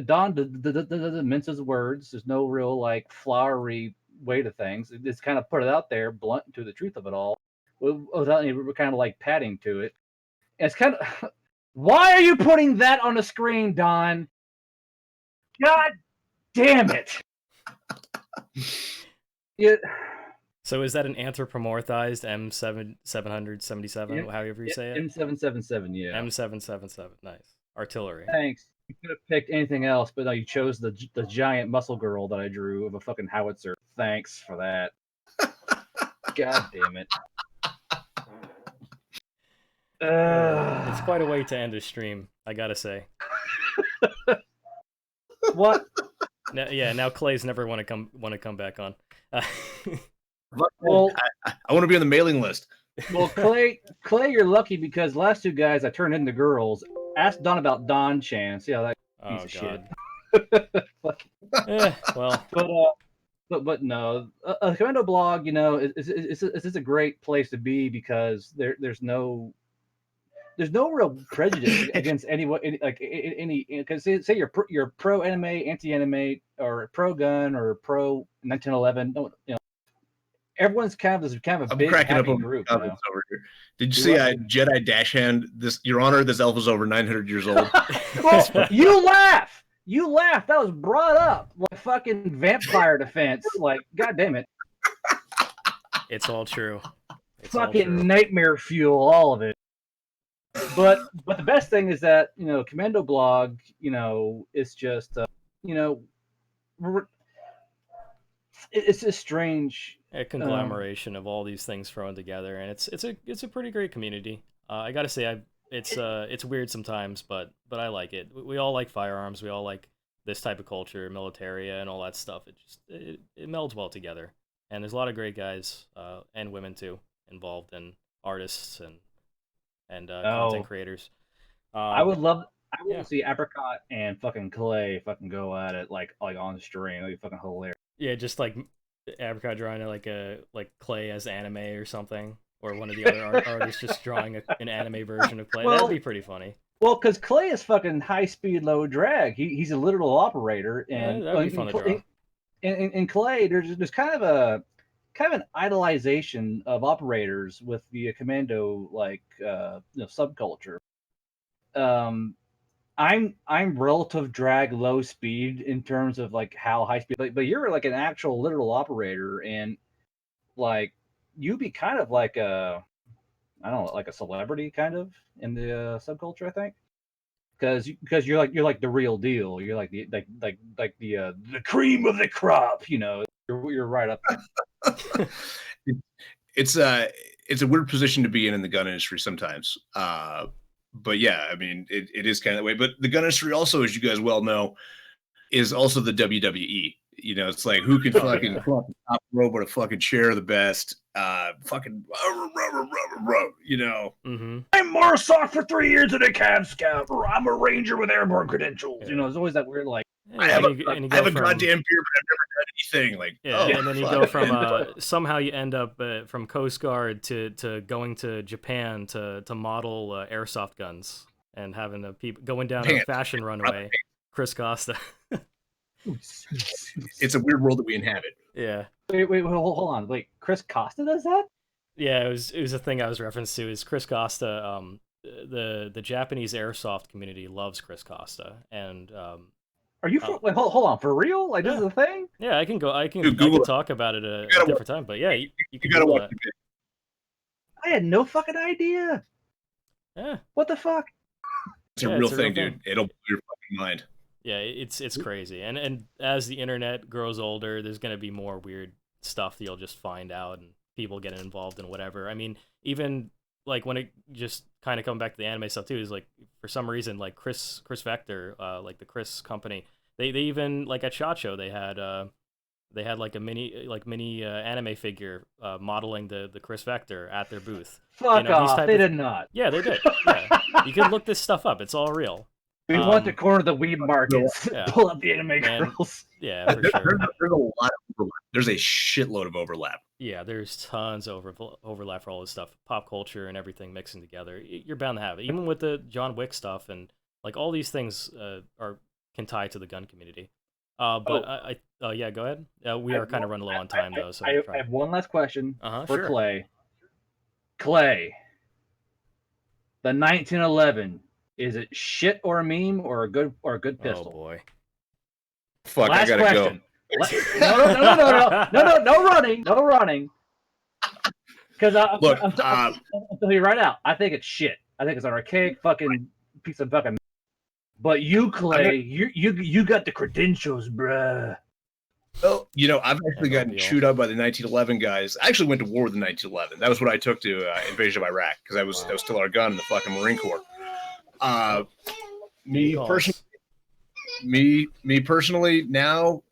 Don doesn't mince his words. There's no real like flowery way to things. It's kind of put it out there, blunt to the truth of it all, without any kind of like padding to it. And it's kind of why are you putting that on the screen, Don? God damn it! So is that an anthropomorphized M777? Yeah, however you say it? M777, yeah. M777, nice. Artillery. Thanks. You could have picked anything else, but no, you chose the giant muscle girl that I drew of a fucking howitzer. Thanks for that. God damn it. It's quite a way to end a stream, I gotta say. What? Now Clay's never want to come back on. Well, I want to be on the mailing list. Well, Clay, you're lucky because the last two guys I turned into girls. Ask Don about Don Chan. See how that piece of God. shit. Well, but no, a Commando Blog, it's a great place to be because there's no real prejudice against anyone, any because say you're pro anime, anti anime, or pro gun, or pro 1911. Everyone's kind of a big happy group. Over here. Did you see Jedi Dash Hand? Your Honor, this elf is over 900 years old. Well, you laugh. That was brought up like fucking vampire defense. Like, God damn it. It's all true. Fucking nightmare fuel, all of it. But the best thing is that Commando Blog, it's just it's a strange conglomeration of all these things thrown together, and it's a pretty great community. I gotta say, it's weird sometimes, but I like it. We all like firearms. We all like this type of culture, militaria, and all that stuff. It melds well together, and there's a lot of great guys and women too involved, and artists and content creators. I would love to see Apricot and fucking Clay fucking go at it like on the stream. That'd be fucking hilarious. Yeah, just like Apricot drawing like Clay as anime or something, or one of the other artists just drawing an anime version of Clay. That'd be pretty funny. Well, because Clay is fucking high speed, low drag. He's a literal operator, and that'd be fun to draw. In Clay, there's kind of an idolization of operators with the commando subculture. I'm relative drag low speed in terms of like how high speed, but you're like an actual literal operator, and like you'd be kind of like a celebrity kind of in the subculture, I think, because you're like the real deal. You're like the cream of the crop. You're right up there. It's it's a weird position to be in the gun industry sometimes. But yeah, I mean, it is kind of that way. But the gun industry also, as you guys well know, is also the WWE. You know, it's like who can fucking pull up the top rope with a fucking chair the best. Fucking, you know. Mm-hmm. I'm Marsoc for 3 years at a Cab Scout, or I'm a Ranger with airborne credentials. Yeah. You know, there's always that weird like. I have a goddamn beard, but I've never done anything. Like, and then you go from somehow you end up from Coast Guard to going to Japan to model airsoft guns and having the people going down a fashion runway. Chris Costa. It's a weird world that we inhabit. Yeah. Wait, hold on. Wait, Chris Costa does that? Yeah, it was a thing I was referenced to. Is Chris Costa? The Japanese airsoft community loves Chris Costa, and are you? Wait, hold on, for real? Like this is a thing? Yeah, I can talk about it a different time, but yeah, you can gotta Google watch it. I had no fucking idea. Yeah. What the fuck? It's a real thing, dude. It'll blow your fucking mind. Yeah, it's crazy, and as the internet grows older, there's gonna be more weird stuff that you'll just find out, and people getting involved in whatever. I mean, even like when it just kind of coming back to the anime stuff too, is like for some reason like Chris Vector, like the Chris company, they even like at SHOT Show they had like a mini anime figure modeling the Chris Vector at their booth. Fuck off! They did not. Yeah, they did. Yeah. You can look this stuff up; it's all real. We want to corner the weeb markets. Yeah. Pull up the anime girls. Yeah, for sure. There's a lot of overlap. There's a shitload of overlap. Yeah, there's tons of overlap for all this stuff, pop culture and everything mixing together. You're bound to have it, even with the John Wick stuff and like all these things can tie to the gun community. But yeah, go ahead. We are kind of running low on time though, so I have one last question for sure. Clay. Clay, the 1911. Is it shit or a meme or a good pistol? Oh boy. Fuck, last I gotta question. go. No running. Because I'll tell you right now, I think it's shit. I think it's an archaic fucking piece of fucking. But you, Clay, you got the credentials, bruh. Well, you know, I've actually gotten chewed up by the 1911 guys. I actually went to war with the 1911. That was what I took to invasion of Iraq because I was still our gun in the fucking Marine Corps. Me personally now,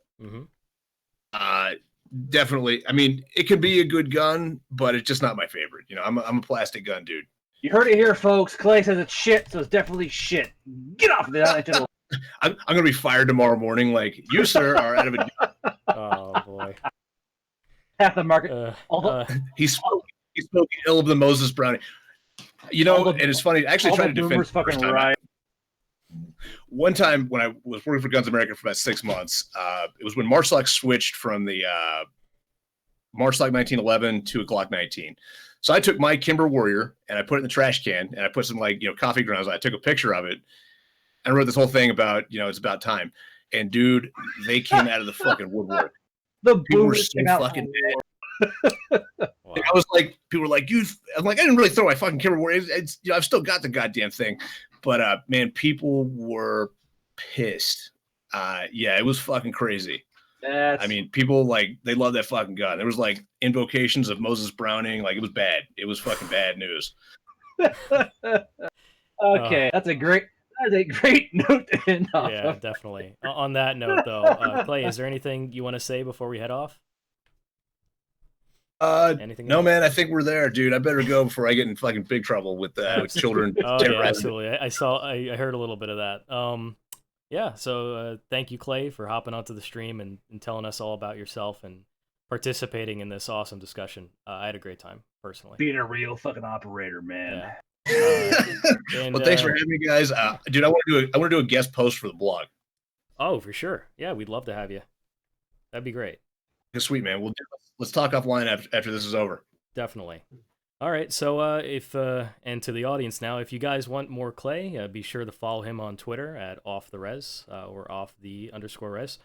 definitely. I mean, it could be a good gun, but it's just not my favorite. You know, I'm a plastic gun dude. You heard it here, folks. Clay says it's shit, so it's definitely shit. Get off of that. I'm gonna be fired tomorrow morning. Like you, sir, are out of a job. Oh boy. Half the market. He spoke ill of the Moses Brownie. You know, and it's funny. I actually tried to defend fucking right. One time when I was working for Guns America for about 6 months, it was when Marsoc switched from the Marsoc 1911 to a Glock 19. So I took my Kimber Warrior and I put it in the trash can and I put some coffee grounds. I took a picture of it and I wrote this whole thing about it's about time. And dude, they came out of the fucking woodwork. The people were so fucking dead. Wow. I was like, people were like, I'm like, I didn't really throw my fucking Kimber Warrior. It's I've still got the goddamn thing. But man, people were pissed. Yeah, it was fucking crazy. I mean, people they love that fucking gun. There was invocations of Moses Browning. It was bad. It was fucking bad news. Okay, that's a great note to end off. Yeah, definitely. On that note, though, Clay, is there anything you want to say before we head off? Anything no, else? man. I think we're there, dude. I better go before I get in fucking big trouble with children. Oh yeah, absolutely. I heard a little bit of that. Yeah. So thank you, Clay, for hopping onto the stream and telling us all about yourself and participating in this awesome discussion. I had a great time personally. Being a real fucking operator, man. Yeah. Well, thanks for having me, guys. Dude, I want to do a guest post for the blog. Oh, for sure. Yeah, we'd love to have you. That'd be great. Sweet, man. Let's talk offline after this is over. Definitely. All right. So if and to the audience now, if you guys want more Clay, be sure to follow him on Twitter at offtheres or off_res,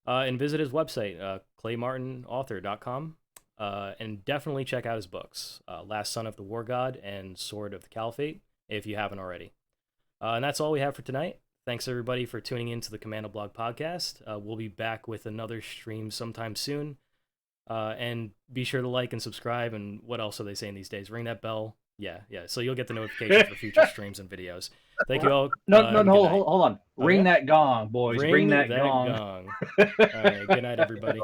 and visit his website, claymartinauthor.com, and definitely check out his books, Last Son of the War God and Sword of the Caliphate, if you haven't already. And that's all we have for tonight. Thanks everybody for tuning in to the Commando Blog podcast. We'll be back with another stream sometime soon. And be sure to like and subscribe. And what else are they saying these days? Ring that bell. Yeah. So you'll get the notification for future streams and videos. Thank you all. No, and hold on. Ring that gong, boys. Ring that gong. All right. Good night, everybody.